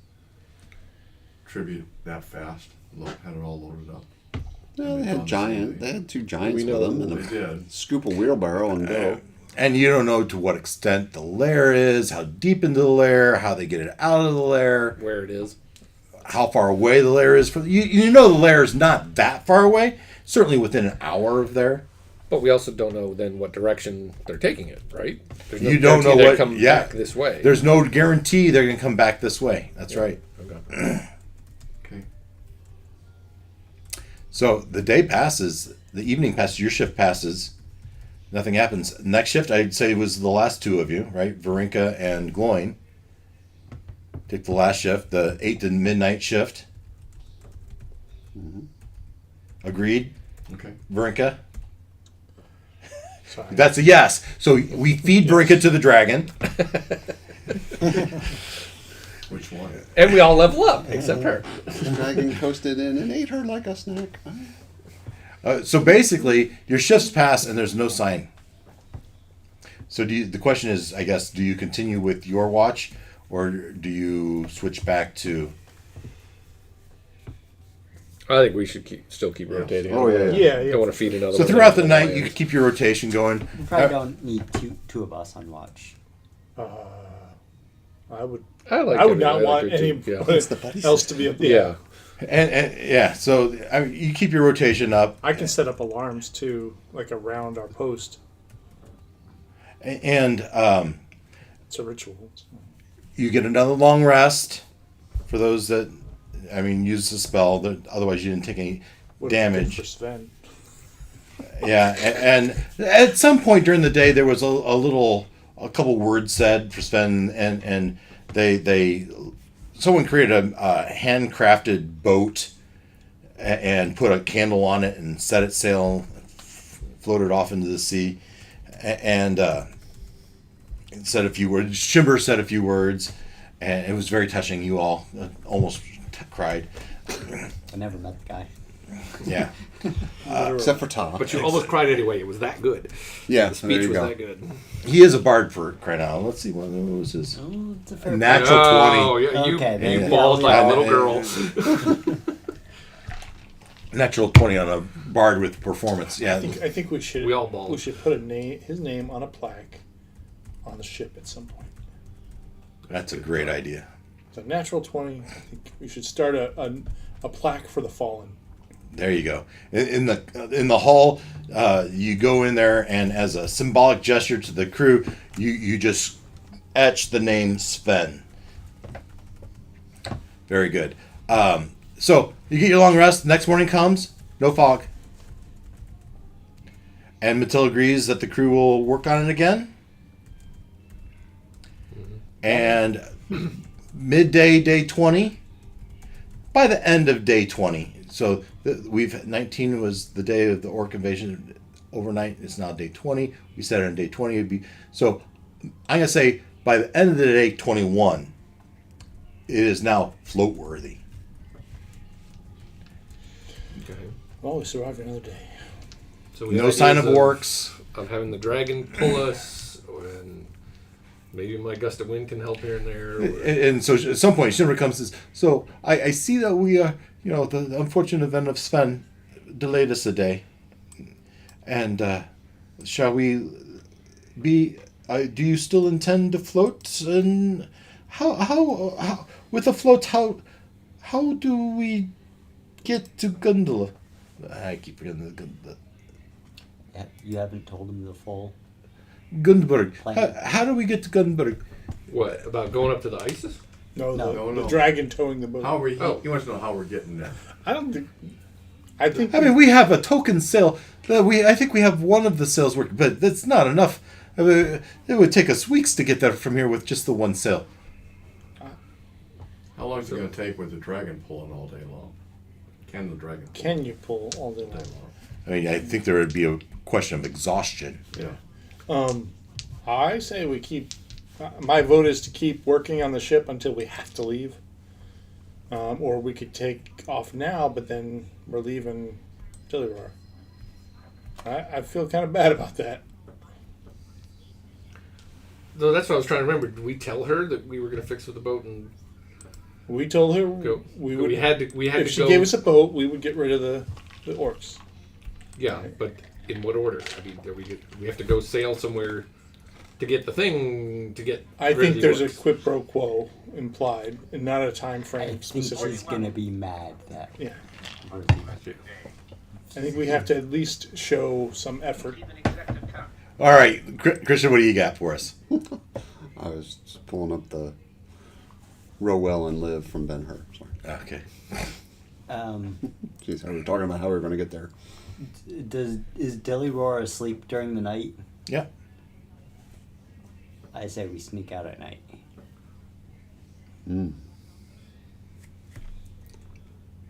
tribute that fast. Had it all loaded up. Well, they had two giants We with know them, They and did. scoop a wheelbarrow and go. And you don't know to what extent the lair is, how deep into the lair, how they get it out of the lair, Where it is. how far away the lair is from. You know the lair is not that far away. Certainly within an hour of there. But we also don't know then what direction they're taking it, right? There's You don't guarantee know they what. come Yeah, back this way. There's no guarantee they're going to come back this way. That's right. Okay. Okay. So the day passes, the evening passes, your shift passes, nothing happens. Next shift, I'd say, was the last two of you, right? Varinka and Gloin. Take the last shift, the 8 to midnight shift. Agreed, Okay. Varinka? Sorry. That's a yes. So we feed Varinka to the dragon. Which one? And we all level up, except her. The dragon coasted in and ate her like a snack. So basically, your shifts pass and there's no sign. So the question is, I guess, do you continue with your watch, or do you switch back to? I think we should still keep rotating. Oh, yeah, Yeah, yeah. Don't want to feed another So one throughout the into night, land. you could keep your rotation going. We probably don't need two of us on watch. I would. I like I would having not the want other two, anybody yeah. else to be up there. Yeah. And yeah, so I mean, you keep your rotation up, I can set up alarms too, like around our post. and It's a ritual. you get another long rest. For those that, I mean, use the spell. That otherwise you didn't take any What if it's good damage. for Sven? Yeah, and at some point during the day, there was a couple words said for Sven, and someone created a handcrafted boat and put a candle on it and set it sail, floated off into the sea, and said a few words. Shimber said a few words, and it was very touching. You all almost cried. I never met the guy. Yeah. Except for Tom. But you almost cried anyway. It was that good. Yeah, The speech there you was go. that good. He is a bard for crying out. Let's see, what was his? Oh, it's a fair Natural Oh, 20. yeah, you, Okay, you then- bawled like Yeah, a little yeah. girl. Natural 20 on a bard with performance. Yeah. I think we should. We all bawled. We should put his name on a plaque on the ship at some point. That's a great idea. It's a natural 20. I think we should start a plaque for the fallen. There you go. In the hall, you go in there, and as a symbolic gesture to the crew, you just etch the name Sven. Very good. So you get your long rest. Next morning comes, no fog, and Matilda agrees that the crew will work on it again. And midday, day 20. By the end of day 20. So we've 19 was the day of the orc invasion overnight. It's now day 20. We set it on day 20. It'd be so. I'm gonna say by the end of the day 21, it is now float worthy. Okay. Well, we survived another day. So we No have sign of ideas orcs. Of having the dragon pull us, and maybe my gust of wind can help here and there. And so at some point, Shimmer comes and says, "So I see that we the unfortunate event of Sven delayed us a day, and shall we be? Do you still intend to float? And how with a float? How do we get to Gondola? I keep forgetting the You haven't told him the full. Gundberg. Plan. How do we get to Gundberg? What about going up to the ISIS? No, No. the dragon towing the boat. How are we? Oh. He wants to know how we're getting there. I don't think. I think. I mean, we have a token sail. I think we have one of the sails working, but that's not enough. I mean, it would take us weeks to get there from here with just the one sail. How long is it going to take with the dragon pulling all day long? Can the dragon pull Can you pull all day all day long? long? I mean, I think there would be a question of exhaustion. Yeah. I say we keep. My vote is to keep working on the ship until we have to leave. Or we could take off now, but then we're leaving Tillyroar. I feel kind of bad about that. So that's what I was trying to remember. Did we tell her that we were going to fix with the boat and We told her go? we would. We had to. We had If to she go. gave us a boat, we would get rid of the orcs. Yeah, but in what order? I mean, we have to go sail somewhere to get the thing to get. I rid of think the there's a orcs. quid pro quo implied, and not a time I frame think specific. she's gonna be mad that. Yeah. we're- I think we have to at least show some effort. All right, Christian, what do you got for us? I was just pulling up the Row Well and Live from Ben Hur. Sorry. Okay. Jeez, we were talking about how we were going to get there. Is Dilly Roar asleep during the night? Yeah. I say we sneak out at night. Mm.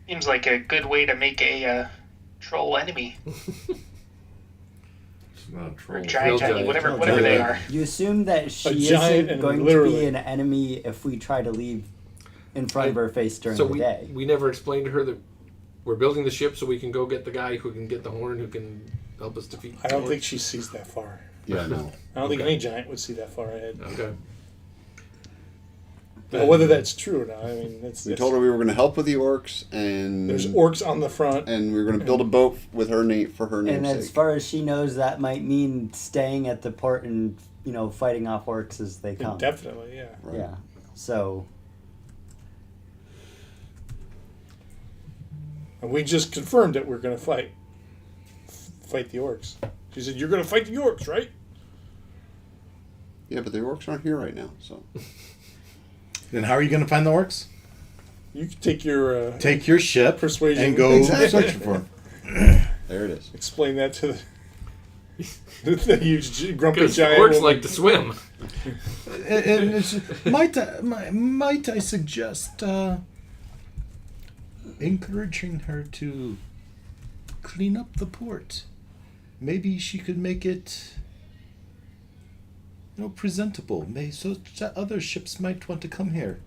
Seems like a good way to make a troll enemy. It's not a Or troll. giant enemy, giant. whatever they are. You assume that she giant isn't and going to literally. be an enemy if we try to leave in front of her face during So the day. we never explained to her that we're building the ship so we can go get the guy who can get the horn who can help us defeat. I don't the think she sees that far. Yeah, no. I don't think Okay. any giant would see that far ahead. orcs. Okay. Now, whether that's true or not, I mean, We told her we were going to help with the orcs, and there's orcs on the front. and we were going to build a boat with her name for her And as namesake. far as she knows, that might mean staying at the port and fighting off orcs as they come. Definitely, yeah. Right. Yeah. So And we just confirmed that we're going to fight the orcs. She said, "You're going to fight the orcs, right?" Yeah, but the orcs aren't here right now, so Then how are you going to find the orcs? You can take your Take your ship Persuasion. and go Exactly. searching for them. there it is. explain that to the huge grumpy Because giant. orcs woman. like to swim. And might I suggest encouraging her to clean up the port? Maybe she could make it, presentable. So that other ships might want to come here.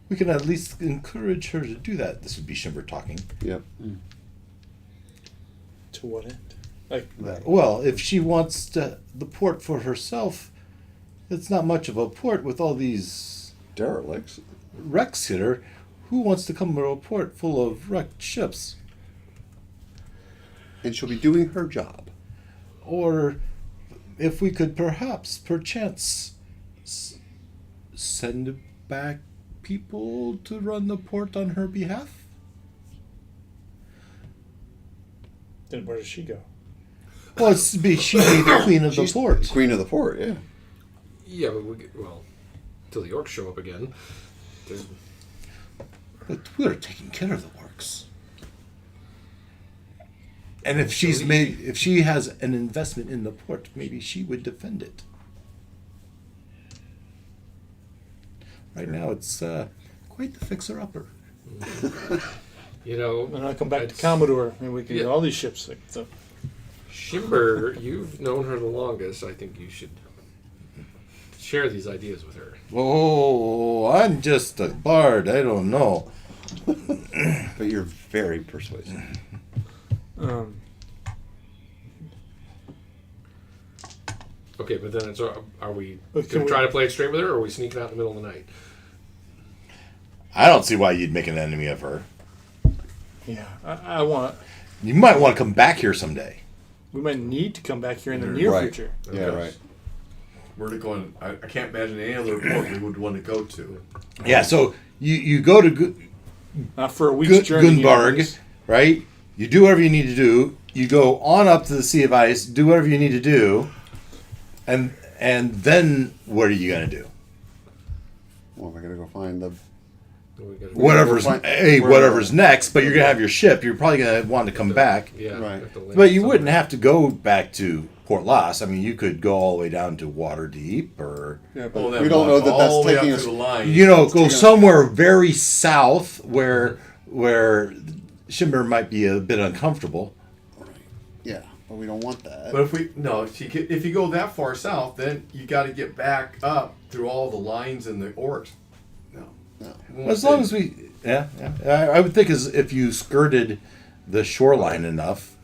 We can at least encourage her to do that. This would be Shimber talking. Yep. To what end? Like, right. Well, if she wants the port for herself, it's not much of a port with all these Derelicts. wrecks here. Who wants to come to a port full of wrecked ships? And she'll be doing her job. Or if we could perchance send back people to run the port on her behalf? then where does she go? Well, she'd be the queen of the She's port. Queen of the port, yeah. Yeah, but till the orcs show up again. There's- But we're taking care of the orcs. And if she has an investment in the port, maybe she would defend it. Right now, it's quite the fixer-upper. Then I come back to that's- Commodore, and we can Yeah. get all these ships. So, Shimber, you've known her the longest. I think you should share these ideas with her. Oh, I'm just a bard. I don't know. But you're very persuasive. Okay, but then are we But can going we- to try to play it straight with her, or are we sneaking out in the middle of the night? I don't see why you'd make an enemy of her. yeah, I want. You might want to come back here someday. We might need to come back here in the near Right. future. Yeah, right. We're going. I can't imagine any other port we would want to go to. Yeah, so you go to Not for a week's journey. Gunbarg, anyways. right? You do whatever you need to do. You go on up to the Sea of Ice, do whatever you need to do, and then what are you gonna do? Well, we're going to go find the... We gotta- Whatever's We'll find- whatever's next, but you're gonna have your ship. You're probably gonna want to come back, Yeah, Right. have to land but you somewhere. wouldn't have to go back to Port Lost. I mean, you could go all the way down to Waterdeep, or Yeah, but Well, then we don't know that all that's the way taking up us... to the line. go taking us- somewhere very south where Shimmer might be a bit uncomfortable. Yeah, but we don't want that. But if you go that far south, then you got to get back up through all the lines and the orcs. No. No. As long as I would think as if you skirted the shoreline enough.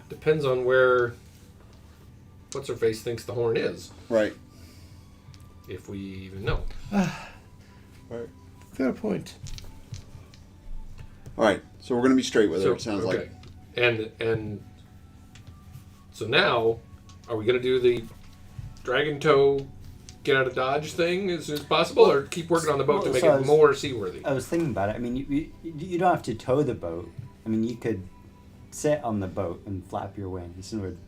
Depends on where what's her face thinks the horn is, Right. if we even know. Right. Fair point. All right. So we're going to be straight with her. It sounds okay. like. And so now, are we going to do the dragon toe get out of dodge thing as soon as possible, or keep working on the boat to make it more seaworthy? I was thinking about it. I mean, you don't have to tow the boat. I mean, you could sit on the boat and flap your wings, and it would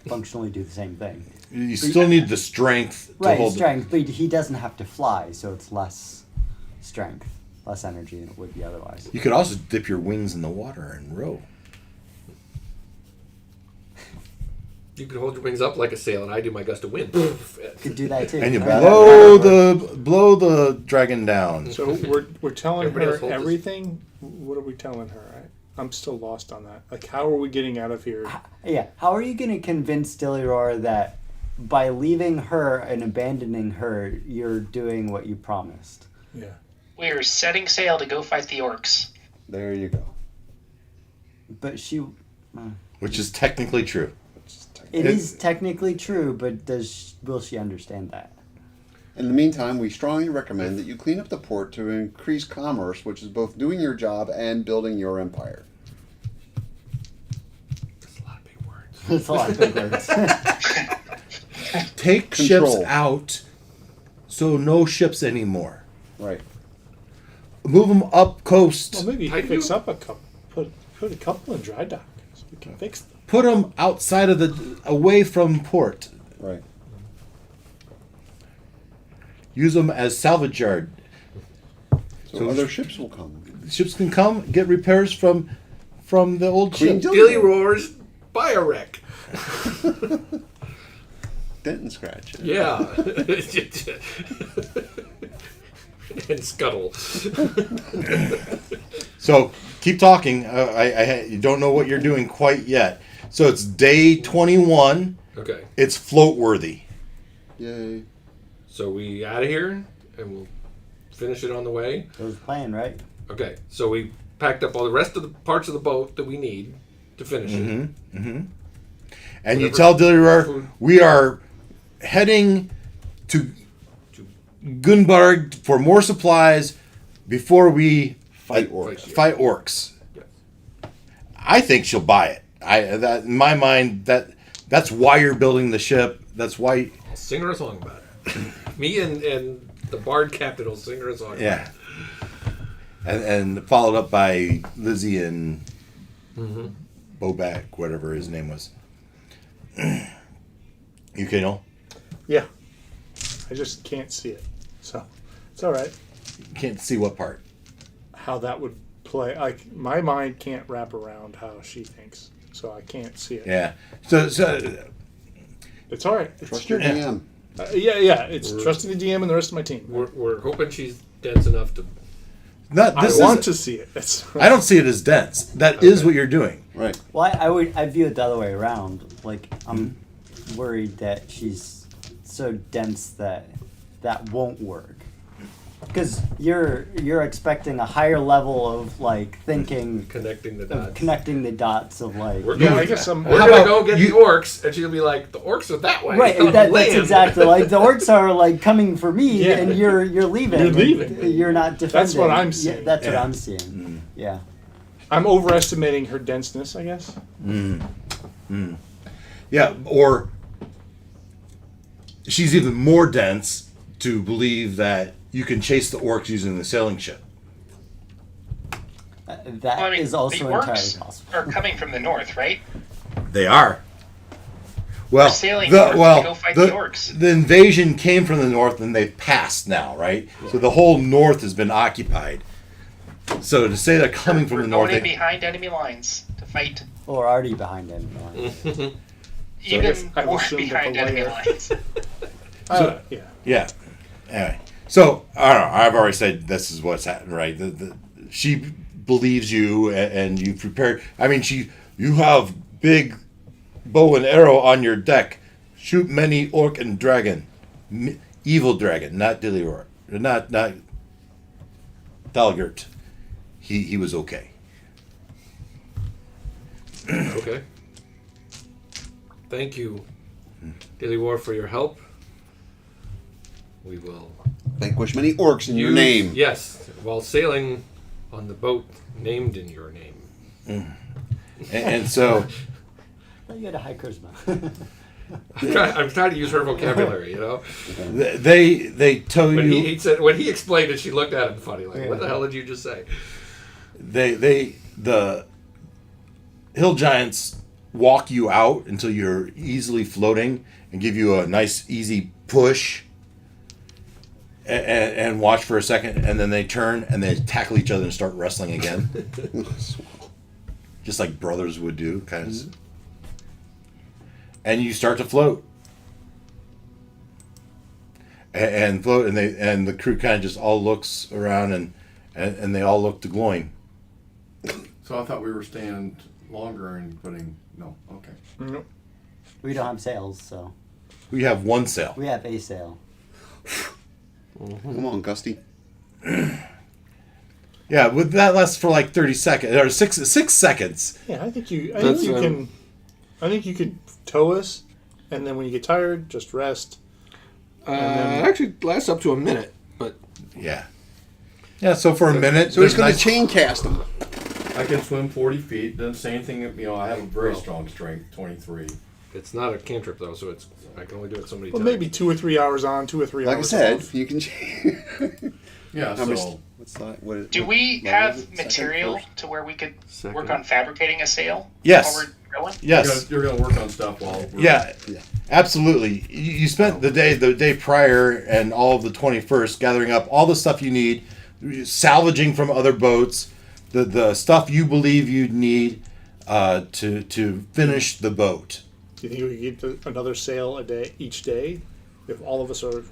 functionally do the same thing. You still need the strength to Right, hold strength, but he doesn't have to fly, so it's less strength, less energy than it would be otherwise. You could also dip your wings in the water and row. You could hold your wings up like a sail, and I do my gust of wind. Could do that too. And you right? blow the dragon down. So we're telling Everybody else her holds everything. What are we telling her? I'm still lost on that. Like, how are we getting out of here? Yeah, how are you going to convince Dilior that by leaving her and abandoning her, you're doing what you promised? Yeah. We're setting sail to go fight the orcs. There you go. But she... Which is technically true. It is technically true, but will she understand that? In the meantime, we strongly recommend that you clean up the port to increase commerce, which is both doing your job and building your empire. That's a lot of big words. That's a lot of big words. Take Control. ships out, so no ships anymore. Right. Move them up coast. Well, maybe you How can do you fix do- up a couple. Put a couple in dry dock, so we can fix them. Put them outside of away from port. Right. Use them as salvage yard. So other ships will come. Ships can come get repairs from the old Queen ship. Dilly roars, buy a wreck. Dent and scratch. Yeah. And scuttle. So keep talking. You don't know what you're doing quite yet. So it's day 21. Okay. It's float worthy. Yay. So we out of here, and we'll finish it on the way. That was the plan, right? Okay. So we packed up all the rest of the parts of the boat that we need to finish it. And you Whatever tell Dillier food. we are heading to Gunbarg for more supplies before we Fight orcs. Fight orcs. Yes. I think she'll buy it. That in my mind that's why you're building the ship. That's why. I'll sing her a song about it. Me and the bard captain will sing her a song. Yeah. And followed up by Lizzie and Bobak, whatever his name was. You okay, Noel? Yeah. I just can't see it, so it's all right. You can't see what part. How that would play? Like, my mind can't wrap around how she thinks, so I can't see it. Yeah. So It's all right. Trust your DM. Yeah. It's trusting the DM and the rest of my team. We're hoping she's dense enough to. I want to see it. I don't see it as dense. That is what you're doing. Right. Well, I view it the other way around. Like, I'm worried that she's so dense that won't work. Because you're expecting a higher level of, like, thinking, Connecting the of dots. connecting the dots of, like... We're Yeah, going, I guess I'm. we're How gonna about go get you- the orcs, and she'll be like, the orcs are that way. Right, on that's land." exactly, like, the orcs are, like, coming for me, Yeah. and you're leaving. You're leaving. You're not defending. That's what I'm Yeah, seeing. that's what Yeah. I'm seeing. Yeah. I'm overestimating her denseness, I guess. Yeah, or she's even more dense to believe that you can chase the orcs using the sailing ship. That Well, I mean, is also the entirely orcs possible. are coming from the north, right? They are. Well, We're sailing north to go fight the orcs. The invasion came from the north, and they've passed now, right? So the whole north has been occupied. So to say they're coming from We're the north, going in they, behind enemy lines to fight Or already behind enemy lines. even I more assumed that behind the enemy layer- lines. Yeah. yeah. Anyway, so I don't know. I've already said this is what's happening, right? She believes you, and you've prepared. I mean, you have big bow and arrow on your deck. Shoot many orc and dragon, evil dragon, not Dillior, not Dalgert. He was okay. Okay. Thank you, Daily War, for your help. We will Vanquish many orcs in your use- name. Yes, while sailing on the boat named in your name. And so I thought you had a high charisma. I'm trying to use her vocabulary, you know. they tow When you. he said when he explained it, she looked at him funny, like, "What the hell did you just say?" The hill giants walk you out until you're easily floating and give you a nice easy push and watch for a second, and then they turn and they tackle each other and start wrestling again. Just like brothers would do, kind of. And you start to float. And float, and the crew kind of just all looks around and they all look to Gloin. So I thought we were staying longer and putting. No, okay. Nope. We don't have sails, so We have one sail. we have a sail. Come on, Gusty. Yeah, with that lasts for like 30 seconds or six seconds. Yeah, I think you That's, can. I think you could tow us, and then when you get tired, just rest. Actually, lasts up to a minute, but Yeah. Yeah, so for a minute. So he's there's going to nice- chain cast him. I can swim 40 feet. Doesn't say anything. I have a very strong strength, 23. it's not a cantrip though, so I can only do it so many Well, times. maybe 2 or 3 hours on, 2 or 3 Like I hours said, off. you can. Yeah, How much- so What's that? What is, Do what we level have is it? Second, material first? to where we could Second. work on fabricating a sail? Yes. While we're going? Yes. you're gonna work on stuff while we're, Yeah, absolutely. You spent the day prior and all of the 21st gathering up all the stuff you need, salvaging from other boats, the stuff you believe you'd need to finish the boat. Do you think we could get another sail a day each day? If all of us are,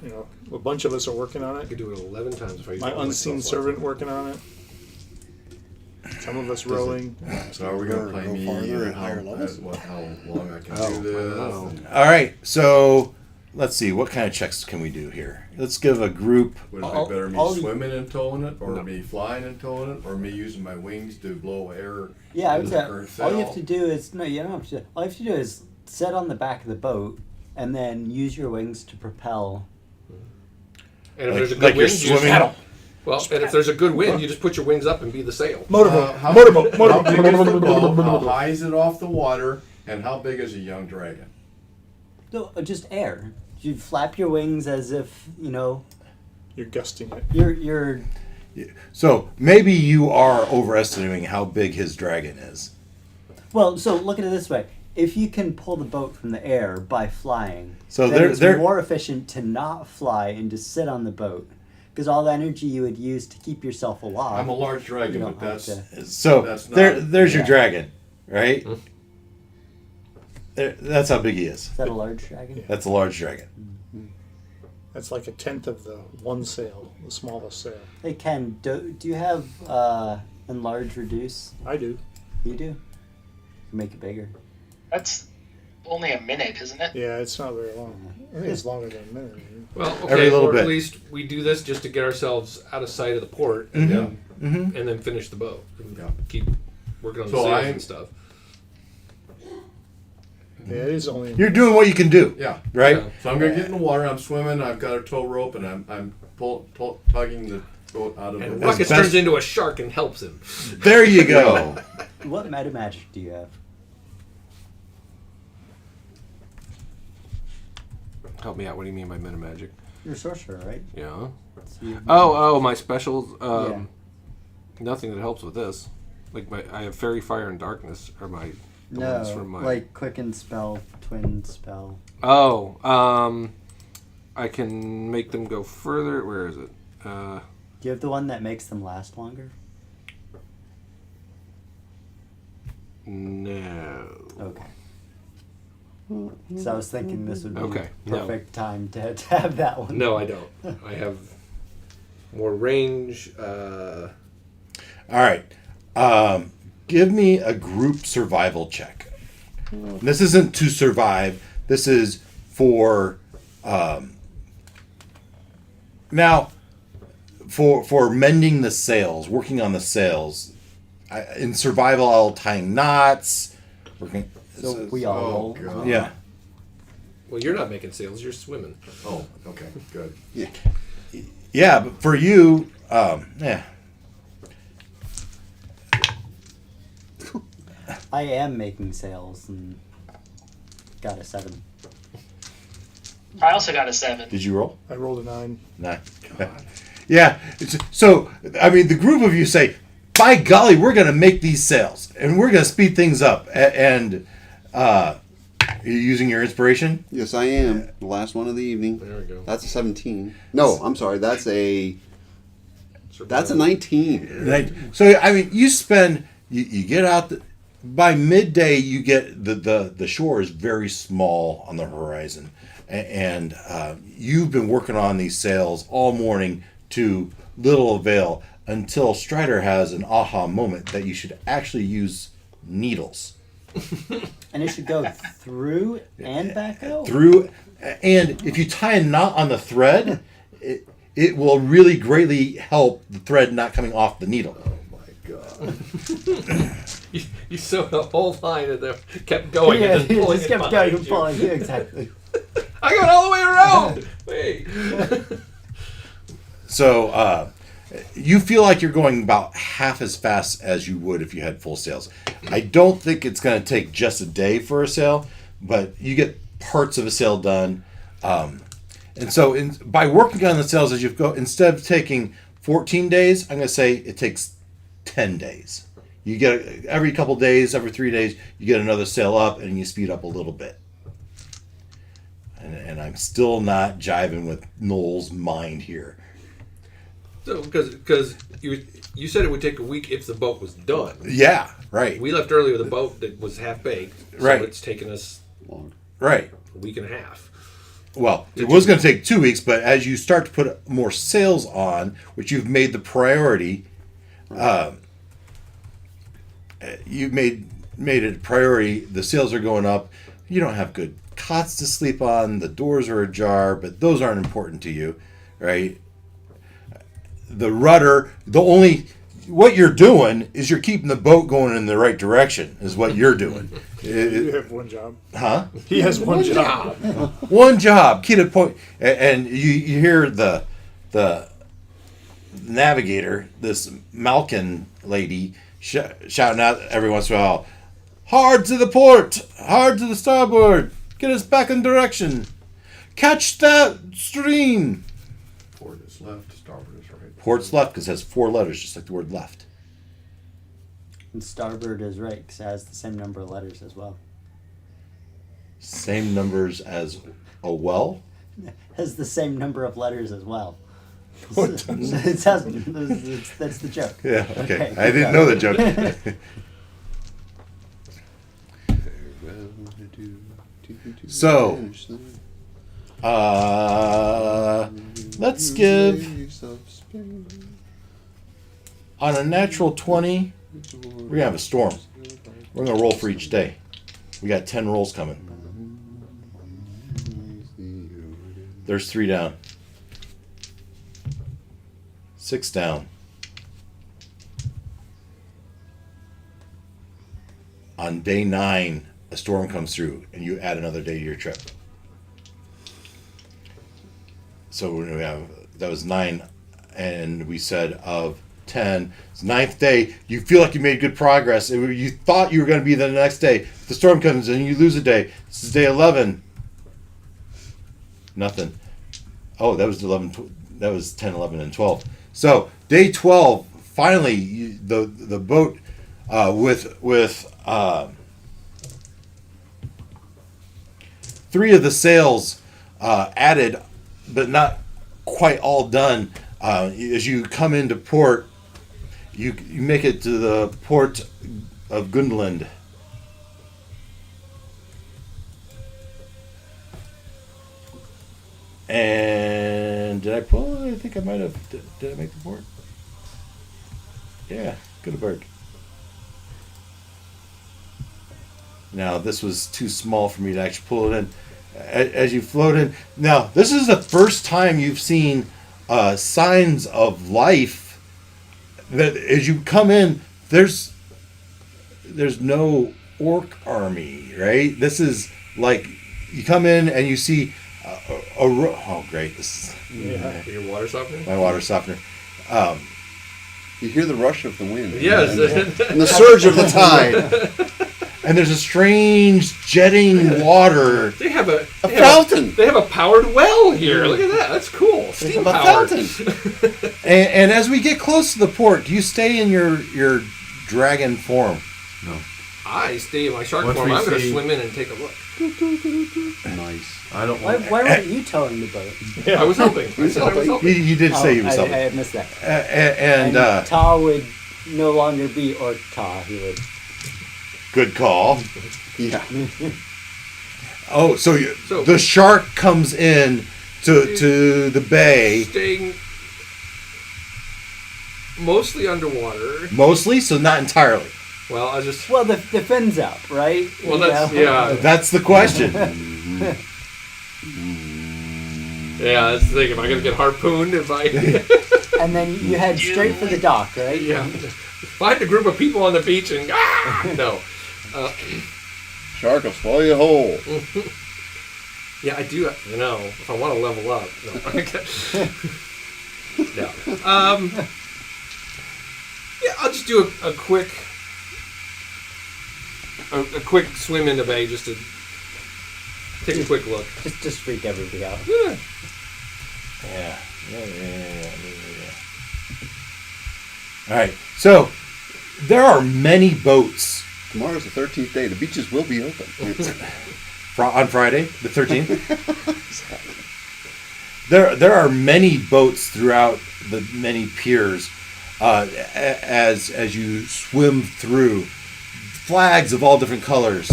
a bunch of us are working on I it. could do it 11 times if I use My all unseen myself. servant working on it. Some of us rowing. So are we gonna Go play me farther and at higher levels? how long I can Oh, do this? wow. and All right, so let's see. What kind of checks can we do here? Let's give a group. Would it All- be better me all- swimming and towing it, or No. me flying and towing it, or me using my wings to blow air? Yeah, I into would the say current all you sail? have to do is no, you don't have to. All you have to do is sit on the back of the boat and then use your wings to propel. And if Like- there's a good like you're wind, you just swimming? paddle. Well, and if there's a good wind, you just put your wings up and be the sail. Motorboat. How Motorboat. How big is the boat? How Motorboat. high is it off the water? And how big is a young dragon? No, just air. You flap your wings as if You're gusting it. you're. So maybe you are overestimating how big his dragon is. Well, so look at it this way: if you can pull the boat from the air by flying, So then it's they're- more efficient to not fly and to sit on the boat, because all the energy you would use to keep yourself alive. I'm a large dragon, You but don't have that's So That's not- there's your yeah. dragon, right? That's how big he is. Is that a large dragon? That's a large dragon. That's like a tenth of the one sail, the smallest sail. Hey Ken, do you have enlarge reduce? I do. You do. Make it bigger. That's only a minute, isn't it? Yeah, it's not very long. I think it's longer than a minute. Well, okay, Every little or bit. at least we do this just to get ourselves out of sight of the port and then finish the boat. And Yeah. keep working on So the sails I- and stuff. Yeah, it is only. You're doing what you can do, yeah. right? Yeah. So I'm gonna get in the water. I'm swimming. I've got a tow rope, and I'm tugging the boat out of And the Ruckus best- turns into a shark and helps him. There you go. What meta magic do you have? Help me out. What do you mean by meta magic? You're a sorcerer, right? Yeah. So you- Oh, my specials. Yeah. Nothing that helps with this. Like I have fairy fire and darkness are my the no, ones from my. like quicken spell, twin spell. Oh, I can make them go further. Where is it? Do you have the one that makes them last longer? No. Okay. So I was thinking this would be Okay, no. perfect time to have that one. No, I don't. I have more range. All right. Give me a group survival check. This isn't to survive. This is for now for mending the sails, working on the sails. In survival, I'll tying knots, Working. So we all Oh, roll. God. Yeah. Well, you're not making sales. You're swimming. Oh, okay, good. Yeah. Yeah, but for you, yeah. I am making sales and got a 7. I also got a 7. Did you roll? I rolled a 9. No. Yeah. So, I mean, the group of you say, by golly, we're going to make these sales and we're going to speed things up. And are you using your inspiration? Yes, I am. The last one of the evening. There we go. That's a 17. No, I'm sorry. That's a 19. Right. So, I mean, you spend, you get out, by midday, you get, the shore is very small on the horizon. And you've been working on these sales all morning to little avail until Strider has an aha moment that you should actually use needles. And it should go through and back out? Through, and if you tie a knot on the thread, it will really greatly help the thread not coming off the needle. Oh my god. You sewed a whole line and then kept going Yeah, and then you pulling just it kept behind going and you. pulling. Yeah, exactly. I got all the way around. Wait. So you feel like you're going about half as fast as you would if you had full sails. I don't think it's going to take just a day for a sail, but you get parts of a sail done. And so by working on the sails as you go, instead of taking 14 days, I'm going to say it takes 10 days. You get every couple days, every 3 days, you get another sail up and you speed up a little bit. And I'm still not jiving with Noel's mind here. So because you said it would take a week if the boat was done. Yeah, right. We left early with a boat that was half baked. So Right. it's taken us Long. Right. a week and a half. Well, it was going to take 2 weeks, but as you start to put more sails on, which you've made the priority, you've made it a priority. The sails are going up. You don't have good cots to sleep on. The doors are ajar, but those aren't important to you, right? The rudder, what you're doing is you're keeping the boat going in the right direction. Is what you're doing. You have one job. Huh? He has one job. One job, key to the point, and you hear the navigator, this Malkin lady, shouting out every once in a while, "Hard to the port, hard to the starboard, get us back in direction, catch that stream." Port is left, starboard is right. Port's left because it has 4 letters, just like the word left. And starboard is right because it has the same number of letters as well. Same numbers as a well. Has the same number of letters as well. What It has, that's the joke. Yeah, okay. Okay. I didn't know the joke. So, let's give, on a natural 20, we're going to have a storm. We're going to roll for each day. We got 10 rolls coming. There's 3 down. 6 down. On day 9, a storm comes through, and you add another day to your trip. So we have, that was 9, and we said of 10. It's 9th day. You feel like you made good progress. You thought you were going to be there the next day. The storm comes and you lose a day. This is day 11. Nothing. Oh, that was 11. That was 10, 11, and 12. So day 12. Finally, the boat with 3 of the sails added, but not quite all done. As you come into port, you make it to the port of Gundland. And did I pull it? I think I might have. Did I make the port? Yeah, Gutenberg. Now, this was too small for me to actually pull it in. As you float in. Now, this is the first time you've seen signs of life. That as you come in, there's no orc army, right? This is like you come in and you see oh great, this is Your water softener? my water softener. You hear the rush of the wind. Yes. And the surge of the tide. And there's a strange jetting water. They have a fountain. They have a powered well here. Look at that. That's cool. Steam A powered. fountain. And as we get close to the port, do you stay in your dragon form? No. I stay in my shark Once form. we I'm going to see- swim in and take a look. Nice. I don't Why, want. why weren't you towing the boat? I was helping. I said I was helping. You did say you was I something. missed that. And Ta would no longer be Orc Ta. He would. good call. Yeah. Oh, so So- the shark comes in to the bay Staying mostly underwater. mostly, so not entirely. Well, I just. Well, the fins out, right? Well, that's You know? yeah. That's the question. Yeah, that's the thing. Am I going to get harpooned if I? And then you head straight for the dock, right? Yeah. Find a group of people on the beach and no. Shark will swallow you whole. Yeah, I do. You know, if I want to level up. No. No. Yeah, I'll just do a quick. A quick swim in the bay just to take a quick look. Just freak everybody out. Yeah. Yeah. All right. So there are many boats Tomorrow's the 13th day. The beaches will be open. on Friday, the 13th. There are many boats throughout the many piers as you swim through. Flags of all different colors.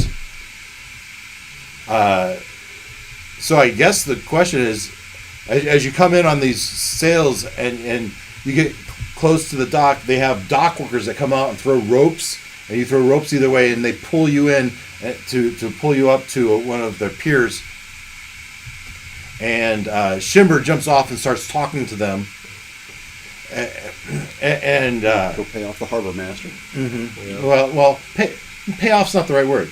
So I guess the question is, as you come in on these sails and you get close to the dock, they have dock workers that come out and throw ropes, and you throw ropes either way, and they pull you in to pull you up to one of their piers. And Shimber jumps off and starts talking to them. And Go pay off the harbor master. well, payoff's not the right word.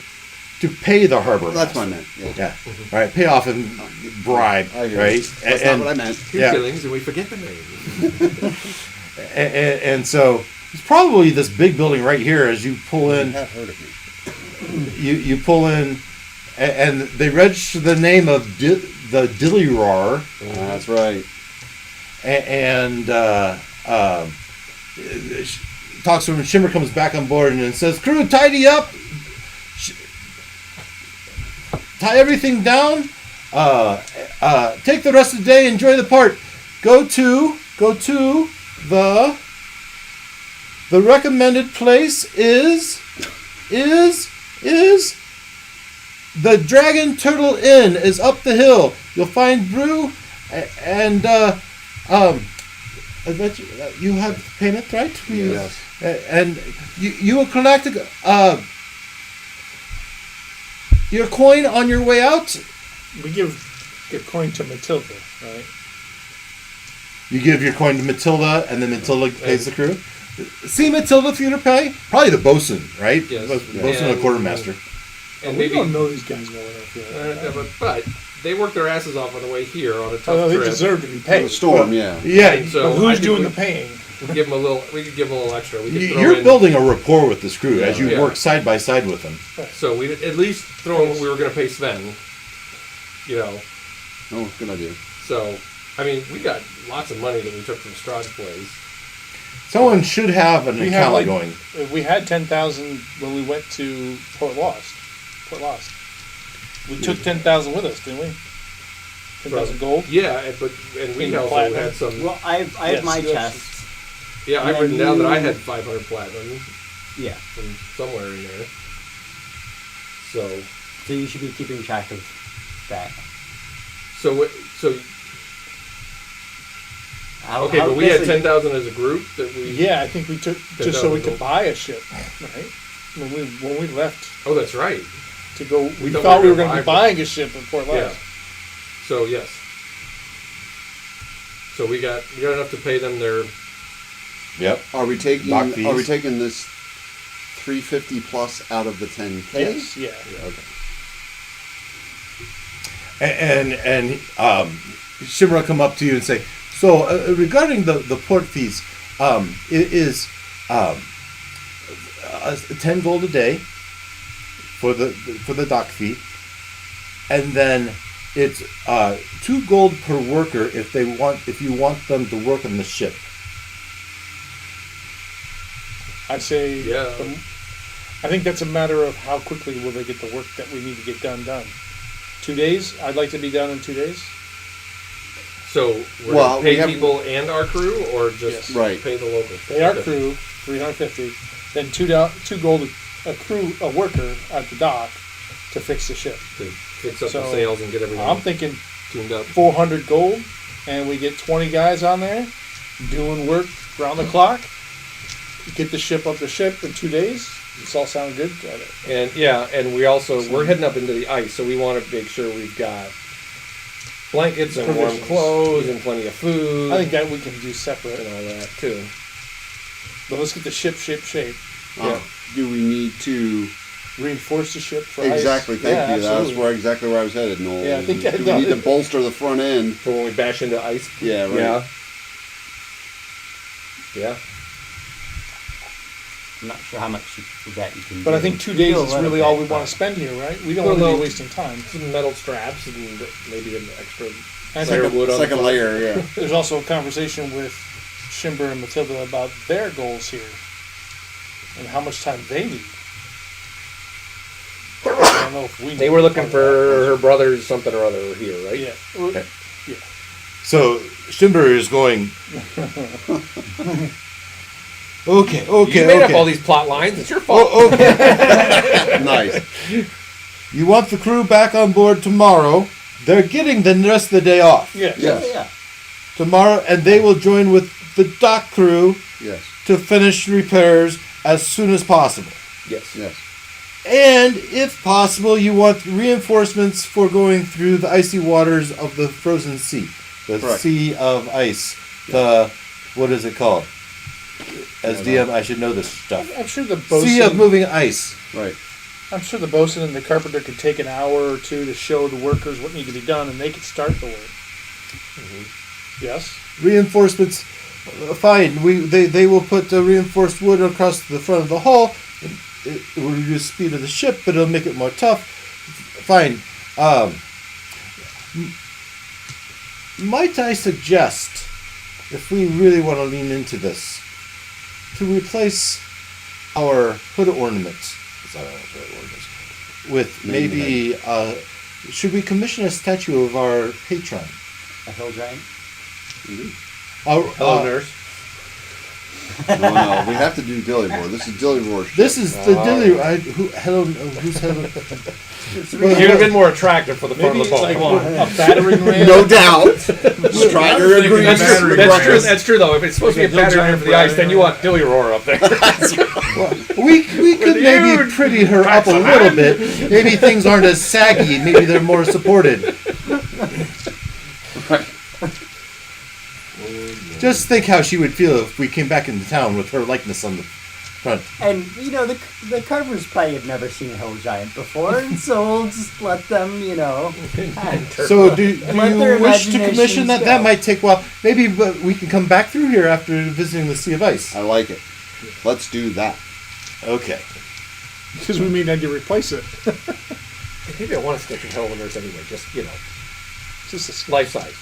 To pay the harbor. That's what I master. meant. Yeah. Yeah. All right. Pay off and bribe. I hear Right. you. That's not what I meant. Two Yeah. killings and we forget the name. And so it's probably this big building right here. As you pull You in, have heard of me. you pull in, and they register the name of the Dillyrar. That's right. And talks to him, and Shimmer comes back on board and says, "Crew, tidy up, tie everything down, take the rest of the day, enjoy the part. Go to the recommended place is the Dragon Turtle Inn is up the hill. You'll find brew and you have payment, right? Yes. And you will collect your coin on your way out. We give coin to Matilda, right? You give your coin to Matilda, and then Matilda pays the crew. See Matilda through your pay? Probably the bosun, right? Yes. Bosun and the quartermaster. And We maybe, don't know these guys well enough yet. but they worked their asses off on the way here on a tough Oh, no, they trip. deserve to be The paid. storm, yeah. Yeah, And so But I who's think doing we- the paying? We give them a little. We could give them a little extra. We could throw you're in, building a rapport with this crew as you Yeah. work side by side with them. So we at least throw in what we were going to pay Sven. You know. Oh, good idea. So I mean, we got lots of money that we took from Strahd's place. Someone should have an We have account like going. we had 10,000 when we went to Port Lost. We took 10,000 with us, didn't we? 10,000 gold. Yeah, but we In also platinum. had some. Well, I have Yes, my yes. chest. Yeah, I've and written down that I you- had 500 platinum Yeah. from somewhere in there. So So you should be keeping track of that. so How, okay, how but we had basically- 10,000 as a group that we. Yeah, I think we took just so we 10,000 could gold. buy a ship, right? When we left Oh, that's right. to go, we thought thought we we were were going to gonna be buy- buying a ship in Port Yeah. Lost. So yes. So we got enough to pay them their. Yep. Are we taking? Dock fees. Are we taking this 350 plus out of the 10K? Yes, yeah. Okay. And Shimmer will come up to you and say, so regarding the port fees, it is 10 gold a day for the dock fee, and then it's 2 gold per worker if you want them to work on the ship. I'd say. Yeah. I think that's a matter of how quickly will they get the work that we need to get done. 2 days. I'd like to be done in 2 days. So we're Well, gonna pay we have- people and our crew, or just Yes. Right. pay the locals? Pay our crew $350, then $2 gold a worker at the dock to fix the ship. to fix up the So, sails and get everything I'm thinking tuned up. 400 gold, and we get 20 guys on there doing work round the clock. Get the ship up the ship in 2 days. This all sound good. And we're heading up into the ice, so we want to make sure we've got blankets and warm Provisions. clothes and plenty of food. I think that we can do separate. and all that too. But let's get the ship shape. Yeah. Do we need to Reinforce the ship for exactly? ice. Thank Yeah, you. That's absolutely. exactly where I was headed, Noel. Yeah, I think that- do we need to bolster the front end? For when we bash into ice. Yeah, right. Yeah. Yeah. I'm not sure how much of that you can But do. I think 2 days Do a is little really bit, all we but- want to spend here, right? We don't Put a want to be little- wasting time. Some metal straps and maybe an extra I layer think of wood on It's like the a top. layer, yeah. there's also a conversation with Shimber and Matilda about their goals here and how much time they need. I don't know if we They were looking for her brother's something or other here, right? Yeah. Well, Okay. yeah. So Shimber is going. Okay. You made up all these plot lines. It's your fault. Oh, okay. Nice. You want the crew back on board tomorrow. They're getting the rest of the day off Yeah. Yes. Yeah. tomorrow, and they will join with the dock crew Yes. to finish repairs as soon as possible. Yes. Yes. And if possible, you want reinforcements for going through the icy waters of the frozen sea, the Correct. sea of ice. The what is it called? As DM, I should know this stuff. I'm sure the Sea of bosun. moving ice. Right. I'm sure the bosun and the carpenter could take an hour or two to show the workers what needs to be done, and they could start the work. Yes. Reinforcements, fine. They will put the reinforced wood across the front of the hull. It will reduce the speed of the ship, but it'll make it more tough. Fine. Might I suggest, if we really want to lean into this, to replace our hood ornaments, with maybe, should we commission a statue of our patron? A hill giant. Hello, nurse. No, no. We have to do Dillywar. This is Dillywar shit. This is the dilly. Who's hello? He would have been more attractive for the front Maybe of the it's boat. like a battering ram. No doubt. Strider agrees. That's true. That's Right. true. That's true, though. If it's supposed to be a Like a pattern giant for the ice, then you want rat. Dilly Roar up there. We could maybe pretty her up a little bit. Maybe things aren't as saggy. Maybe they're more supported. Just think how she would feel if we came back into town with her likeness on the front. And you know the carvers probably have never seen a hill giant before, and so we'll just let them, So do Let their you wish to commission imaginations that? go. That might take a while. Maybe but we can come back through here after visiting the Sea of Ice. I like it. Let's do that. Okay. Because we may need to replace it. Maybe I want to stick in Hell of a Nurse anyway. Just, Just life size.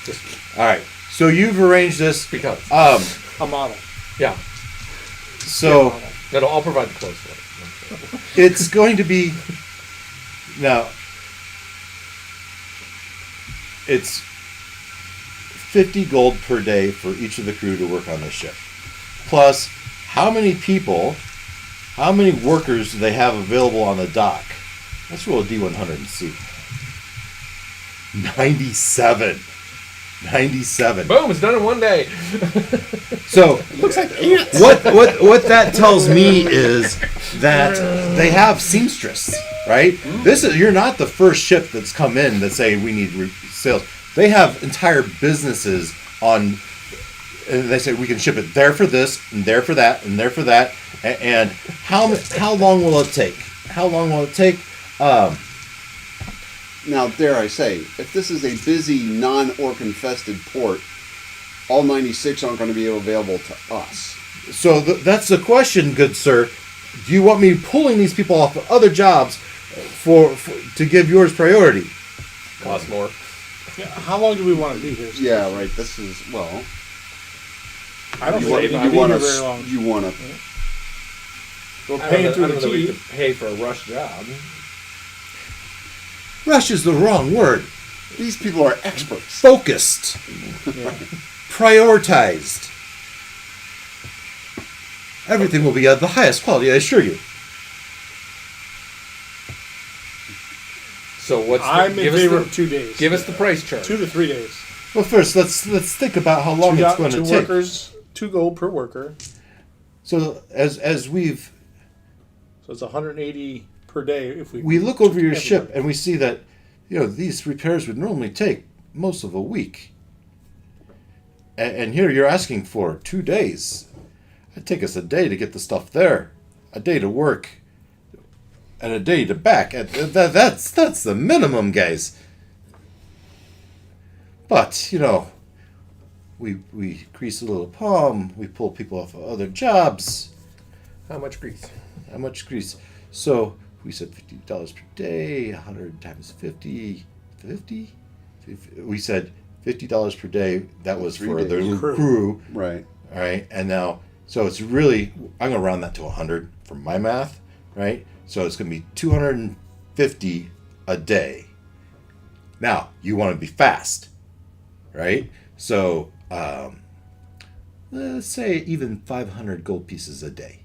Just All right. So you've arranged this. because. a model. Yeah. So No, I'll provide the clothes for it. it's going to be now. It's 50 gold per day for each of the crew to work on this ship. Plus, how many workers do they have available on the dock? Let's roll a D100 and see. 97. 97. Boom! It's done in one day. So what that tells me is that they have seamstress, right? You're not the first ship that's come in that say we need sales. They have entire businesses on and they say we can ship it there for this and there for that and there for that. And how long will it take? How long will it take? Now, dare I say, if this is a busy, non-orc infested port, all 96 aren't going to be available to us. So that's the question, good sir. Do you want me pulling these people off of other jobs for to give yours priority? Cost more. Yeah, how long do we want to be here? Yeah, right. This is, well, I don't you think want, we can you be want here very long. to, you want to, We're I paying don't through know the that we teeth. could pay for a rush job. Rush is the wrong word. these people are experts. Focused. Yeah. Prioritized. Everything will be of the highest quality, I assure you. So what's the, I'm in give us favor the- of 2 days. Give us the price chart. 2 to 3 days. Well, first, let's think about how long it's going to two take. workers, 2 gold per worker. So as we've So it's 180 per day if we look over your ship everybody. and we see that these repairs would normally take most of a week, and here you're asking for 2 days. It'd take us a day to get the stuff there, a day to work, and a day to back. And that's the minimum, guys. But we grease a little palm, we pull people off of other jobs. How much grease? How much grease? So we said $50 per day, 100 times 50. We said $50 per day. That was 3 for the days. crew. Right. All right. And now, so it's really, I'm going to round that to 100 for my math, right? So it's going to be 250 a day. Now, you want to be fast, right? So let's say even 500 gold pieces a day.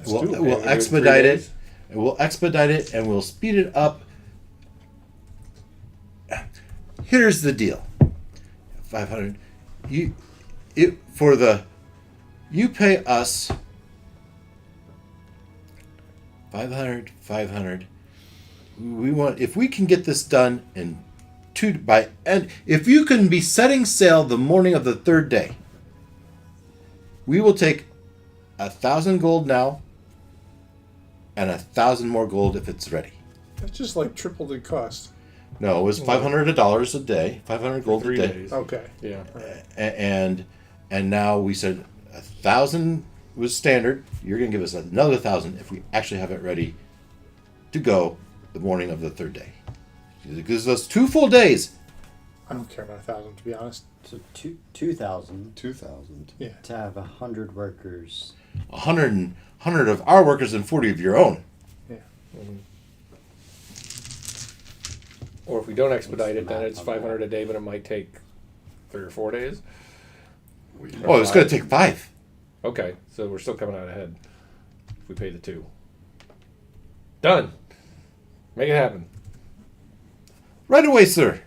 We'll You're doing expedite 3 it. days? And we'll expedite it and we'll speed it up. Here's the deal. 500. You pay us 500. We want, if we can get this done in if you can be setting sail the morning of the 3rd day, we will take 1,000 gold now and 1,000 more gold if it's ready. That's just like triple the cost. No, it was $500 a day, 500 gold a 3 day, days. Okay. Yeah. and now we said 1,000 was standard. You're going to give us another 1,000 if we actually have it ready to go the morning of the 3rd day. It gives us 2 full days. I don't care about 1,000 to be honest. So 2,000 2,000. Yeah. to have 100 workers. 100 of our workers and 40 of your own. Yeah. Or if we don't expedite it, What's the then math it's on that? 500 a day, but it might take 3 or 4 days. Oh, it's going to take 5. Okay, so we're still coming out ahead if we pay the 2. Done. Make it happen. Right away, sir.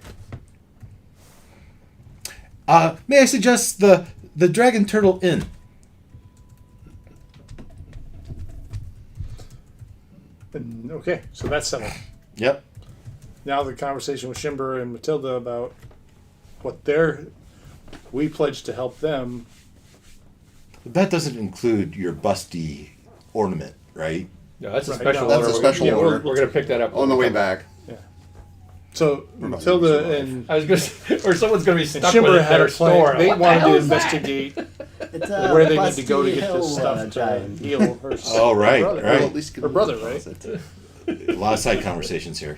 May I suggest the Dragon Turtle Inn? And, okay, so that's settled. Yep. Now the conversation with Shimber and Matilda about what we pledged to help them. That doesn't include your busty ornament, right? No, that's a Right, special no, order. that's a We're- special yeah, order. We're going to pick that up On the when we way come back. So not Matilda gonna and I was going to, or someone's going to be stuck with Shimber it had in a their store. plan. They What the wanted hell to is that? investigate It's where they need to go to Busty get Hill, this stuff giant. to heal her. Oh, right, brother. right. Well, at least Her brother, right? A lot of side conversations here.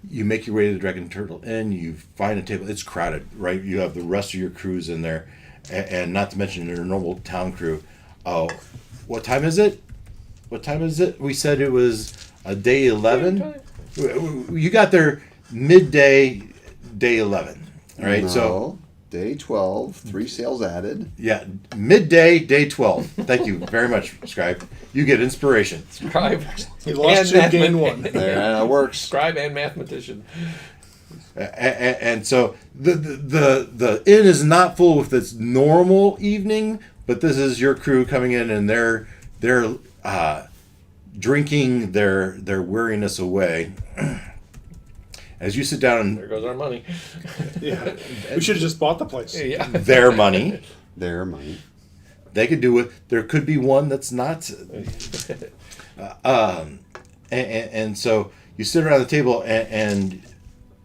You make your way to the Dragon Turtle Inn. You find a table. It's crowded, right? You have the rest of your crews in there, and not to mention your normal town crew. Oh, what time is it? What time is it? We said it was a day 11. You got there midday, day 11. All right, No, so day 12, 3 sales added. yeah, midday, day 12. Thank you very much, Scribe. You get inspiration. Scribe. He lost 2, gained 1. There, that works. Scribe and mathematician. And so the inn is not full with its normal evening, but this is your crew coming in and they're drinking their weariness away. as you sit down There and goes our money. Yeah. We should have just bought the place. Yeah. their money, Their money. they could do it. There could be one that's not. And so you sit around the table, and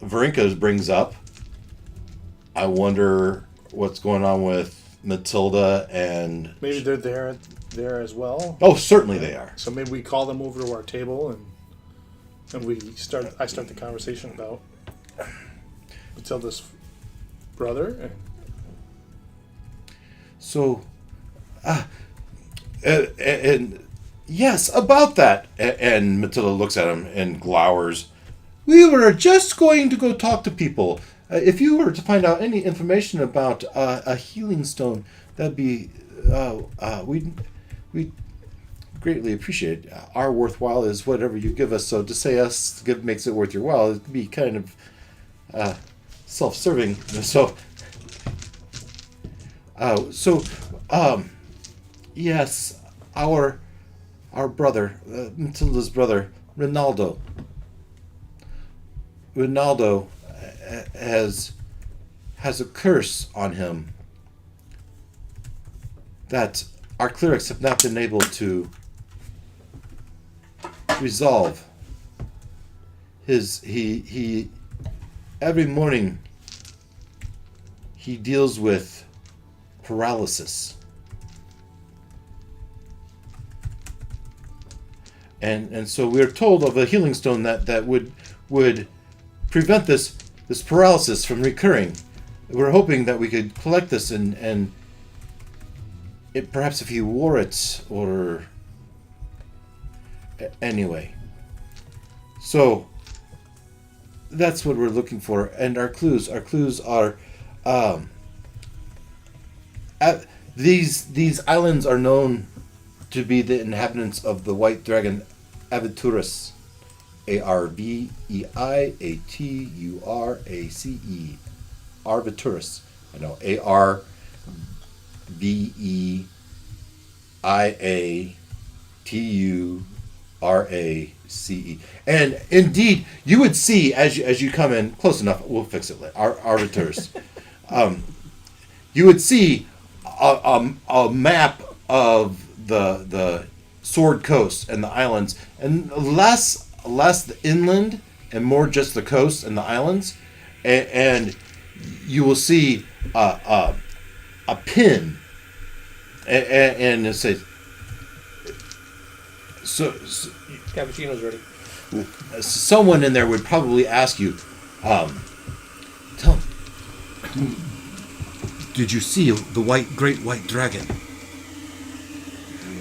Varinka brings up, I wonder what's going on with Matilda and. Maybe they're there as well. Oh, certainly they are. So maybe we call them over to our table and I start the conversation about Matilda's brother. And So, and yes, about that. And Matilda looks at him and glowers. We were just going to go talk to people. If you were to find out any information about a healing stone, that'd be we'd greatly appreciate it. Our worthwhile is whatever you give us. So to say makes it worth your while, it'd be kind of self-serving. Yes, our brother, Matilda's brother, Ronaldo. Ronaldo has a curse on him that our clerics have not been able to resolve. He every morning he deals with paralysis. And so we're told of a healing stone that would prevent this paralysis from recurring. We're hoping that we could collect this and it, perhaps if he wore it, or anyway. So that's what we're looking for, and our clues are these islands are known to be the inhabitants of the White Dragon Aventurus. Arveaturace. Arveturus. I know. Arveaturace. And indeed, you would see as you come in close enough. We'll fix it later. Arveturus. You would see a map of the Sword Coast and the islands, and less the inland and more just the coast and the islands, and you will see a pin, and it says so Cappuccino's ready. someone in there would probably ask you, tell me, did you see the great white dragon?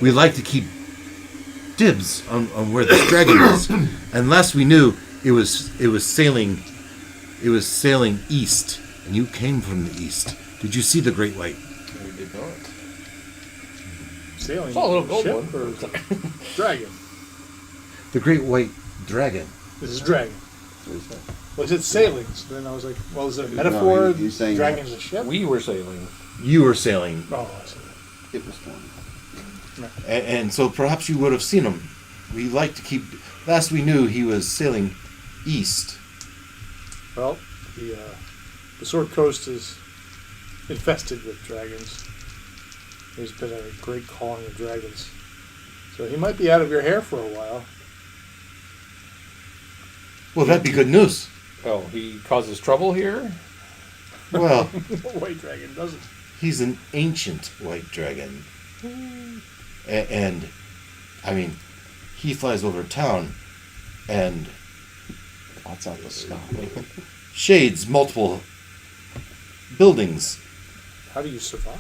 We like to keep dibs on where this dragon is, unless we knew it was sailing east, and you came from the east. Did you see the great white? We did not. sailing Saw a little gold ship one. or dragon. The great white dragon. This is dragon. What is that? Well, it said sailing, so then I was like, well, is it a metaphor? No, he's saying dragon's a ship? We were sailing. You were sailing, Oh, I see. It was one. and so perhaps you would have seen him. We like to keep. Last we knew, he was sailing east. Well, the Sword Coast is infested with dragons. There's been a great calling of dragons. So he might be out of your hair for a while. Well, that'd be good news. Oh, he causes trouble here? Well, White dragon doesn't. he's an ancient white dragon. And I mean, he flies over town and That's out the sky. shades multiple buildings. How do you survive?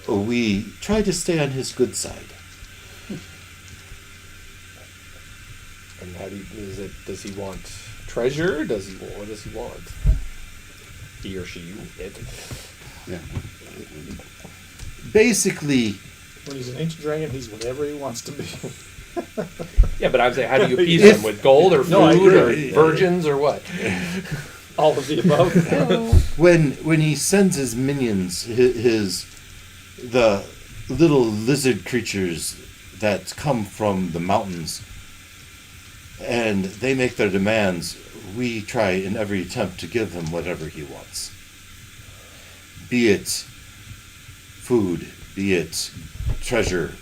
We try to stay on his good side. And how does he want treasure? What does he want? He or she, it. Yeah. Basically, When he's an ancient dragon, he's whatever he wants to be. Yeah, but I'm saying, how do you appease If- him? With gold or food No, I or agree. virgins or what? All of the above. when he sends his minions, the little lizard creatures that come from the mountains, and they make their demands, we try in every attempt to give him whatever he wants. Be it food, be it treasure,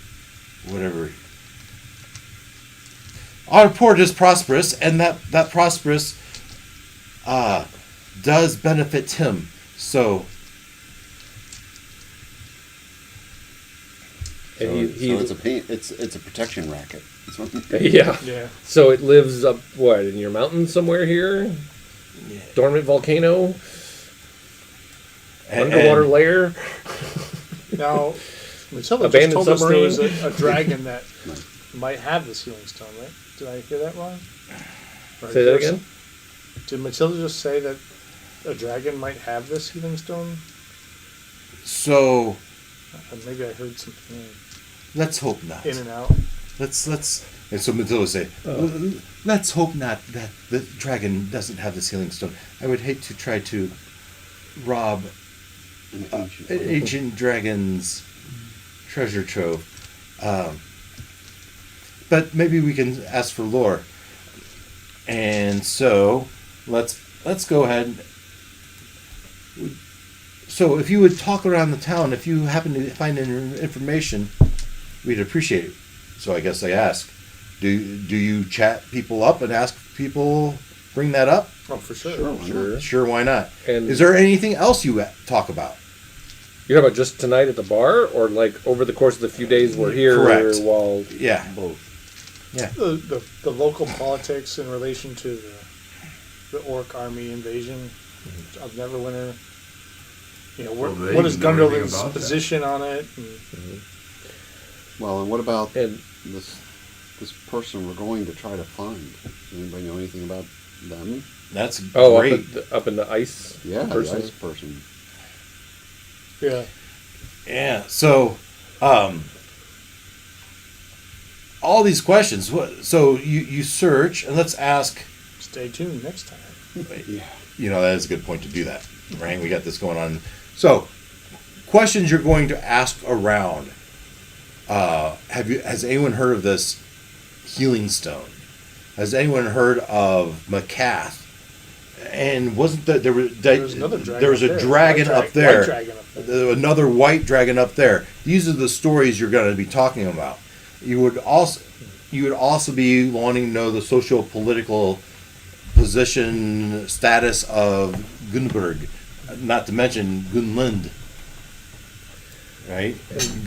whatever. Our port is prosperous, and that prosperous does benefit him. So, And it's a paint. It's a protection racket. That's what- yeah. Yeah. So it lives up what in your mountains somewhere here? Dormant volcano, underwater lair. Now, Matilda just Abandoned told us there was submarine. a dragon that might have this healing stone, right? Did I hear that wrong? Or Say that again. Did Matilda just say that a dragon might have this healing stone? so Maybe I heard something let's hope not. in and out. Let's and so Matilda would say, let's hope not that the dragon doesn't have this healing stone. I would hate to try to rob an ancient- ancient dragon's treasure trove. But maybe we can ask for lore. And so let's go ahead. So if you would talk around the town, if you happen to find any information, we'd appreciate it. So I guess I ask, do you chat people up and ask people bring that up? Oh, for sure. Sure, why not? Sure. Sure, why not? And- is there anything else you talk about? You're talking about just tonight at the bar, or like over the course of the few days we're here? Correct. While Yeah. Both. The local politics in relation to the orc army invasion of Neverwinter. You know, Well, they what is didn't know anything Gunderlin's about that. position on it? And Well, and what about and this person we're going to try to find? Anybody know anything about them? That's up, great. up in the ice. Yeah, person. the ice person. yeah, Yeah. So, all these questions. So you search, and let's ask. stay tuned next time. Yeah. You know, that is a good point to do that, right? We got this going on. So, questions you're going to ask around. Has anyone heard of this healing stone? Has anyone heard of Macath? And wasn't that there was another dragon there was up a there. dragon White up there? white dragon up there. Another white dragon up there. These are the stories you're going to be talking about. You would also be wanting to know the socio-political position status of Gunberg, not to mention Gunlund, right?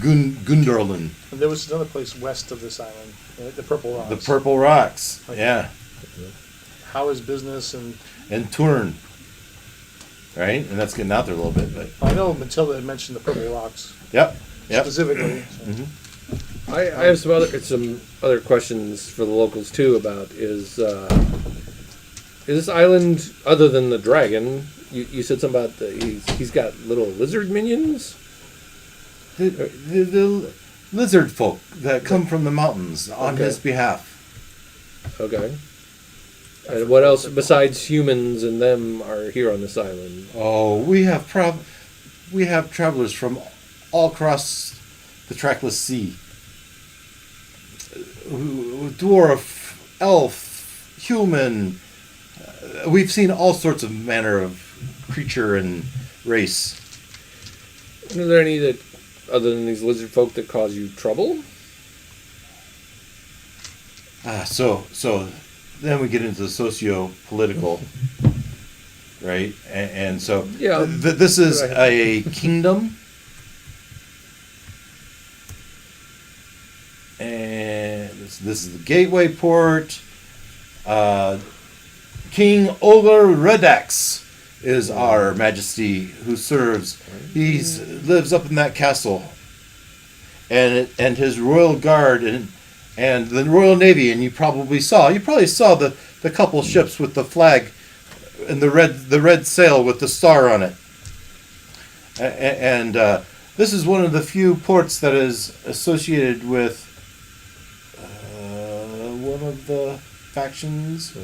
Gunderlin, And there was another place west of this island, right? The Purple Rocks. the Purple Rocks, yeah, How is business and and Turn, right? And that's getting out there a little bit, but I know Matilda had mentioned the Purple Rocks yep. specifically. So. I have some other questions for the locals too. About is this island other than the dragon? You said something about he's got little lizard minions. The lizard folk that come from the mountains on Okay. his behalf. Okay. And what else besides humans and them are here on this island? Oh, we have travelers from all across the trackless sea. Dwarf, elf, human. We've seen all sorts of manner of creature and race. Are there any that, other than these lizard folk, that cause you trouble? So then we get into the socio-political, right? And so Yeah. this is a kingdom. And this is the gateway port. King Olgar Redax is our majesty who serves. He lives up in that castle, and his royal guard and the Royal Navy. And you probably saw the couple ships with the flag and the red sail with the star on it. And this is one of the few ports that is associated with one of the factions.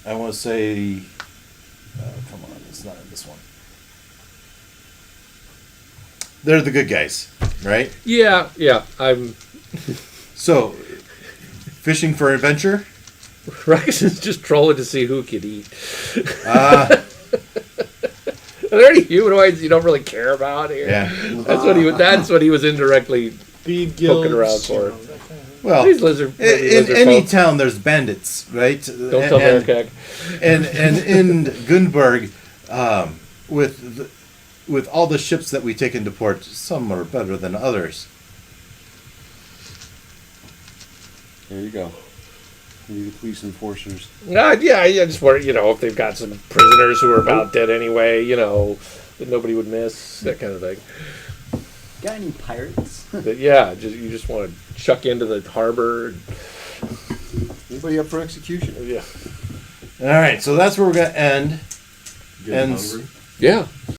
I want to say, come on, it's not in this one. They're the good guys, right? Yeah. I'm. So fishing for adventure. Rex is just trolling to see who could eat. Ah, Are there any humanoids you don't really care about here? yeah. That's what he was indirectly Bead gills. poking around for. Well, These lizard. in any town, there's bandits, right? Don't tell Bearcat. And in Gunberg, with all the ships that we take into port, some are better than others. There you go. Maybe the police enforcers. Yeah, I just wonder, if they've got some prisoners who are about dead anyway, that nobody would miss, that kind of thing. Got any pirates? You just want to chuck into the harbor. Anybody up for execution? Yeah. All right, so that's where we're going to end. Getting And hungry. Yeah.